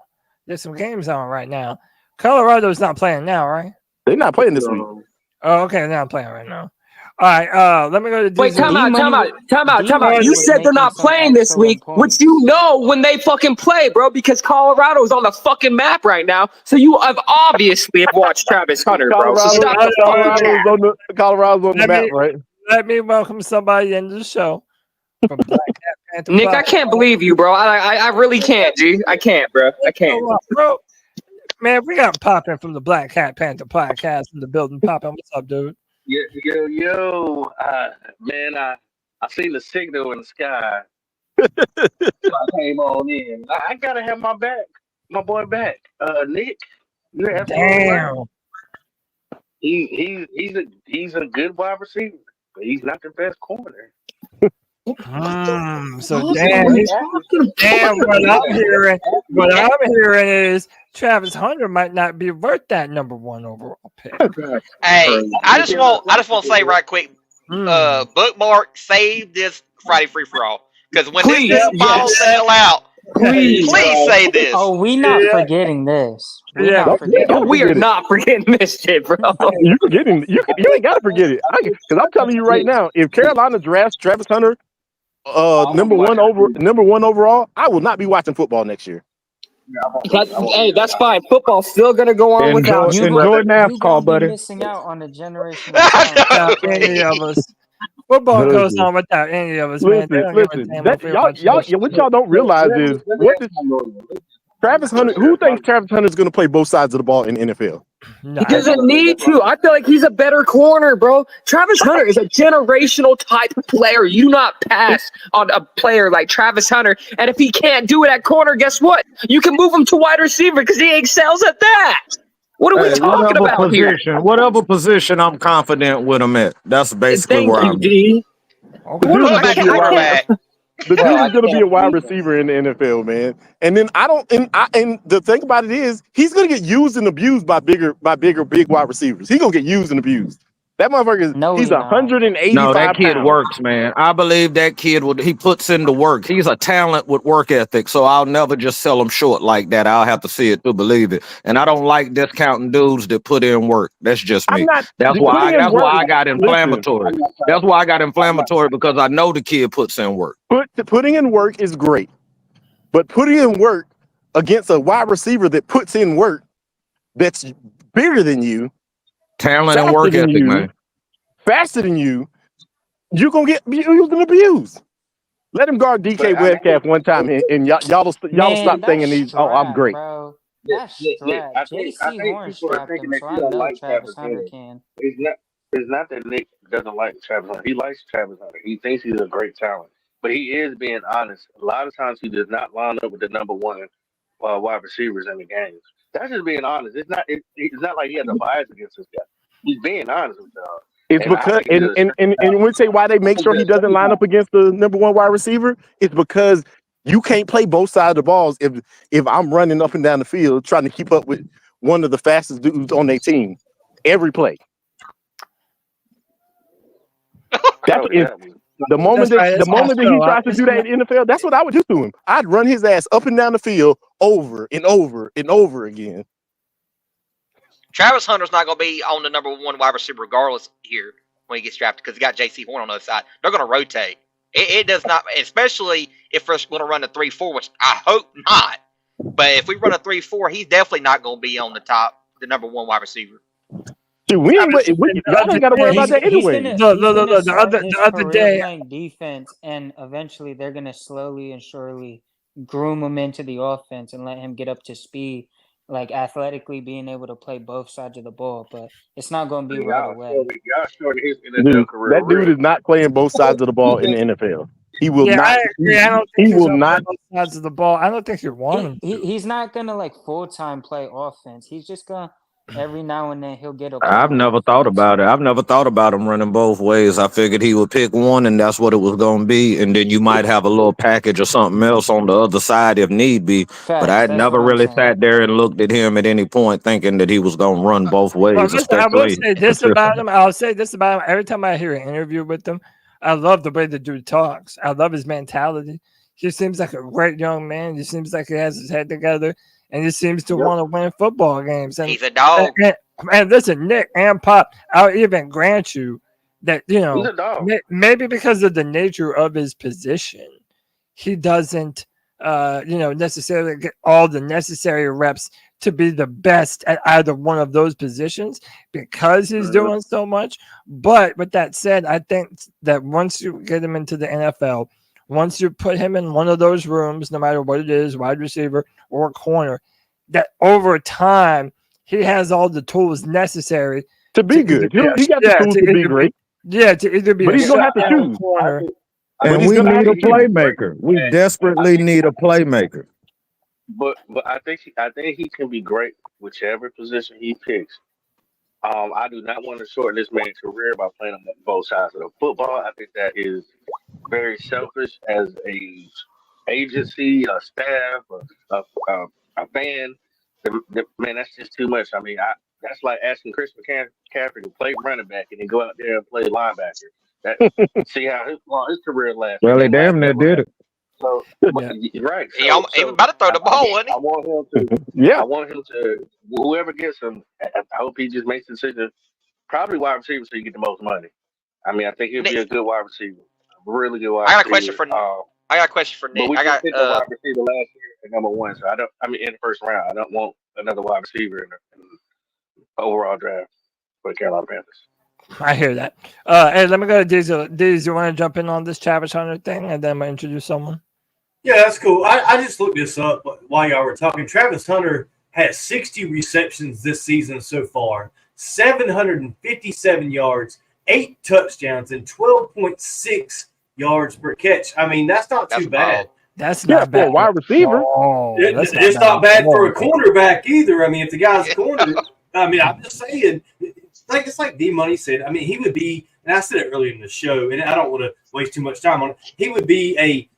There's some games on right now. Colorado's not playing now, right? They're not playing this week. Oh, okay, they're not playing right now. All right, let me go to Wait, time out. You said they're not playing this week, which you know when they fucking play, bro, because Colorado's on the fucking map right now. So you have obviously watched Travis Hunter, bro. So stop the fucking chat. Colorado's on the map, right? Let me welcome somebody into the show. From Black Cat Panther Nick, I Podcast. can't believe you, bro. I really can't, G. I can't, bro. I can't. Bro, man, we got Poppin from the Black Cat Panther Podcast in the building. Poppin, what's up, dude? Yo, man, I seen the signal in the sky. So I came on in. I gotta have my boy back. Nick, you're absolutely right. Damn. He's a good wide receiver, but he's not the best corner. So damn, what I'm hearing is Travis Hunter might not be worth that number 1 overall pick. Hey, I just want to say right quick, bookmark, save this Friday free for all, because when this thing falls the hell out, please say this. Oh, we not forgetting this. We not forgetting. We are not forgetting this shit, bro. You forgetting? You ain't gotta forget it. Because I'm telling you right now, if Carolina drafts Travis Hunter, number one overall, I will not be watching football next year. Hey, that's fine. Football's still gonna go on without you. Enjoy NASCAR, buddy. Missing out on a generation without any of us. Football goes on without any of us, man. Listen. What y'all don't realize is Travis Hunter. Who thinks Travis Hunter is going to play both sides of the ball in the NFL? He doesn't need to. I feel like he's a better corner, bro. Travis Hunter is a generational type player. You do not pass on a player like Travis Hunter. And if he can't do it at corner, guess what? You can move him to wide receiver because he excels at that. What are we talking about here? Whatever position I'm confident with him at. That's basically where I'm at. The dude is going to be a wide receiver in the NFL, man. And then and the thing about it is, he's going to get used and abused by big wide receivers. He's going to get used and abused. That motherfucker he's 185 No, that kid pounds. works, man. I believe that kid he puts in the work. He's a talent with work ethic, so I'll never just sell him short like that. I'll have to see it to believe it. And I don't like discounting dudes that put in work. That's just me. That's why I got inflammatory. That's why I got inflammatory, because I know the kid puts in work. Putting in work is great, but putting in work against a wide receiver that puts in work that's bigger than you, talent and work ethic, man, faster than you, you're gonna get used and abused. Let him guard DK Metcalf one time, and y'all stop thinking these. Oh, I'm great. Bro. That's strap. JC Horn strapped him, so I know Travis Hunter can. It's not that Nick doesn't like Travis Hunter. He likes Travis Hunter. He thinks he's a great talent. But he is being honest. A lot of times he does not line up with the number 1 wide receivers in the games. That's just being honest. It's not like he has a bias against this guy. He's being honest with y'all. It's because and we say why they make sure he doesn't line up against the number 1 wide receiver. It's because you can't play both sides of the balls if I'm running up and down the field trying to keep up with one of the fastest dudes on their team every play. The moment that he tries to do that in the NFL, that's what I would do to him. I'd run his ass up and down the field over and over and over again. Travis Hunter's not going to be on the number 1 wide receiver regardless here when he gets drafted, because he got JC Horn on the other side. They're going to rotate. It does not, especially if we're going to run a 3-4, which I hope not. But if we run a 3-4, he's definitely not going to be on the number 1 wide receiver. Dude, y'all ain't got to worry about that anyway. The other day, playing defense, and eventually they're gonna slowly and surely groom him into the offense and let him get up to speed, like athletically being able to play both sides of the ball. But it's not gonna be right away. That dude is not playing both sides of the ball in the NFL. He will not. I don't think he will not. Both sides of the ball. I don't think you want him. He's not gonna like full-time play offense. He's just gonna. Every now and then he'll get a. I've never thought about it. I've never thought about him running both ways. I figured he would pick one, and that's what it was going to be. And then you might have a little package or something else on the other side if need be. But I had never really sat there and looked at him at any point thinking that he was going to run both ways. Well, listen, I will say this about him. I'll say this about him. Every time I hear an interview with him, I love the way the dude talks. I love his mentality. He seems like a great young man. He seems like he has his head together. And he seems to want to win football games. And, he's a dog. And listen, Nick and Pop, I'll even grant you that, maybe because of the nature of his position, he doesn't, necessarily get all the necessary reps to be the best at either one of those positions because he's doing so much. But with that said, I think that once you get him into the NFL, once you put him in one of those rooms, no matter what it is, wide receiver or corner, that over time he has all the tools necessary to be good. He got the tools to be great. Yeah, to either be. But he's gonna have to choose. Corner. And we need a playmaker. We desperately need a playmaker. But I think he can be great whichever position he picks. I do not want to shorten this man's career by playing on both sides of the football. I think that is very selfish as a agency, a staff, a fan. Man, that's just too much. I mean, that's like asking Chris McCaffrey to play running back and then go out there and play linebacker. See how his career lasts. Well, they damn near did it. So right, He was about to throw the ball, wasn't he? I want him to. Yeah. I want him to. Whoever gets him, I hope he just makes the decision. Probably wide receiver, so you get the most money. I mean, I think he'll be a good wide receiver, a really good wide receiver. I got a question for Nick. But we I got picked the wide receiver last year at number 1, so in the first round. I don't want another wide receiver in the overall draft for the Carolina Panthers. I hear that. Hey, let me go to Diesel. Diesel, you want to jump in on this Travis Hunter thing, and then I'm going to introduce someone? Yeah, that's cool. I just looked this up while y'all were talking. Travis Hunter has 60 receptions this season so far, 757 yards, 8 touchdowns, and 12.6 yards per catch. I mean, that's not too bad. That's not bad for a wide receiver. It's not bad for a cornerback either. I mean, if the guy's a corner, I mean, I'm just saying, it's like D-Money said. I mean, he would be, and I said it earlier in the show, and I don't want to waste too much time on it. He would be a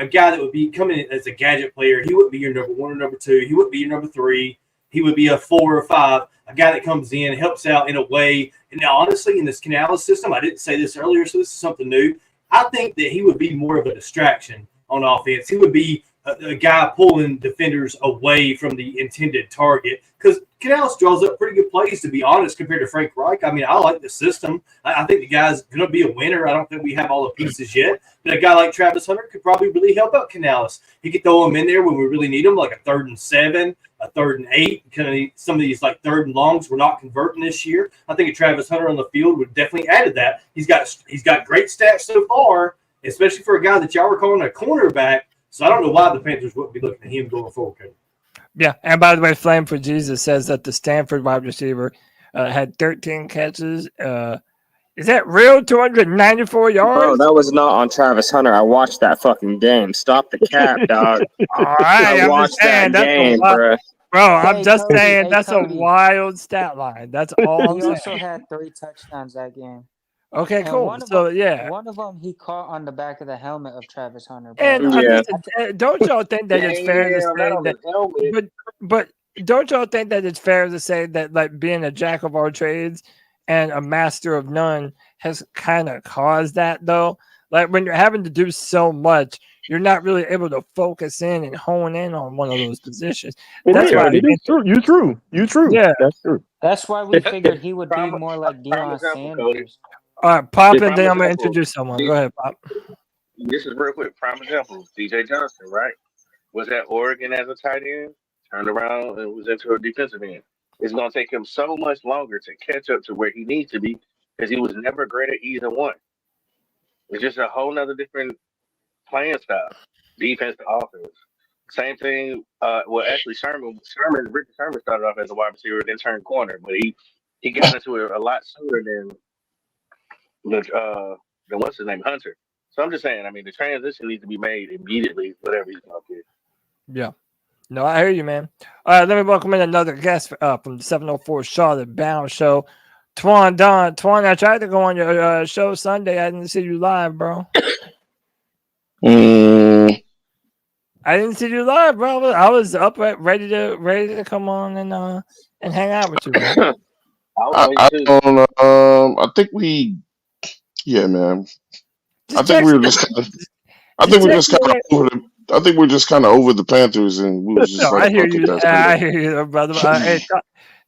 guy that would be coming in as a gadget player. He wouldn't be your number 1 or number 2. He wouldn't be your number 3. He would be a 4 or 5, a guy that comes in, helps out in a way. And now, honestly, in this Canales system, I didn't say this earlier, so this is something new. I think that he would be more of a distraction on offense. He would be a guy pulling defenders away from the intended target because Canales draws up pretty good plays, to be honest, compared to Frank Reich. I mean, I like the system. I think the guy's going to be a winner. I don't think we have all the pieces yet, but a guy like Travis Hunter could probably really help out Canales. He could throw him in there when we really need him, like a 3rd and 7, a 3rd and 8. Kind of some of these like 3rd and longs we're not converting this year. I think a Travis Hunter on the field would definitely add to that. He's got great stats so far, especially for a guy that y'all were calling a cornerback. So I don't know why the Panthers wouldn't be looking at him going forward. Yeah, and by the way, Flame for Jesus says that the Stanford wide receiver had 13 catches. Is that real? 294 yards? Bro, that was not on Travis Hunter. I watched that fucking game. Stop the cap, dog. All right, I watched that game, bro. Bro, I'm just Cody, saying that's Cody. a wild stat line. That's all I'm He saying. also had 3 touchdowns that game. Okay, And cool. one of So, them, yeah. one of them he caught on the back of the helmet of Travis Hunter. Bro. And don't y'all think that it's fair to say that? But don't y'all think that it's fair to say that, like, being a jack of all trades and a master of none has kind of caused that, though? Like, when you're having to do so much, you're not really able to focus in and hone in on one of those positions. That's why it is true. You true. Yeah, that's true. That's why we figured he would be more like Deion Sanders. All right, Pop, Yeah, and then I'm prime going to example. introduce someone. Go ahead, Pop. This is real quick. Prime example: DJ Johnson, right? Was at Oregon as a tight end, turned around and was into a defensive end. It's going to take him so much longer to catch up to where he needs to be because he was never great at either one. It's just a whole nother different playing style, defense to offense. Same thing. Well, actually, Richard Sherman started off as a wide receiver, then turned corner, but he got into it a lot sooner than what's his name, Hunter. So I'm just saying, I mean, the transition needs to be made immediately, whatever he's going to do. Yeah. No, I hear you, man. All right, let me welcome in another guest from the 704 Charlotte Bound Show. Twan Don. Twan, I tried to go on your show Sunday. I didn't see you live, bro. I didn't see you live, bro. I was up ready to come on and hang out with you, man. I don't. I think we. Yeah, man. I think we were just kind of. I think we're just kind of over the. I think we're just kind of over the Panthers, and we was just No, like, I hear fuck it, you. that's I cool. hear you, brother. Hey,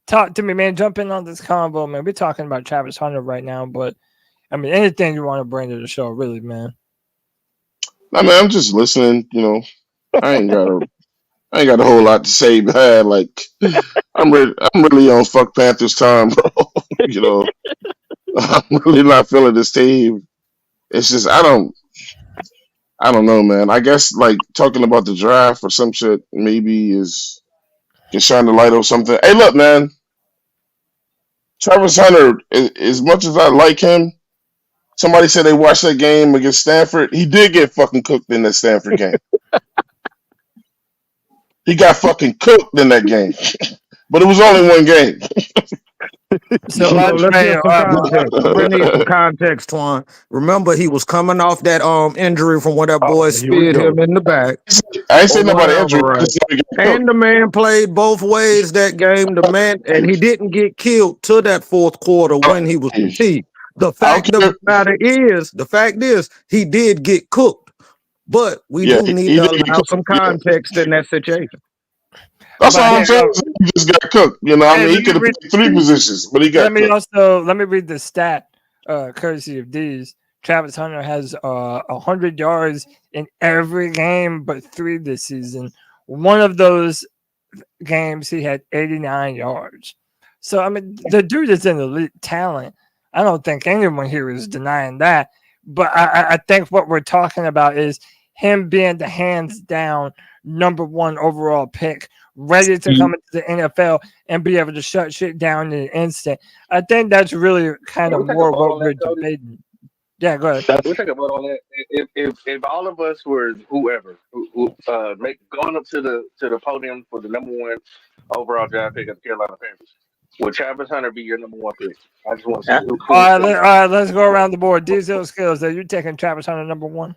talk to me, man. Jump in on this convo, man. We're talking about Travis Hunter right now, but I mean, anything you want to bring to the show, really, man. I mean, I'm just listening. You know, I ain't got a whole lot to say, man. Like, I'm really on fuck Panthers time, bro. You know, I'm really not feeling this team. It's just I don't know, man. I guess like talking about the draft or some shit maybe can shine the light on something. Hey, look, man. Travis Hunter, as much as I like him, somebody said they watched that game against Stanford. He did get fucking cooked in that Stanford game. He got fucking cooked in that game. But it was only one game. So Let's Andre, get some context. We need some context, Twan. Remember, he was coming off that injury from when that boy here we speared go. him in the back. I ain't Or saying nobody whatever, injury. I right? just said he got And cooked. the man played both ways that game. The man, and he didn't get killed till that fourth quarter when he was fatigued. The I don't fact of care. the fact is, he did get cooked. But we Yeah, do need he to did get allow cooked. some Yeah. context in that situation. That's but all I'm hey, saying. He just got cooked. You know, I hey, mean, he could have played 3 positions, but he got cooked. let me read the stat, courtesy of D's. Travis Hunter has 100 yards in every game but 3 this season. One of those games he had 89 yards. So I mean, the dude is an elite talent. I don't think anyone here is denying that. But I think what we're talking about is him being the hands down number 1 overall pick, ready to come into the NFL and be able to shut shit down in an instant. I think that's really kind Can of we take a more vote what on we're that, Cody? debating. Yeah, go ahead. We take a vote on that. If all of us were whoever going up to the podium for the number 1 overall draft pick of the Carolina Panthers, would Travis Hunter be your number 1 pick? I just want to see who All right, let's go around the board. Diesel skills. Are you taking Travis Hunter number 1?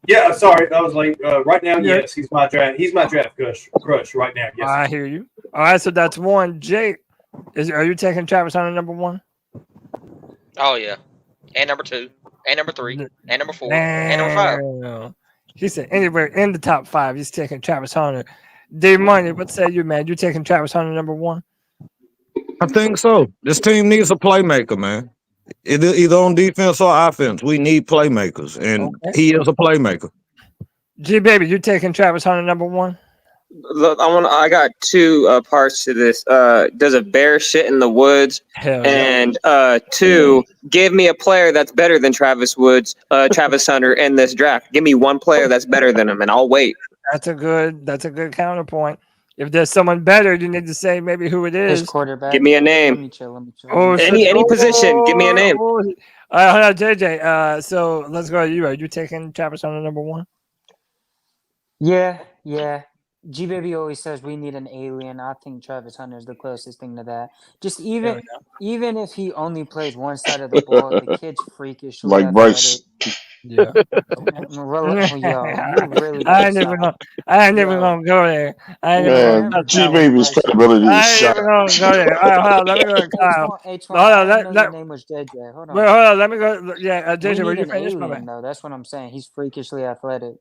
Yeah, sorry, I was late. Right now, Yeah. yes, he's my draft. He's my draft crush right now. Yes. I hear you. All right, so that's 1. Jake, are you taking Travis Hunter number 1? Oh yeah, and number 2, and number 3, and number 4, and number 5. Damn. He said anywhere in the top 5, he's taking Travis Hunter. D Money, what say you, man? You taking Travis Hunter number 1? I think so. This team needs a playmaker, man. Either on defense or offense. We need playmakers, and he is a playmaker. G baby, you taking Travis Hunter number 1? Look, I got 2 parts to this. Does a bear shit in the woods? Hell and 2, give me a player that's better than Travis Hunter in this draft. Give me one player that's better than him, and I'll wait. That's a good counterpoint. If there's someone better, you need to say maybe who it is. His quarterback. Give me a Let name. me chill. Oh, Any position. Give me a name. Hold on, JJ. So let's go to you. Are you taking Travis Hunter number 1? Yeah. G Baby always says we need an alien. I think Travis Hunter is the closest thing to that. Just even if he only plays one side of the ball, the kid's freakishly Like athletic. Bryce. Yeah. Yo, you really I ain't gotta never stop. gonna go there. I ain't never Man, gonna G Baby's credibility is I ain't shot. never gonna go there. All right, hold on, let me go to Kyle. H1, Hold I on, didn't know your name was JJ. Hold on. wait, hold on, let me go. Yeah, We JJ, were need you an finished? My alien bad. though. That's what I'm saying. He's freakishly athletic.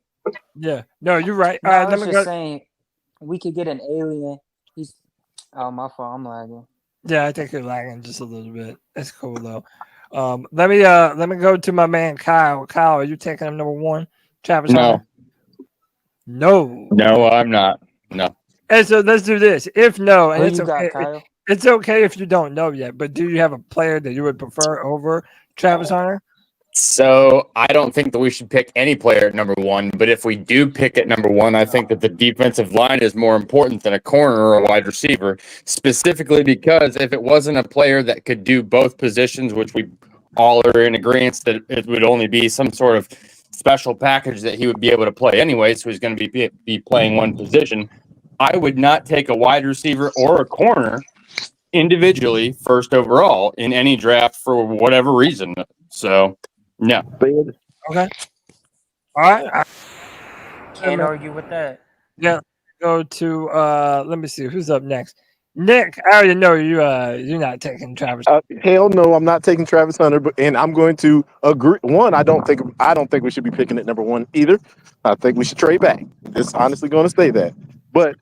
Yeah, no, you're right. No, All I right, let was me just go. saying we could get an alien. He's my fault. I'm lagging. Yeah, I think you're lagging just a little bit. That's cool though. Let me go to my man Kyle. Kyle, are you taking him number 1? Travis Hunter? No, I'm not. No. And so let's do this. If no, and Who it's you got, okay. Kyle? It's okay if you don't know yet. But do you have a player that you would prefer over Travis Hunter? So I don't think that we should pick any player at number 1, but if we do pick at number 1, I think that the defensive line is more important than a corner or a wide receiver, specifically because if it wasn't a player that could do both positions, which we all are in agreement that it would only be some sort of special package that he would be able to play anyway, so he's going to be playing one position, I would not take a wide receiver or a corner individually first overall in any draft for whatever reason. So, no. Okay. All right. Can't argue with that. Yeah. Go to let me see who's up next. Nick, I already know you're not taking Travis. Hell no, I'm not taking Travis Hunter, and I'm going to agree. One, I don't think we should be picking at number 1 either. I think we should trade back. Just honestly going to say that. But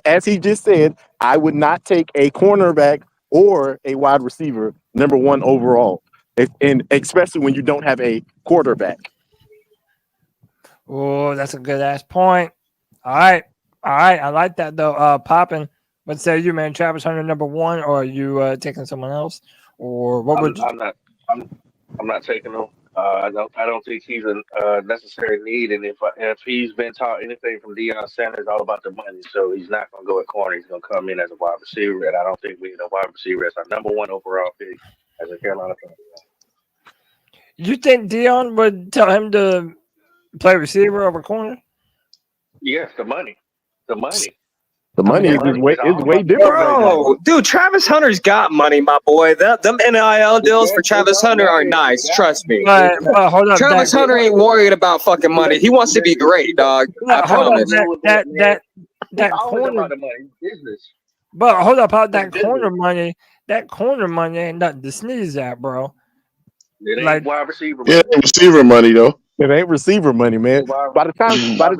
as he just said, I would not take a cornerback or a wide receiver number 1 overall, and especially when you don't have a quarterback. Oh, that's a good ass point. All right. I like that though. Poppin'. What say you, man? Travis Hunter number 1, or are you taking someone else, or what would you? I'm not taking him. I don't think he's a necessary need, and if he's been taught anything from Deion Sanders, all about the money, so he's not going to go at corner. He's going to come in as a wide receiver, and I don't think we need a wide receiver as our number 1 overall pick as a Carolina Panther. You think Deion would tell him to play receiver over corner? Yes, the money. The money is Money way is all about the different right now. Bro, dude, Travis Hunter's got money, my boy. Them NIL deals for Travis Hunter are nice. Trust me. But hold up, Travis Hunter ain't worried about fucking money. He wants to be great, dog. I hold up, promise. that It's always corner. about the money. Business. But hold up, that corner money ain't nothing to sneeze at, bro. It ain't Like, wide receiver. Yeah, receiver money though. It ain't receiver money, man. By the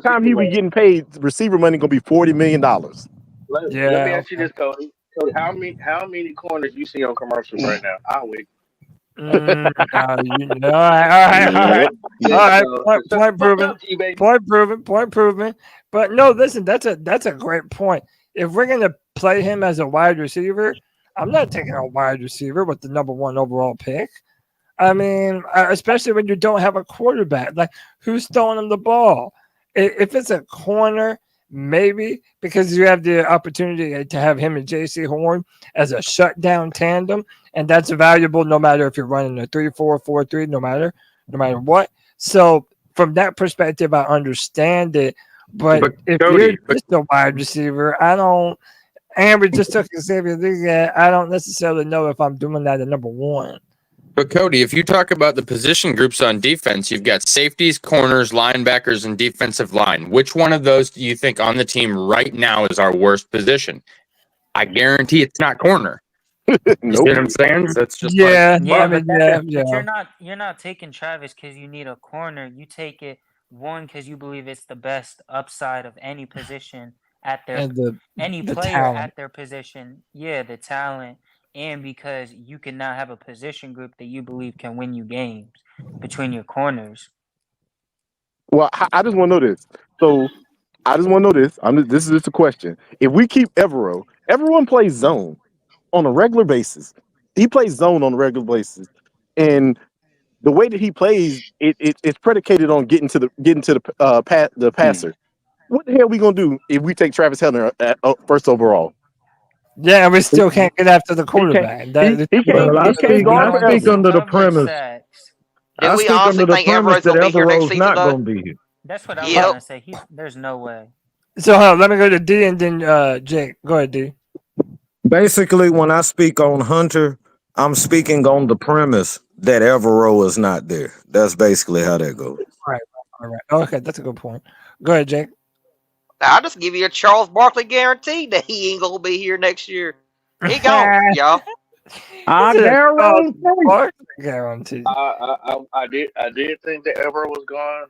time he be getting paid, receiver money gonna be $40 million. Let me Yeah. ask you this, Cody. Cody, how many corners you see on commercials right now? I'll wait. All right. Point proven. But no, listen, that's a great point. If we're gonna play him as a wide receiver, I'm not taking a wide receiver with the number 1 overall pick. I mean, especially when you don't have a quarterback. Like, who's throwing him the ball? If it's a corner, maybe, because you have the opportunity to have him and JC Horn as a shutdown tandem, and that's valuable no matter if you're running a 3-4, 4-3, no matter what. So from that perspective, I understand it. But if Cody, you're just a wide receiver, I don't. And we just took Xavier Leggett. I don't necessarily know if I'm doing that at number 1. But Cody, if you talk about the position groups on defense, you've got safeties, corners, linebackers, and defensive line. Which one of those do you think on the team right now is our worst position? I guarantee it's not corner. You see what I'm saying? That's just But you're not taking Travis because you need a corner. You take it because you believe it's the best upside of any position at their any the player talent. at their position. Yeah, the talent. And because you can now have a position group that you believe can win you games between your corners. Well, I just want to know this. So I just want to know this. This is just a question. If we keep Evero, everyone plays zone on a regular basis. He plays zone on a regular basis, and the way that he plays, it's predicated on getting to the passer. What the hell are we gonna do if we take Travis Hunter at first overall? Yeah, we still can't get after the quarterback. He can't guard I speak forever. under the premise. Do we speak honestly under the think premise Everett's that gonna be here next Evero's season, not though? going to be here. That's what I was Yep. gonna say. There's no way. So let me go to D and then Jake. Go ahead, D. Basically, when I speak on Hunter, I'm speaking on the premise that Evero is not there. That's basically how that goes. All right. Okay, that's a good point. Go ahead, Jake. I'll just give you a Charles Barkley guarantee that he ain't gonna be here next year. He gone, y'all. I guarantee. I did think that Evero was gone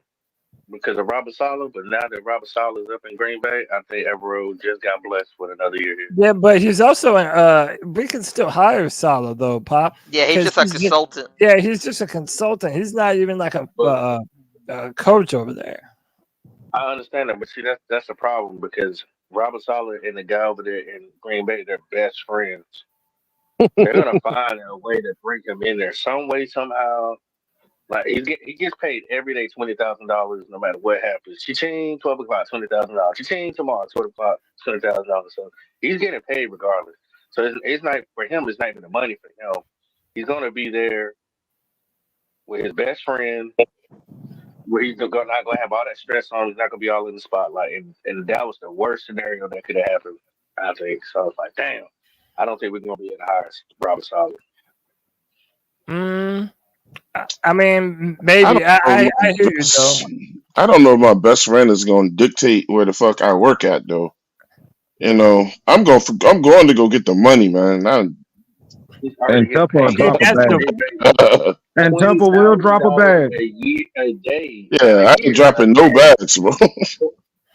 because of Robert Saleh, but now that Robert Saleh is up in Green Bay, I think Evero just got blessed with another year here. Yeah, but he's also we can still hire Salah though, Pop. Yeah, he's just a consultant. He's just a consultant. He's not even like a coach over there. I understand that, but see, that's the problem because Robert Saleh and the guy over there in Green Bay, they're best friends. They're gonna find a way to bring him in there some way, somehow. Like he gets paid every day $20,000 no matter what happens. Cha-ching, 12 o'clock, $20,000. Cha-ching, tomorrow, 12 o'clock, $20,000. So he's getting paid regardless. So it's not for him. It's not even the money for him. He's gonna be there with his best friend, where he's not gonna have all that stress on. He's not gonna be all in the spotlight. And that was the worst scenario that could have happened, I think. So I was like, damn. I don't think we're gonna be able to hire Robert Saleh. I mean, maybe. I hear you though. I don't know if my best friend is going to dictate where the fuck I work at though. You know, I'm going to go get the money, man. And Temple will drop a bag. And Temple will drop a bag. A day. Yeah, I ain't dropping no bags, bro.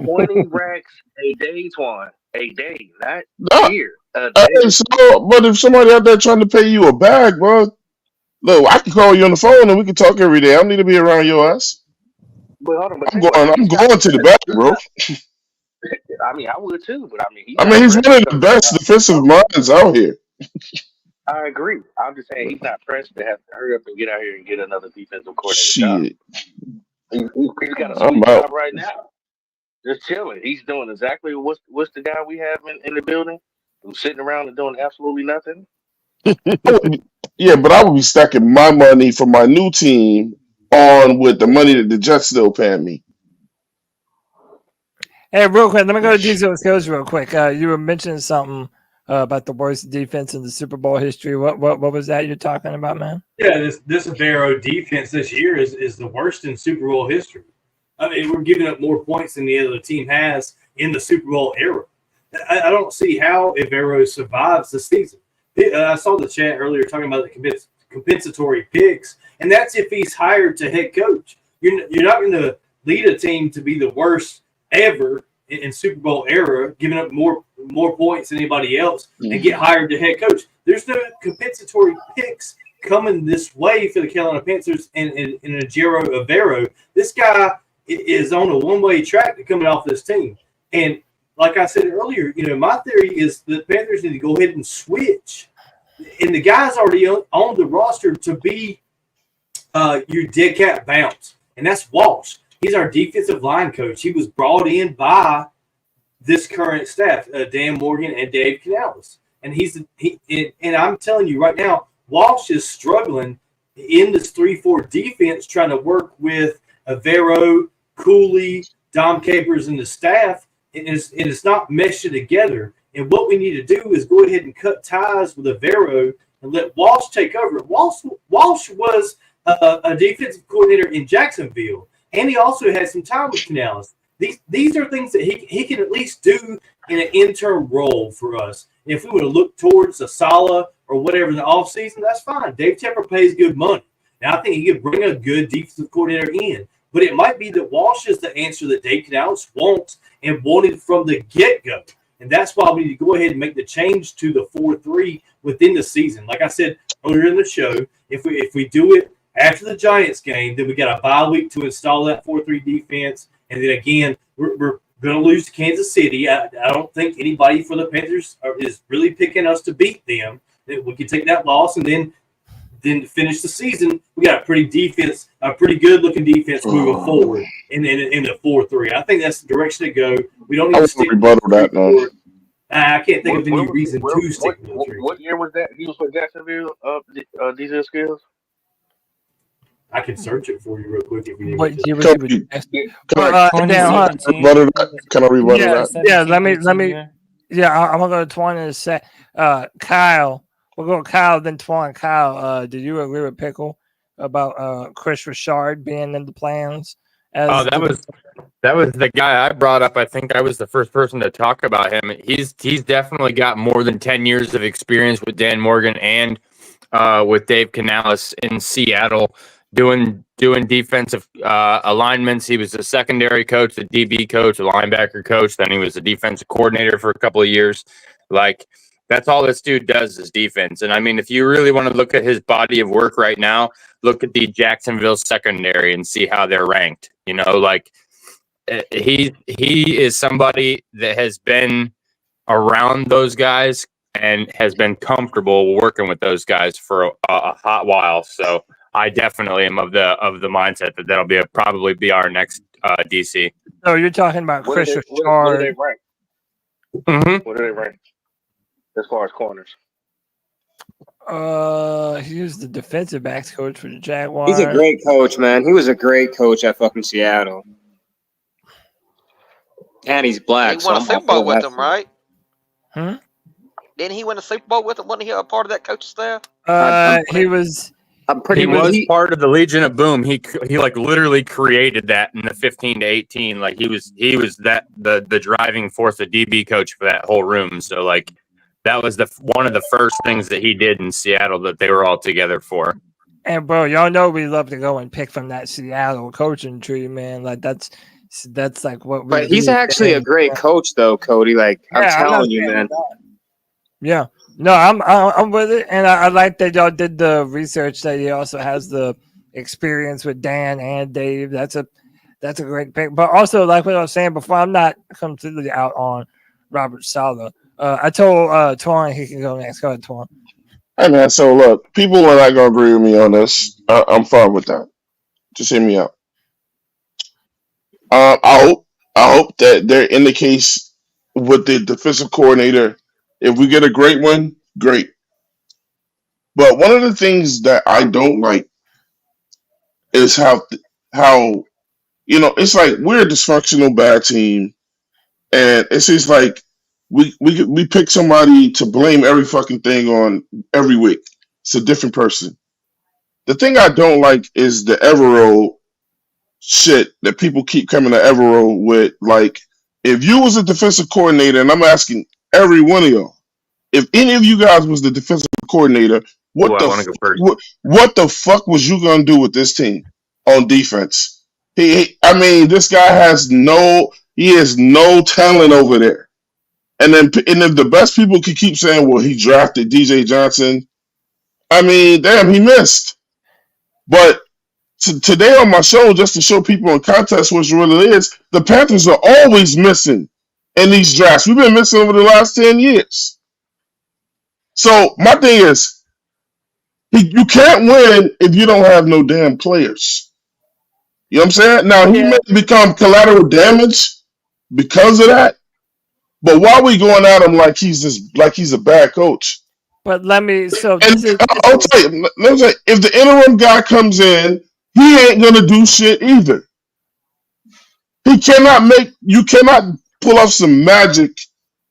20 racks a day, Twan. A day, not Nah. a year. A Hey, day. but if somebody out there trying to pay you a bag, bro, look, I can call you on the phone and we can talk every day. I don't need to be around your ass. But hold on, I'm going to the back, bro. I mean, I would too, but I mean, He's one of the best defensive minds out here. I agree. I'm just saying he's not pressed to have to hurry up and get out here and get another defensive coordinator job. Shit. He's got a I'm sweet out. job right now. Just chilling. He's doing exactly what's the guy we have in the building who's sitting around and doing absolutely nothing. Yeah, but I would be stacking my money for my new team on with the money that the Jets still paying me. Hey, real quick, let me go to Diesel Skills real quick. You were mentioning something about the worst defense in the Super Bowl history. What was that you're talking about, man? Yeah, this Evero defense this year is the worst in Super Bowl history. I mean, we're giving up more points than the other team has in the Super Bowl era. I don't see how Evero survives the season. I saw the chat earlier talking about the compensatory picks, and that's if he's hired to head coach. You're not going to lead a team to be the worst ever in Super Bowl era, giving up more points than anybody else, and get hired to head coach. There's no compensatory picks coming this way for the Carolina Panthers and Ejiro Evero. This guy is on a one-way track to coming off this team. And like I said earlier, my theory is the Panthers need to go ahead and switch. And the guy's already on the roster to be your dead cat bounce, and that's Walsh. He's our defensive line coach. He was brought in by this current staff, Dan Morgan and Dave Canales. And and I'm telling you right now, Walsh is struggling in this 3-4 defense, trying to work with Evero, Cooley, Dom Capers, and the staff, and it's not meshing together. And what we need to do is go ahead and cut ties with Evero and let Walsh take over. Walsh was a defensive coordinator in Jacksonville, and he also had some time with Canales. These are things that he can at least do in an interim role for us. And if we were to look towards a Sala or whatever in the offseason, that's fine. Dave Tepper pays good money. Now, I think he could bring a good defensive coordinator in. But it might be that Walsh is the answer that Dave Canales wants and wanted from the get-go. And that's why we need to go ahead and make the change to the 4-3 within the season. Like I said earlier in the show, if we do it after the Giants game, then we got a bye week to install that 4-3 defense. And then again, we're going to lose to Kansas City. I don't think anybody for the Panthers is really picking us to beat them. We can take that loss and then to finish the season, we got a pretty good looking defense moving forward in the 4-3. I think that's the direction to go. We don't need to stick rebuttal that now. I can't think of any reason to stick with the 3. What year was that? He was for Jacksonville. Diesel Skills. I can search it for you real quick if you need. What year was Can I rebuttal that? Yeah, let me. Yeah, I'm gonna go to Twan in a sec. Kyle, we'll go Kyle, then Twan. Kyle, did you agree with Pickle about Chris Richard being in the plans? That was the guy I brought up. I think I was the first person to talk about him. He's definitely got more than 10 years of experience with Dan Morgan and with Dave Canales in Seattle. Doing defensive alignments. He was a secondary coach, the DB coach, a linebacker coach. Then he was a defensive coordinator for a couple of years. Like, that's all this dude does is defense. And I mean, if you really want to look at his body of work right now, look at the Jacksonville secondary and see how they're ranked. Like he is somebody that has been around those guys and has been comfortable working with those guys for a hot while. So I definitely am of the mindset that that'll probably be our next DC. So you're talking about Chris Richard. What are they ranked? Mm-hmm. What are they ranked as far as corners? He was the defensive backs coach for the Jaguars. He's a great coach, man. He was a great coach at fucking Seattle. And he's black. He won a Super Bowl with them, right? Hmm? Didn't he win a Super Bowl with them? Wasn't he a part of that coaching staff? He was. He was part of the Legion of Boom. He like literally created that in the 15 to 18. Like he was that the driving force, the DB coach for that whole room. So like that was one of the first things that he did in Seattle that they were all together for. And bro, y'all know we love to go and pick from that Seattle coaching tree, man. Like that's like what. But he's actually a great coach, though, Cody. Like I'm telling you, man. Yeah. No, I'm with it, and I like that y'all did the research that he also has the experience with Dan and Dave. That's a great pick. But also, like what I was saying before, I'm not completely out on Robert Saleh. I told Twan he can go next. Go ahead, Twan. Hey man, so look, people are not gonna agree with me on this. I'm fine with that. Just hear me out. I hope that they're in the case with the defensive coordinator. If we get a great one, great. But one of the things that I don't like is how it's like we're a dysfunctional bad team, and it seems like we pick somebody to blame every fucking thing on every week. It's a different person. The thing I don't like is the Evero shit that people keep coming to Evero with. Like, if you was a defensive coordinator, and I'm asking every one of y'all, if any of you guys was the defensive coordinator, Ooh, I want to go first. what the fuck was you gonna do with this team on defense? I mean, this guy has no talent over there. And if the best people could keep saying, well, he drafted DJ Johnson, I mean, damn, he missed. But today on my show, just to show people in context what it really is, the Panthers are always missing in these drafts. We've been missing over the last 10 years. So my thing is, you can't win if you don't have no damn players. You know what I'm saying? Now, he may become collateral damage because of that, but why are we going at him like he's a bad coach? But let me. So And I'll tell you, let me say, if the interim guy comes in, he ain't gonna do shit either. You cannot pull off some magic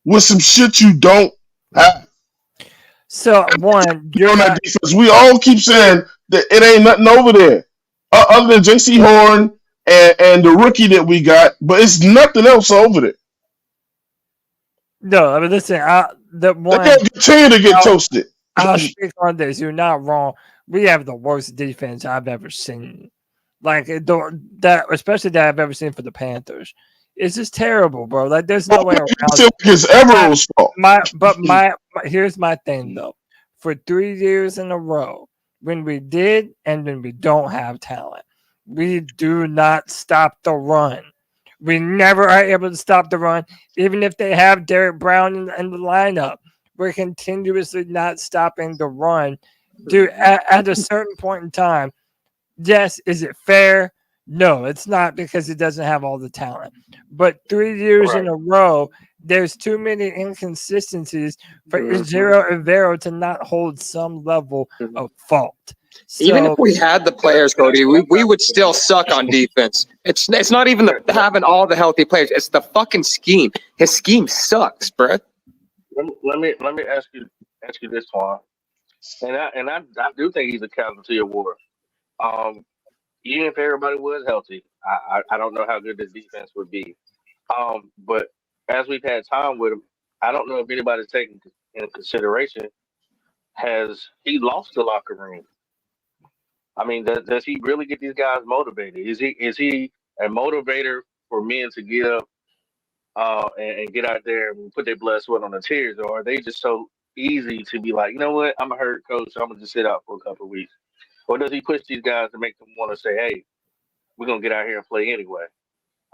with some shit you don't have. So one, you're On that not. defense, we all keep saying that it ain't nothing over there, other than J.C. Horn and the rookie that we got, but it's nothing else over there. No, I mean, listen. They're gonna continue to get toasted. I'll speak on this. You're not wrong. We have the worst defense I've ever seen. Like especially that I've ever seen for the Panthers. It's just terrible, bro. Like there's no way around it. It's Evero's fault. Here's my thing though. For 3 years in a row, when we did and when we don't have talent, we do not stop the run. We never are able to stop the run, even if they have Derek Brown in the lineup. We're continuously not stopping the run. Dude, at a certain point in time, yes, is it fair? No, it's not, because he doesn't have all the talent. But 3 years in a row, there's too many inconsistencies for Ejiro Evero to not hold some level of fault. Even if we had the players, Cody, we would still suck on defense. It's not even having all the healthy players. It's the fucking scheme. His scheme sucks, bro. Let me ask you this one, and I do think he's a casualty of war. Even if everybody was healthy, I don't know how good this defense would be. But as we've had time with him, I don't know if anybody's taken into consideration, has he lost the locker room? I mean, does he really get these guys motivated? Is he a motivator for men to get up and get out there and put their blood, sweat on the tears, or are they just so easy to be like, you know what, I'm a hurt coach, so I'm gonna just sit out for a couple of weeks? Or does he push these guys to make them want to say, hey, we're gonna get out here and play anyway?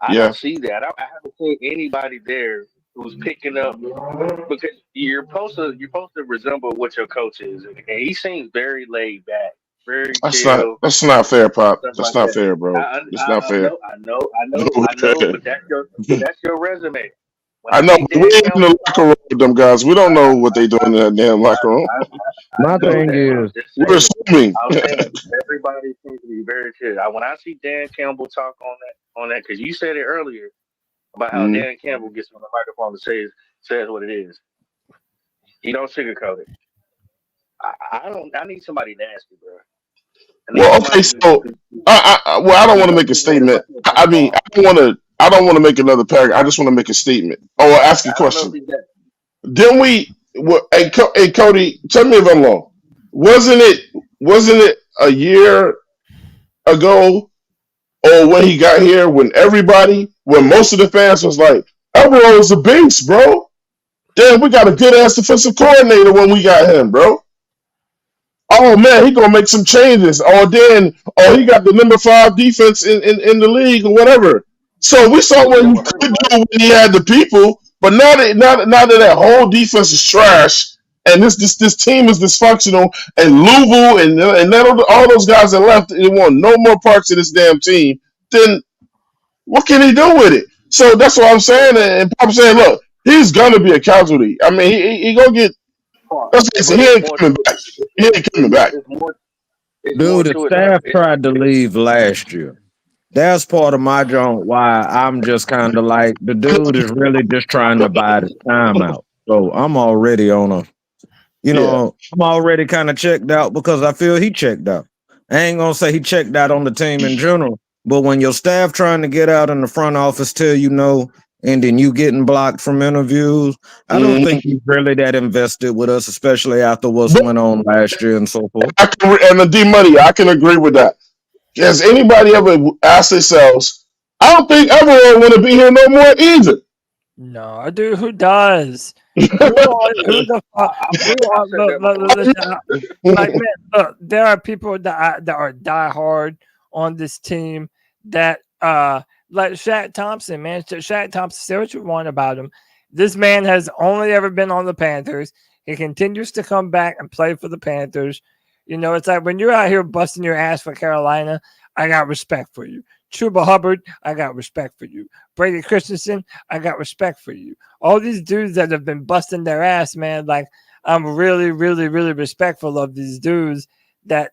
I don't see that. I haven't seen anybody there who's picking up, because you're supposed to resemble what your coach is, and he seems very laid back. That's not fair, Pop. That's not fair, bro. It's not fair. I know, but that's your resume. I know, but we ain't in the locker room with them guys. We don't know what they doing in that damn locker room. My thing is, we're assuming. Everybody seems to be very good. When I see Dan Campbell talk on that, because you said it earlier about how Dan Campbell gets on the microphone and says what it is. He don't sugarcoat it. I need somebody nasty, bro. Well, okay, so I don't want to make a statement. I mean, I don't want to make another paragraph. I just want to make a statement or ask a question. Didn't we? Hey, Cody, tell me if I'm wrong. Wasn't it a year ago, or when he got here, when most of the fans was like, "Evero's a beast, bro. Damn, we got a good ass defensive coordinator when we got him, bro. Oh man, he gonna make some changes. Or he got the number 5 defense in the league or whatever." So we saw what he could do when he had the people, but now that whole defense is trash and this team is dysfunctional, and Louisville and all those guys that left, they want no more parts of this damn team. Then what can he do with it? So that's what I'm saying. And I'm saying, look, he's gonna be a casualty. I mean, he gonna get. He ain't coming back. He ain't coming back. Dude, the staff tried to leave last year. That's part of my joint why I'm just kind of like the dude is really just trying to buy the time out. So I'm already on a, I'm already kind of checked out because I feel he checked out. I ain't gonna say he checked out on the team in general, but when your staff trying to get out in the front office tell you no, and then you getting blocked from interviews, I don't think he's really that invested with us, especially after what's went on last year and so forth. And the D Money, I can agree with that. Has anybody ever asked themselves, I don't think everyone want to be here no more either. No, dude, who does? Who the fuck? Like, man, look, there are people that are diehard on this team that like Shaq Thompson, man. Shaq Thompson, say what you want about him. This man has only ever been on the Panthers. He continues to come back and play for the Panthers. It's like when you're out here busting your ass for Carolina, I got respect for you. Chuba Hubbard, I got respect for you. Brady Christensen, I got respect for you. All these dudes that have been busting their ass, man, like I'm really, really, really respectful of these dudes that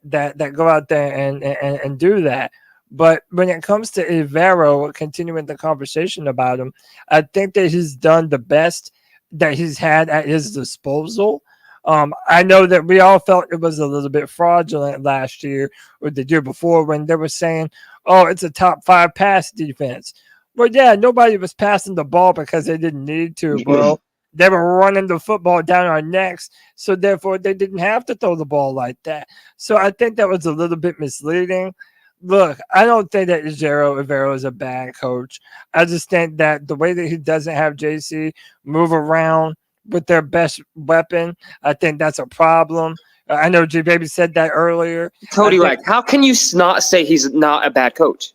go out there and do that. But when it comes to Evero, continuing the conversation about him, I think that he's done the best that he's had at his disposal. I know that we all felt it was a little bit fraudulent last year or the year before when they were saying, oh, it's a top 5 pass defense. Well, yeah, nobody was passing the ball because they didn't need to, bro. They were running the football down our necks, so therefore they didn't have to throw the ball like that. So I think that was a little bit misleading. Look, I don't think that Ejiro Evero is a bad coach. I just think that the way that he doesn't have JC move around with their best weapon, I think that's a problem. I know G Baby said that earlier. Cody, like, how can you not say he's not a bad coach?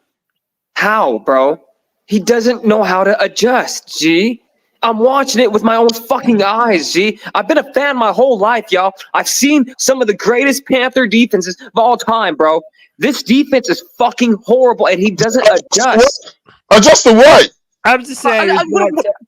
How, bro? He doesn't know how to adjust, G. I'm watching it with my own fucking eyes, G. I've been a fan my whole life, y'all. I've seen some of the greatest Panther defenses of all time, bro. This defense is fucking horrible, and he doesn't adjust. Adjust to what? I'm just saying.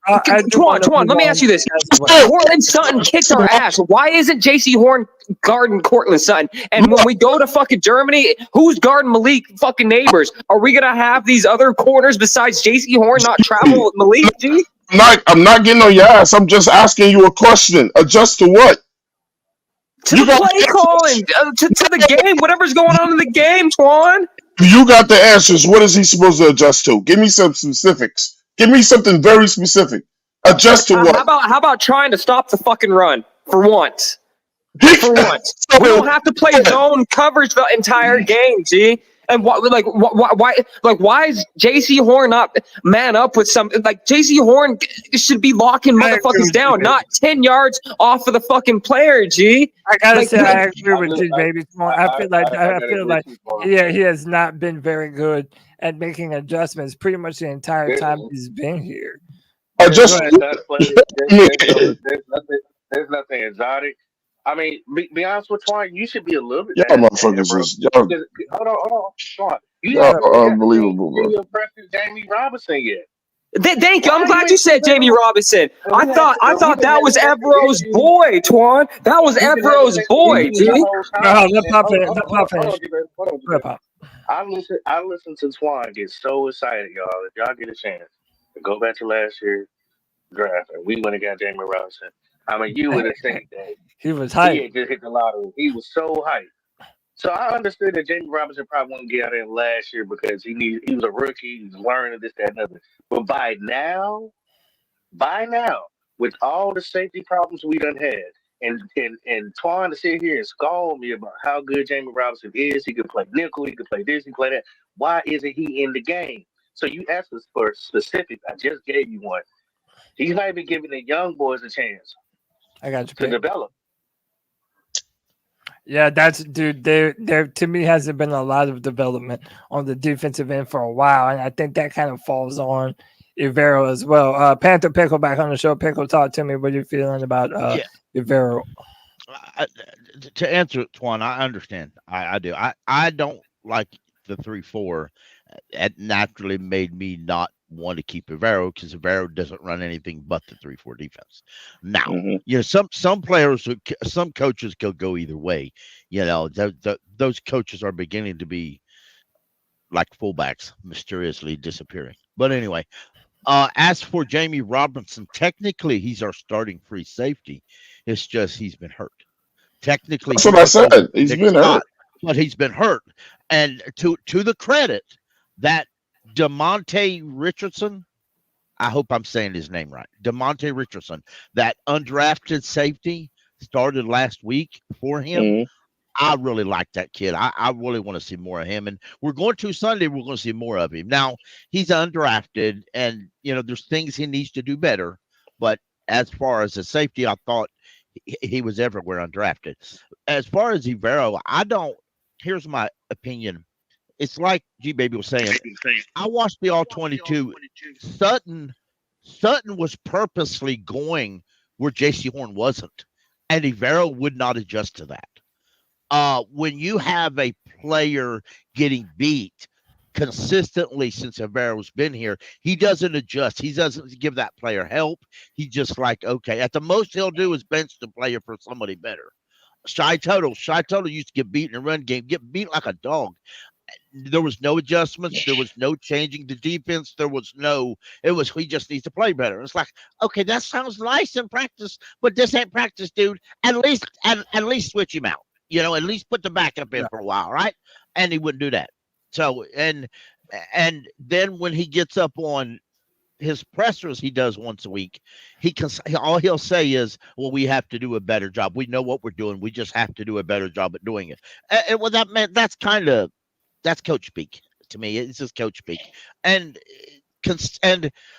Twan, let me ask you this. Cortland Sutton kicked our ass. Why isn't J.C. Horn guarding Cortland Sutton? And when we go to fucking Germany, who's guarding Malik fucking Neighbors? Are we going to have these other corners besides J.C. Horn not travel with Malik, G? I'm not getting on your ass. I'm just asking you a question. Adjust to what? To the play calling, to the game, whatever's going on in the game, Twan. You got the answers. What is he supposed to adjust to? Give me some specifics. Give me something very specific. Adjust to what? How about trying to stop the fucking run for once? For once, we don't have to play zone coverage the entire game, G. And why is J.C. Horn not man up with some? Like J.C. Horn should be locking motherfuckers down, not 10 yards off of the fucking player. G. I gotta say, I agree with you, baby. I feel like, yeah, he has not been very good at making adjustments pretty much the entire time he's been here. There's nothing exotic. I mean, be honest with Twan, you should be a little bit. Y'all motherfuckers is hold on. You are unbelievable, bro. You impressive Jamie Robinson yet? Thank you. I'm glad you said Jamie Robinson. I thought that was Evero's boy, Twan. That was Evero's boy, G. I listened to Twan get so excited, y'all. If y'all get a chance to go back to last year's draft, and we went and got Jamie Robinson. I mean, you would have said that he was hyped. He had just hit the lottery. He was so hyped. So I understood that Jamie Robinson probably wouldn't get out there last year because he was a rookie, he was learning this, that, and other. But by now, with all the safety problems we done had, and Twan to sit here and scold me about how good Jamie Robinson is, he could play nickel, he could play this, he could play that. Why isn't he in the game? So you asked us for specifics. I just gave you one. He's not even giving the young boys a chance. I got you to develop. Yeah, there to me hasn't been a lot of development on the defensive end for a while, and I think that kind of falls on Evero as well. Panther Pickle back on the show. Pickle, talk to me. What are you feeling about Evero? To answer Twan, I understand. I do. I don't like the 3-4. It naturally made me not want to keep Evero because Evero doesn't run anything but the 3-4 defense. Now, some players, some coaches could go either way. Those coaches are beginning to be like fullbacks mysteriously disappearing. But anyway, as for Jamie Robinson, technically he's our starting free safety. It's just he's been hurt. Technically, That's what I said. He's been hurt. But he's been hurt. And to the credit that Deontay Richardson, I hope I'm saying his name right, Deontay Richardson, that undrafted safety started last week for him. Mhm. I really like that kid. I really want to see more of him. And we're going to Sunday, we're going to see more of him. Now, he's undrafted, and, there's things he needs to do better. But as far as the safety, I thought he was everywhere undrafted. As far as Evero, here's my opinion. It's like G-Baby was saying. I watched the All-22. Sutton was purposely going where J.C. Horn wasn't, and Evero would not adjust to that. When you have a player getting beat consistently since Evero's been here, he doesn't adjust. He doesn't give that player help. He's just like, okay, at the most he'll do is bench the player for somebody better. Shy Toto used to get beat in the run game, get beat like a dog. There was no adjustments. There was no changing the defense. He just needs to play better. It's like, okay, that sounds nice in practice, but this ain't practice, dude. At least switch him out. At least put the backup in for a while, right? And he wouldn't do that. So, and then when he gets up on his pressers, he does once a week. All he'll say is, "Well, we have to do a better job. We know what we're doing. We just have to do a better job at doing it." And well, that's coach speak to me. It's just coach speak. And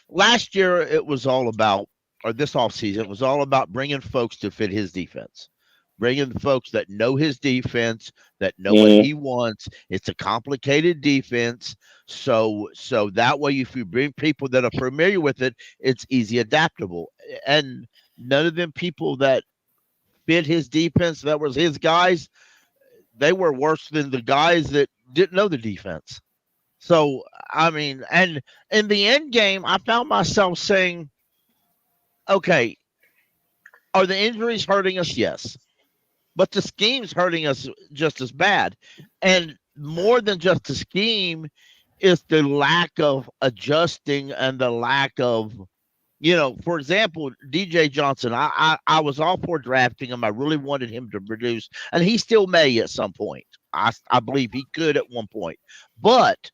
last year it was all about, or this offseason, it was all about bringing folks to fit his defense. Bringing the folks that know his defense, that know what he wants. It's a complicated defense. So that way, if you bring people that are familiar with it, it's easy adaptable. And none of them people that fit his defense, that was his guys, they were worse than the guys that didn't know the defense. So, I mean, and in the end game, I found myself saying, okay, are the injuries hurting us? Yes. But the scheme's hurting us just as bad. And more than just the scheme is the lack of adjusting and the lack of, for example, DJ Johnson, I was all for drafting him. I really wanted him to produce, and he still may at some point. I believe he could at one point. But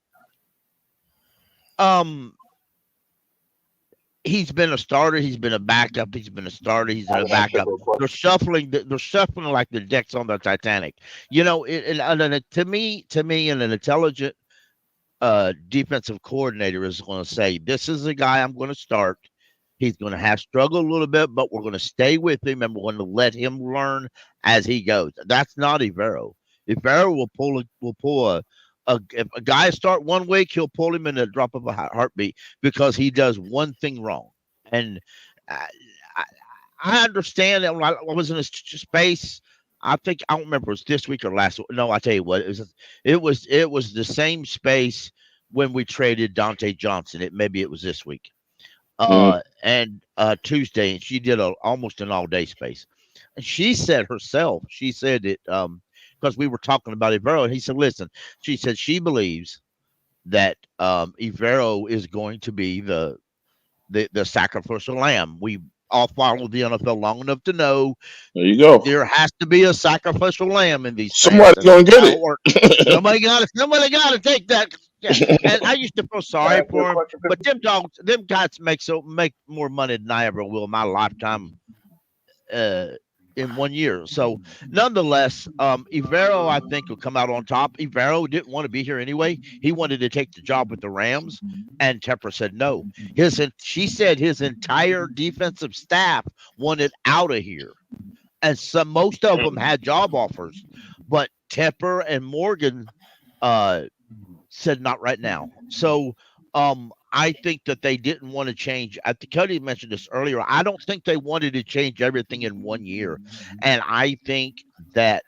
he's been a starter. He's been a backup. He's been a starter. He's been a backup. They're shuffling like the decks on the Titanic. To me, and an intelligent defensive coordinator is going to say, "This is the guy I'm going to start. He's going to have struggled a little bit, but we're going to stay with him and we're going to let him learn as he goes." That's not Evero. Evero will pull a. If a guy start 1 week, he'll pull him in a drop of a heartbeat because he does one thing wrong. And I understand that when I was in a space, I don't remember if it was this week or last week. No, I tell you what, it was the same space when we traded Diontae Johnson. Maybe it was this week. And Tuesday, and she did almost an all-day space. And she said it because we were talking about Evero, and he said, listen, she said she believes that Evero is going to be the sacrificial lamb. We all followed the NFL long enough to know there you go. There has to be a sacrificial lamb in these. Somebody's gonna get it. Somebody got to take that. Yeah. And I used to feel sorry for him, but them guys make more money than I ever will in my lifetime. In 1 year. So nonetheless, Evero, I think, will come out on top. Evero didn't want to be here anyway. He wanted to take the job with the Rams, and Tepper said no. She said his entire defensive staff wanted out of here. And most of them had job offers, but Tepper and Morgan said not right now. So I think that they didn't want to change. I think Cody mentioned this earlier. I don't think they wanted to change everything in 1 year, and I think that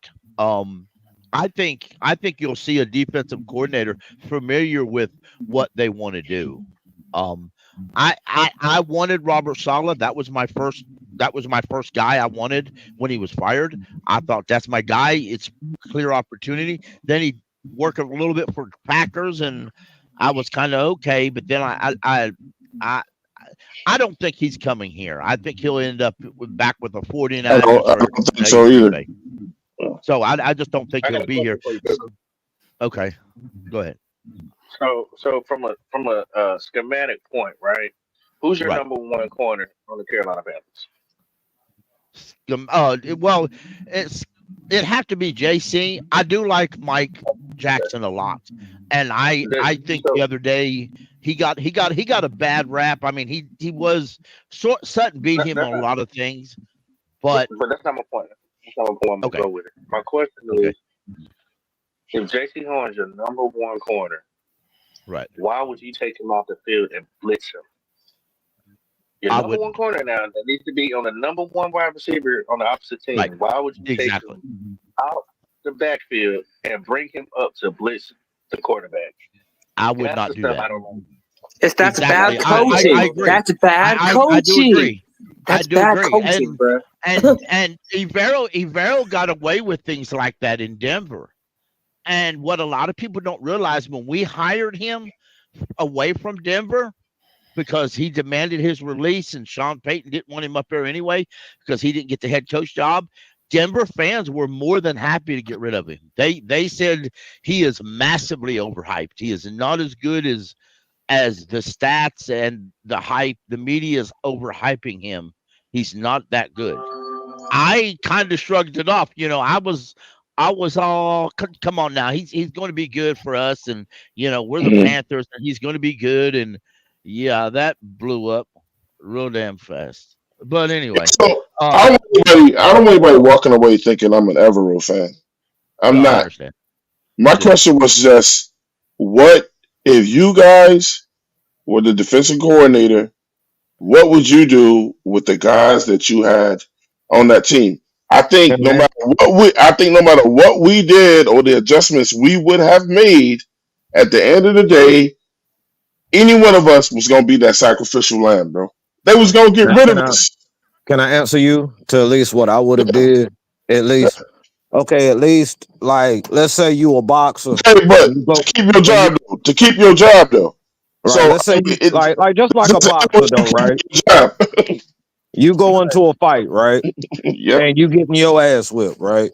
I think you'll see a defensive coordinator familiar with what they want to do. I wanted Robert Saleh. That was my first guy I wanted when he was fired. I thought that's my guy. It's clear opportunity. Then work a little bit for Packers, and I was kind of okay. But then I don't think he's coming here. I think he'll end up back with the 49ers. I don't think so either. So I just don't think I got he'll a be question here. for you, brother. Okay, go ahead. So from a schematic point, right? Who's your Right. number one corner on the Carolina Panthers? Well, it have to be JC. I do like Mike Jackson a lot, and I think the other day he got a bad rap. I mean, he was Sutton beat him on a lot of things, but that's not my point. That's not my point. I'm gonna go with it. My question is, if JC Horn's your number one corner, right? Why would you take him off the field and blitz him? Your number one corner now that needs to be on the number one wide receiver on the opposite team. Right. Why would you take him out the backfield and bring him up to blitz the quarterback? I would That's not the do stuff that. I don't like. That's Exactly. bad coaching. I agree. That's bad I coaching. do agree. That's I do bad agree. coaching, bro. And Evero got away with things like that in Denver. And what a lot of people don't realize, when we hired him away from Denver, because he demanded his release and Sean Payton didn't want him up there anyway because he didn't get the head coach job, Denver fans were more than happy to get rid of him. They said he is massively overhyped. He is not as good as the stats and the hype. The media is overhyping him. He's not that good. I kind of shrugged it off. I was all, come on now. He's going to be good for us, and we're the Panthers, and he's going to be good. And yeah, that blew up real damn fast. But anyway, So I don't want anybody walking away thinking I'm an Evero fan. I'm I not. understand. My question was just, what if you guys were the defensive coordinator? What would you do with the guys that you had on that team? I think no matter what we did or the adjustments we would have made, at the end of the day, any one of us was gonna be that sacrificial lamb, bro. They was gonna get rid of us. Can I answer you to at least what I would have did? At least, okay, at least like let's say you a boxer. Okay, but to keep your job though. To keep your job though. Right. So Let's say you, like just like a boxer though, right? You go into a fight, right? And you getting your ass whipped, right?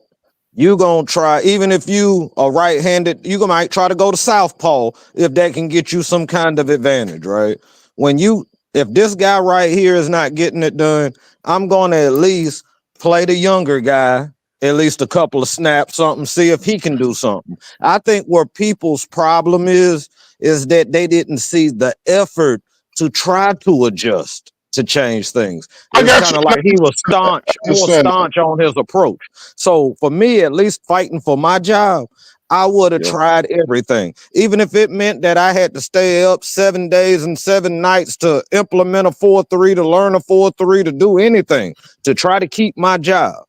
You gonna try, even if you are right-handed, you might try to go to southpaw if that can get you some kind of advantage, right? If this guy right here is not getting it done, I'm gonna at least play the younger guy at least a couple of snaps, something, see if he can do something. I think where people's problem is that they didn't see the effort to try to adjust to change things. It's kind of like he was more staunch on his approach. So for me, at least fighting for my job, I would have tried everything. Even if it meant that I had to stay up 7 days and 7 nights to implement a 4-3, to learn a 4-3, to do anything, to try to keep my job,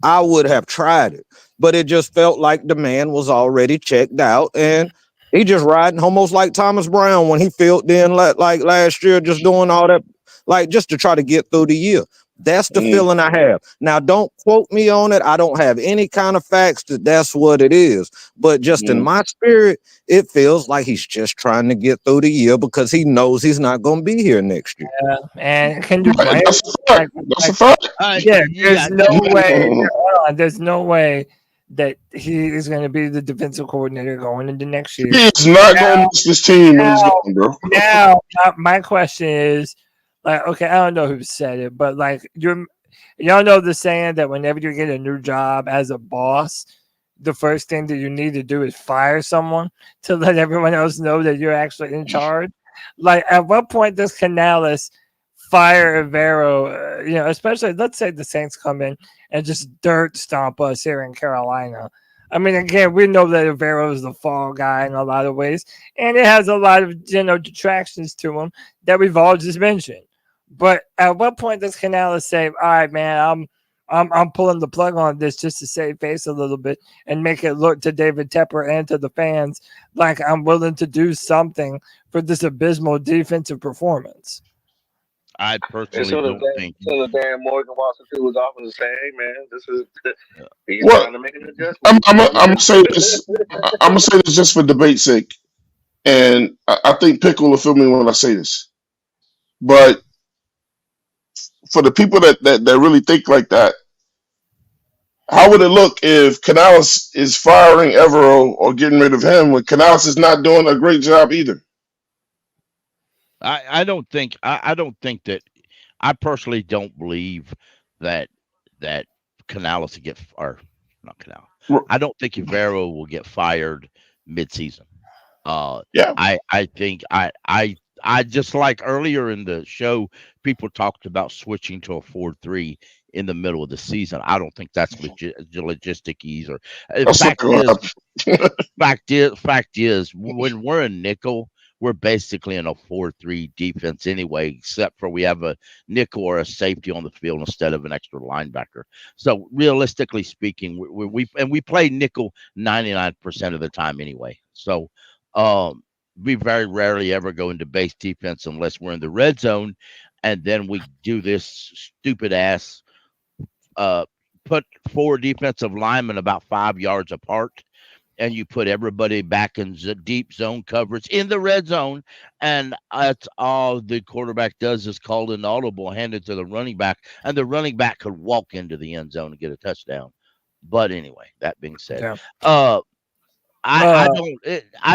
I would have tried it. But it just felt like the man was already checked out, and he just riding almost like Thomas Brown when he filled in like last year, just doing all that, like just to try to get through the year. That's the feeling I have. Now, don't quote me on it. I don't have any kind of facts that that's what it is. But just in my spirit, it feels like he's just trying to get through the year because he knows he's not going to be here next year. Yeah, and can you blame? That's a fact. Yeah, there's no way. Hold on, there's no way that he is going to be the defensive coordinator going into next year. He's not going to miss this team when he's gone, bro. Now, my question is, like, okay, I don't know who said it, but like y'all know the saying that whenever you get a new job as a boss, the first thing that you need to do is fire someone to let everyone else know that you're actually in charge. Like, at what point does Canales fire Evero? Especially, let's say the Saints come in and just dirt stomp us here in Carolina. I mean, again, we know that Evero is the fall guy in a lot of ways, and it has a lot of detractions to him that we've all just mentioned. But at what point does Canales say, "All right, man, I'm pulling the plug on this just to save face a little bit and make it look to David Tepper and to the fans like I'm willing to do something for this abysmal defensive performance"? I And personally don't think. so the Dan Morgan Watson too was off and say, "Hey man, this is he's What trying to make an I'm, adjustment." I'm, I'm gonna say this. I'm gonna say this just for debate's sake, and I think Pickle will feel me when I say this. But for the people that really think like that, how would it look if Canales is firing Evero or getting rid of him when Canales is not doing a great job either? I don't think. I don't think that. I personally don't believe that Canales will get or not Canales. I don't think Evero will get fired mid-season. Yeah. I think I just like earlier in the show, people talked about switching to a 4-3 in the middle of the season. I don't think that's logistic ease or That's not gonna happen. fact is when we're in nickel, we're basically in a 4-3 defense anyway, except for we have a nickel or a safety on the field instead of an extra linebacker. So realistically speaking, we play nickel 99% of the time anyway. So we very rarely ever go into base defense unless we're in the red zone, and then we do this stupid ass put 4 defensive linemen about 5 yards apart, and you put everybody back in deep zone coverage in the red zone, and that's all the quarterback does is call an audible, hand it to the running back, and the running back could walk into the end zone and get a touchdown. But anyway, that being said, Yeah. I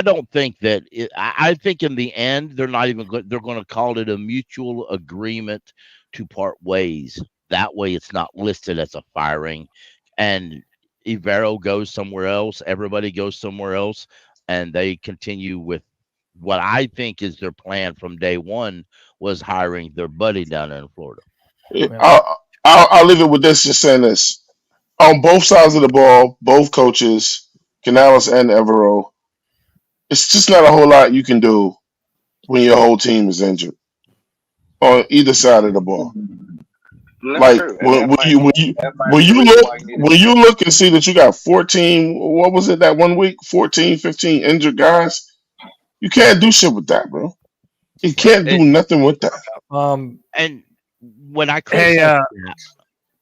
don't think that I think in the end they're not even good. They're going to call it a mutual agreement to part ways. That way it's not listed as a firing, and Evero goes somewhere else. Everybody goes somewhere else, and they continue with what I think is their plan from day one was hiring their buddy down there in Florida. I'll leave it with this, just saying this. On both sides of the ball, both coaches, Canales and Evero, it's just not a whole lot you can do when your whole team is injured on either side of the ball. Like when you look and see that you got 14, what was it that 1 week, 14, 15 injured guys, you can't do shit with that, bro. You can't do nothing with that. And when I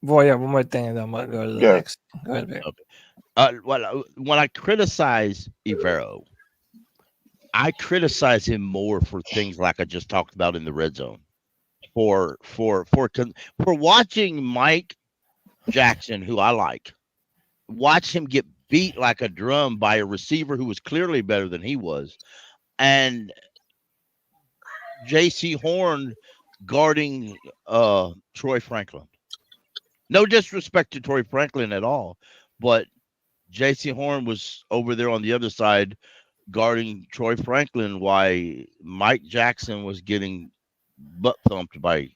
boy, yeah, one more thing, and then I'm gonna go to the next. Go ahead, babe. When I criticize Evero, I criticize him more for things like I just talked about in the red zone. For watching Mike Jackson, who I like, watch him get beat like a drum by a receiver who was clearly better than he was, and J.C. Horn guarding Troy Franklin. No disrespect to Troy Franklin at all, but J.C. Horn was over there on the other side guarding Troy Franklin while Mike Jackson was getting butt thumped by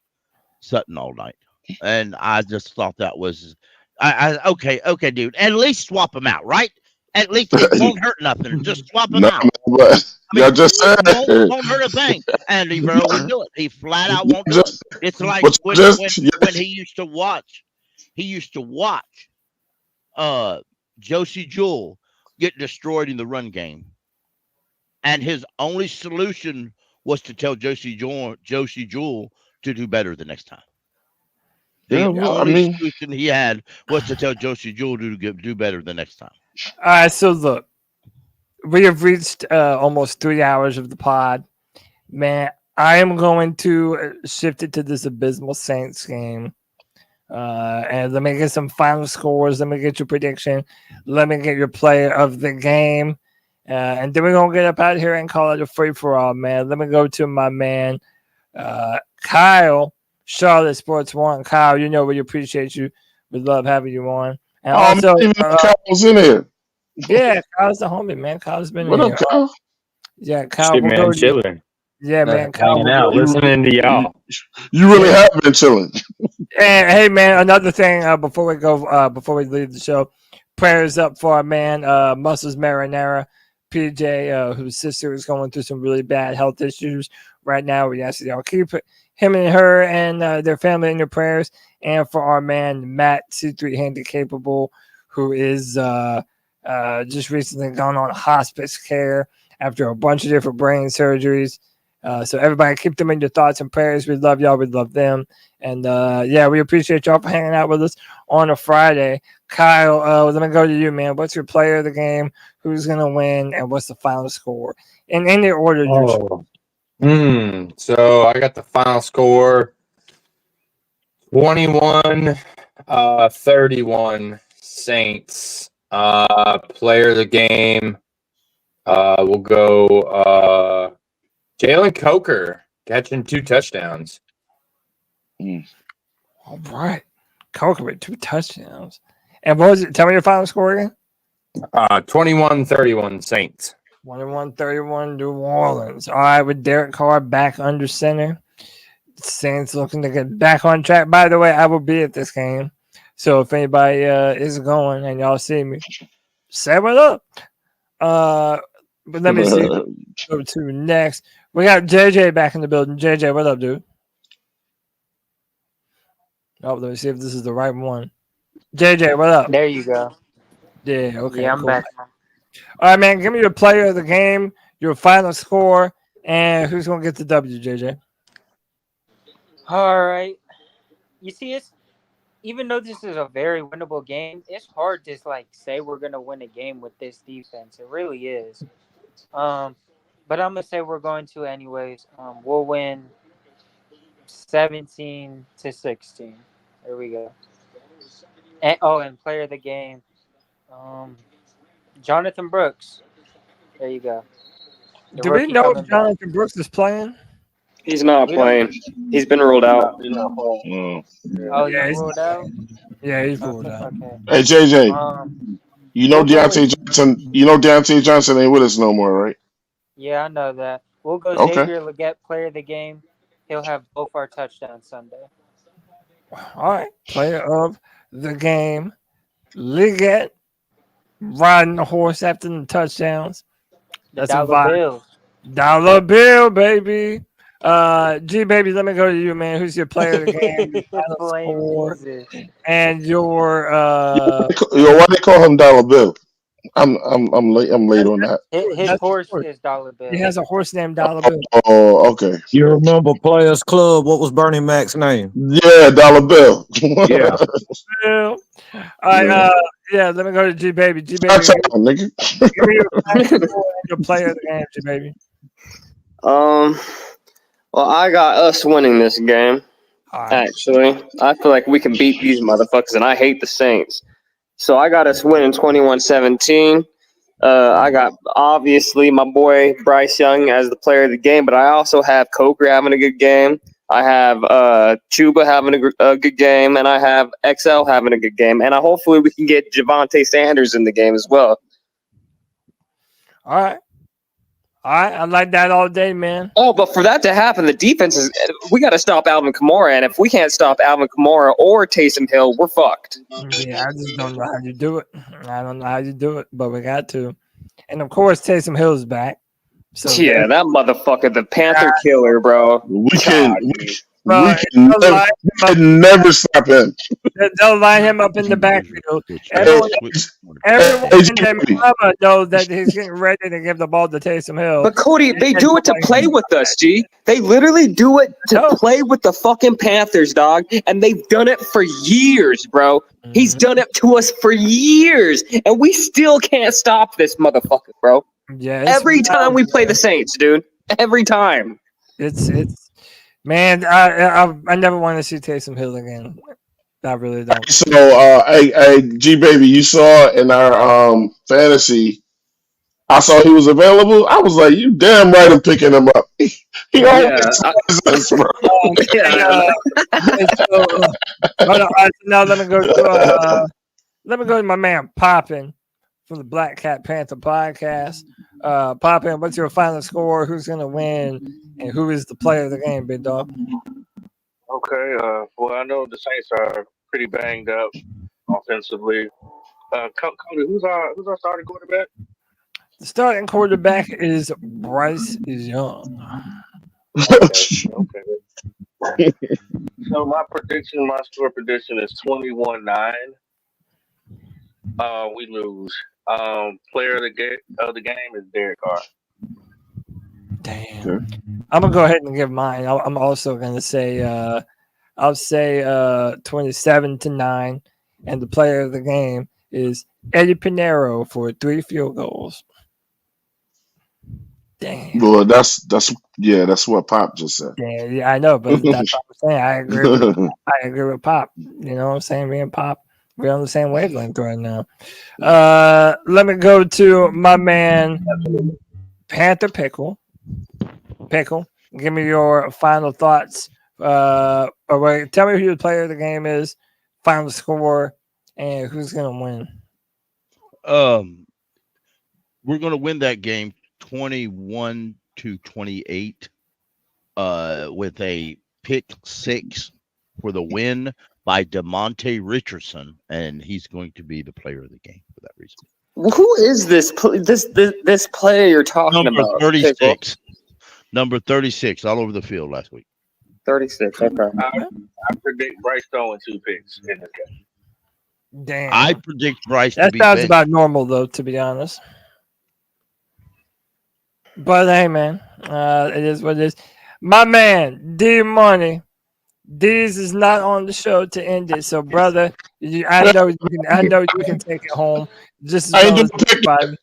Sutton all night. And I just thought that was okay, dude. At least swap them out, right? At least it won't hurt nothing. Just swap them out. Y'all just said won't hurt a thing. And Evero will do it. He flat out won't do it. It's like when he used to watch Josie Jewell get destroyed in the run game. And his only solution was to tell Josie Jewell to do better the next time. The only solution he had was to tell Josie Jewell to do better the next time. All right, so look, we have reached almost 3 hours of the pod. Man, I am going to shift it to this abysmal Saints game. And let me get some final scores. Let me get your prediction. Let me get your player of the game. And then we're going to get up out of here and call it a free-for-all, man. Let me go to my man, Kyle, Charlotte Sports One. Kyle, you know we appreciate you. We love having you on. And also, Kyle was in here. Yeah, Kyle's the homie, man. Kyle's been What in up, here. Kyle? Yeah, Kyle. Shit, we'll man, go to you. chilling. Yeah, man. Kyle. Hanging out, listening to y'all. You really have been chilling. And hey, man, another thing before we go, before we leave the show, prayers up for our man, Muscles Marinara, PJ, whose sister is going through some really bad health issues right now. We ask y'all keep him and her and their family in your prayers, and for our man Matt, C3 Handicapable, who is just recently gone on hospice care after a bunch of different brain surgeries. So everybody keep them in your thoughts and prayers. We love y'all. We love them. And we appreciate y'all for hanging out with us on a Friday. Kyle, let me go to you, man. What's your player of the game? Who's going to win? And what's the final score? In any order you choose. So I got the final score 21-31 Saints. Player of the game. We'll go Jalen Coker catching 2 touchdowns. All right. Coker with 2 touchdowns. And what was it? Tell me your final score again. 21-31 Saints. 21-31 New Orleans. All right, with Derek Carr back under center. Saints looking to get back on track. By the way, I will be at this game. So if anybody is going and y'all see me, say what up. But let me see. Go to next. We got JJ back in the building. JJ, what up, dude? Oh, let me see if this is the right one. JJ, what up? There you go. Yeah, okay. Yeah, I'm cool. back. All right, man. Give me your player of the game, your final score, and who's going to get the W, JJ? All right. You see, it's even though this is a very winnable game, it's hard to say we're gonna win a game with this defense. It really is. But I'm gonna say we're going to anyways. We'll win 17-16. There we go. And player of the game, Jonathan Brooks. There you go. Do we know if Jonathan Brooks is playing? He's not playing. He's been ruled out. He's not playing. Oh, yeah, he's ruled out? Yeah, he's ruled out. Okay. Hey JJ, you know Deontay Johnson. You know Deontay Johnson ain't with us no more, right? Yeah, I know that. We'll go Okay. Xavier Legette, player of the game. He'll have both our touchdowns Sunday. All right. Player of the game. Legette riding the horse after the touchdowns. That's a vibe. Bill. Dollar bill, baby. G baby, let me go to you, man. Who's your player of the game? Your final score, and your Yo, why they call him Dollar Bill? I'm late. I'm late on that. His horse is Dollar Bill. He has a horse named Dollar Bill. Oh, okay. You remember Players Club? What was Bernie Mac's name? Yeah, Dollar Bill. Yeah. Bill. All right, let me go to G baby. G baby, nigga. give me your final score and your player of the game, G baby. Well, I got us winning this game. Actually, I feel like we can beat these motherfuckers, and I hate the Saints. So I got us winning 21-17. I got, obviously, my boy Bryce Young as the player of the game, but I also have Coker having a good game. I have Chuba having a good game, and I have XL having a good game. And hopefully we can get Javonte Sanders in the game as well. All right. I like that all day, man. Oh, but for that to happen, the defense is – we got to stop Alvin Kamara. And if we can't stop Alvin Kamara or Taysom Hill, we're fucked. Yeah, I just don't know how you do it. I don't know how you do it, but we got to. And, of course, Taysom Hill is back. So Yeah, that motherfucker, the Panther killer, bro. We can Bro, never stop him. they'll line him up in the backfield. Everyone in their mama knows that he's getting ready to give the ball to Taysom Hill. But Cody, they do it to play with us, G. They literally do it to play with the fucking Panthers, dog. And they've done it for years, bro. He's done it to us for years. And we still can't stop this motherfucker, bro. Yeah, Every time we play the Saints, dude. Every time. It's man, I never want to see Taysom Hill again. I really don't. So, hey, G baby, you saw in our fantasy. I saw he was available. I was like, you damn right, I'm picking him up. He always us, bro. Now let me go to my man Poppin from the Black Cat Panther Podcast. Poppin, what's your final score? Who's gonna win? And who is the player of the game, big dog? Okay. Well, I know the Saints are pretty banged up offensively. Cody, who's our starting quarterback? The starting quarterback is Bryce Young. Okay. So my score prediction is 21-9. We lose. Player of the game is Derek Carr. Damn. I'm gonna go ahead and give mine. I'm also gonna say I'll say 27-9, and the player of the game is Eddie Pinheiro for 3 field goals. Damn. Well, that's what Pop just said. Yeah, I know, but that's what I'm saying. I agree with Pop. You know what I'm saying? Me and Pop, we're on the same wavelength right now. Let me go to my man Panther Pickle. Pickle, give me your final thoughts. Or wait, tell me who the player of the game is, final score, and who's gonna win. We're gonna win that game 21-28 with a pick 6 for the win by Deontay Richardson, and he's going to be the player of the game for that reason. Who is this player you're talking Number about? 36. Number 36 all over the field last week. 36. Okay. I predict Bryce throwing 2 picks in this game. Damn. I predict Bryce to That be sounds benched. about normal, though, to be honest. But hey, man, it is what it is. My man, D Money. D's is not on the show to end it, so brother, I know you can take it home just as well as everybody.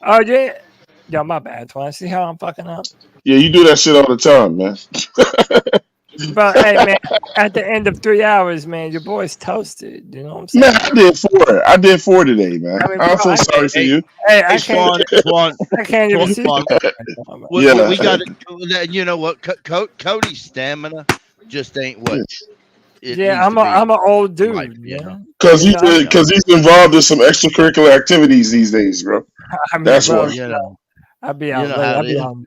Oh yeah, yo, my bad, Twan. See how I'm fucking up? Yeah, you do that shit all the time, man. But hey, man, at the end of 3 hours, man, your boy's toasted. You know what I'm saying? Man, I did 4 today, man. I mean, I bro, feel sorry for you. Hey, I can't even see. We got it. You know what? Cody's stamina just ain't what. Yeah, I'm an old dude. Yeah, Because he's involved in some extracurricular activities these days, bro. I mean, That's bro, why. You know, I'll be you out know late. how I'll it be is. on.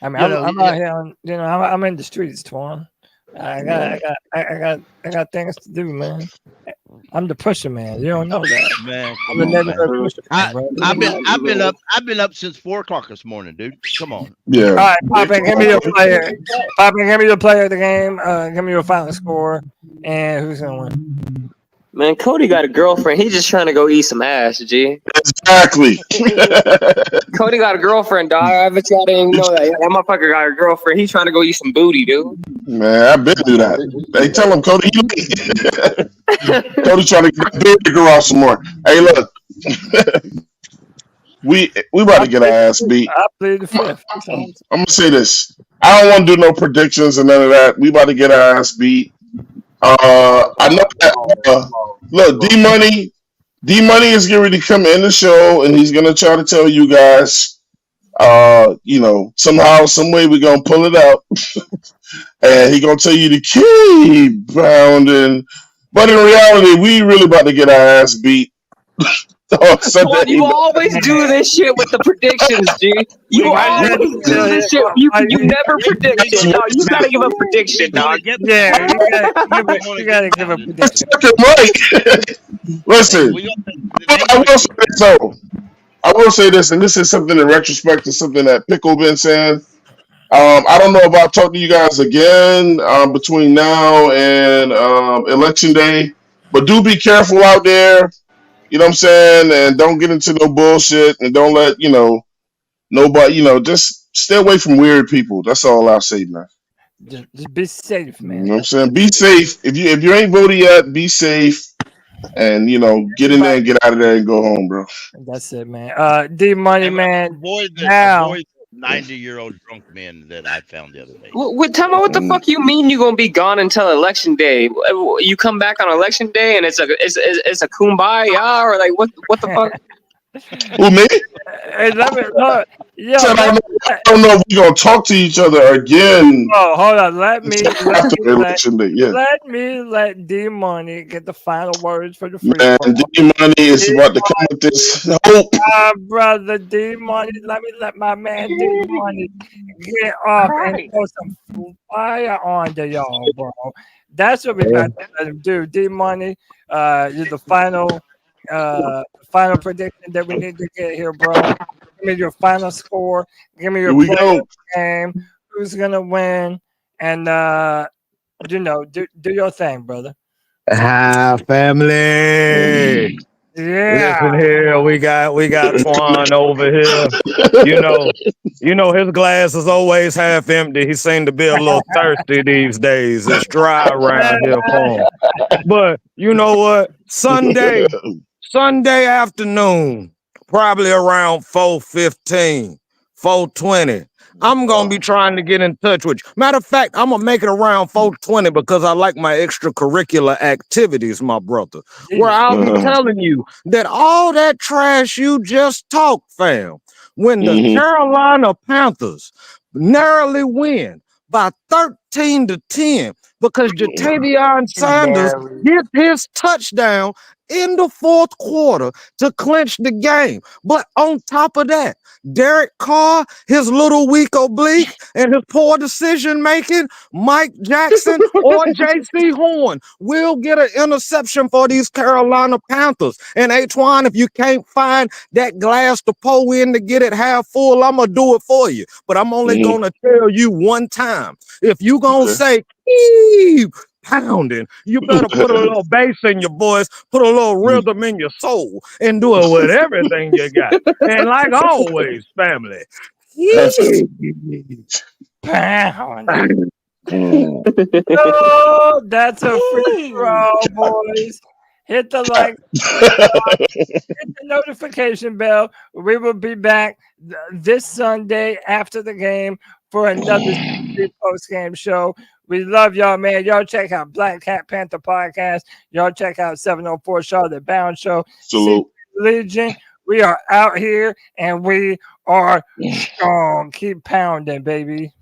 I mean, You I'm know, out here. I'm in the streets, Twan. I got things to do, man. I'm the pusher, man. You don't know that, Man, I'm come the on, neighborhood man. pusher, man, bro. I've been up since 4 o'clock this morning, dude. Come on. Yeah. All right, Poppin, give me your player. Poppin, give me the player of the game. Give me your final score, and who's gonna win. Man, Cody got a girlfriend. He's just trying to go eat some ass, G. Exactly. Cody got a girlfriend, dog. I bet y'all didn't know that. Yeah, that motherfucker got a girlfriend. He's trying to go eat some booty, dude. Man, I been do that. Hey, tell him, Cody, you Cody trying to get the girl off some more. Hey, look. we about to get our ass beat. I played the fifth. I'm gonna say this. I don't want to do no predictions and none of that. We about to get our ass beat. I know that. Look, D Money is getting ready to come in the show, and he's gonna try to tell you guys, somehow, some way, we're gonna pull it out, and he gonna tell you to keep pounding. But in reality, we really about to get our ass beat. Well, you always do this shit with the predictions, G. You always do this shit. You never predict it. No, you gotta give a prediction, dog. Yeah, you gotta give a prediction. Listen, I will say this, and this is something in retrospect to something that Pickle been saying. I don't know about talking to you guys again between now and election day, but do be careful out there. You know what I'm saying? And don't get into no bullshit, and don't let nobody. Just stay away from weird people. That's all I'll say, man. Just be safe, man. You know what I'm saying? Be safe. If you ain't voted yet, be safe. And get in there and get out of there and go home, bro. That's it, man. D Money, man. Avoid the Now, 90-year-old drunk men that I found the other day. Tell me what the fuck you mean you gonna be gone until election day? You come back on election day and it's a kumbaya or like what the fuck? Who, me? Hey, let me look. Yo, I don't know if we're gonna talk to each other again. Oh, hold on. Let me let D Money get the final words for the free. Man, D Money is about to come with this hope. Brother D Money, let my man D Money get off and throw some fire on to y'all, bro. That's what we got to let him do. D Money, you're the final prediction that we need to get here, bro. Give me your final score. Give me your player of the game. Who's gonna win? And do your thing, brother. Hi, family. Listen here, we got Twan over here. You know his glass is always half empty. He seemed to be a little thirsty these days. It's dry around here for him. But you know what? Sunday afternoon, probably around 4:15, 4:20. I'm gonna be trying to get in touch with you. Matter of fact, I'm gonna make it around 4:20 because I like my extracurricular activities, my brother. Where I'll be telling you that all that trash you just talked, fam, when the Carolina Panthers narrowly win by 13-10 because Jatavion Sanders hit his touchdown in the fourth quarter to clinch the game. But on top of that, Derek Carr, his little weak oblique, and his poor decision making, Mike Jackson or J.C. Horn will get an interception for these Carolina Panthers. And H1, if you can't find that glass to pour in to get it half full, I'm going to do it for you. But I'm only going to tell you one time. If you going to say, keep pounding, you better put a little bass in your voice, put a little rhythm in your soul, and do it with everything you got. And like always, family, pound. Oh, that's a free throw, boys. Hit the like, hit the notification bell. We will be back this Sunday after the game for another post-game show. We love y'all, man. Y'all check out Black Cat Panther Podcast. Y'all check out 704 Charlotte Bound Show. Salute. Legion. We are out here and we are strong. Keep pounding, baby.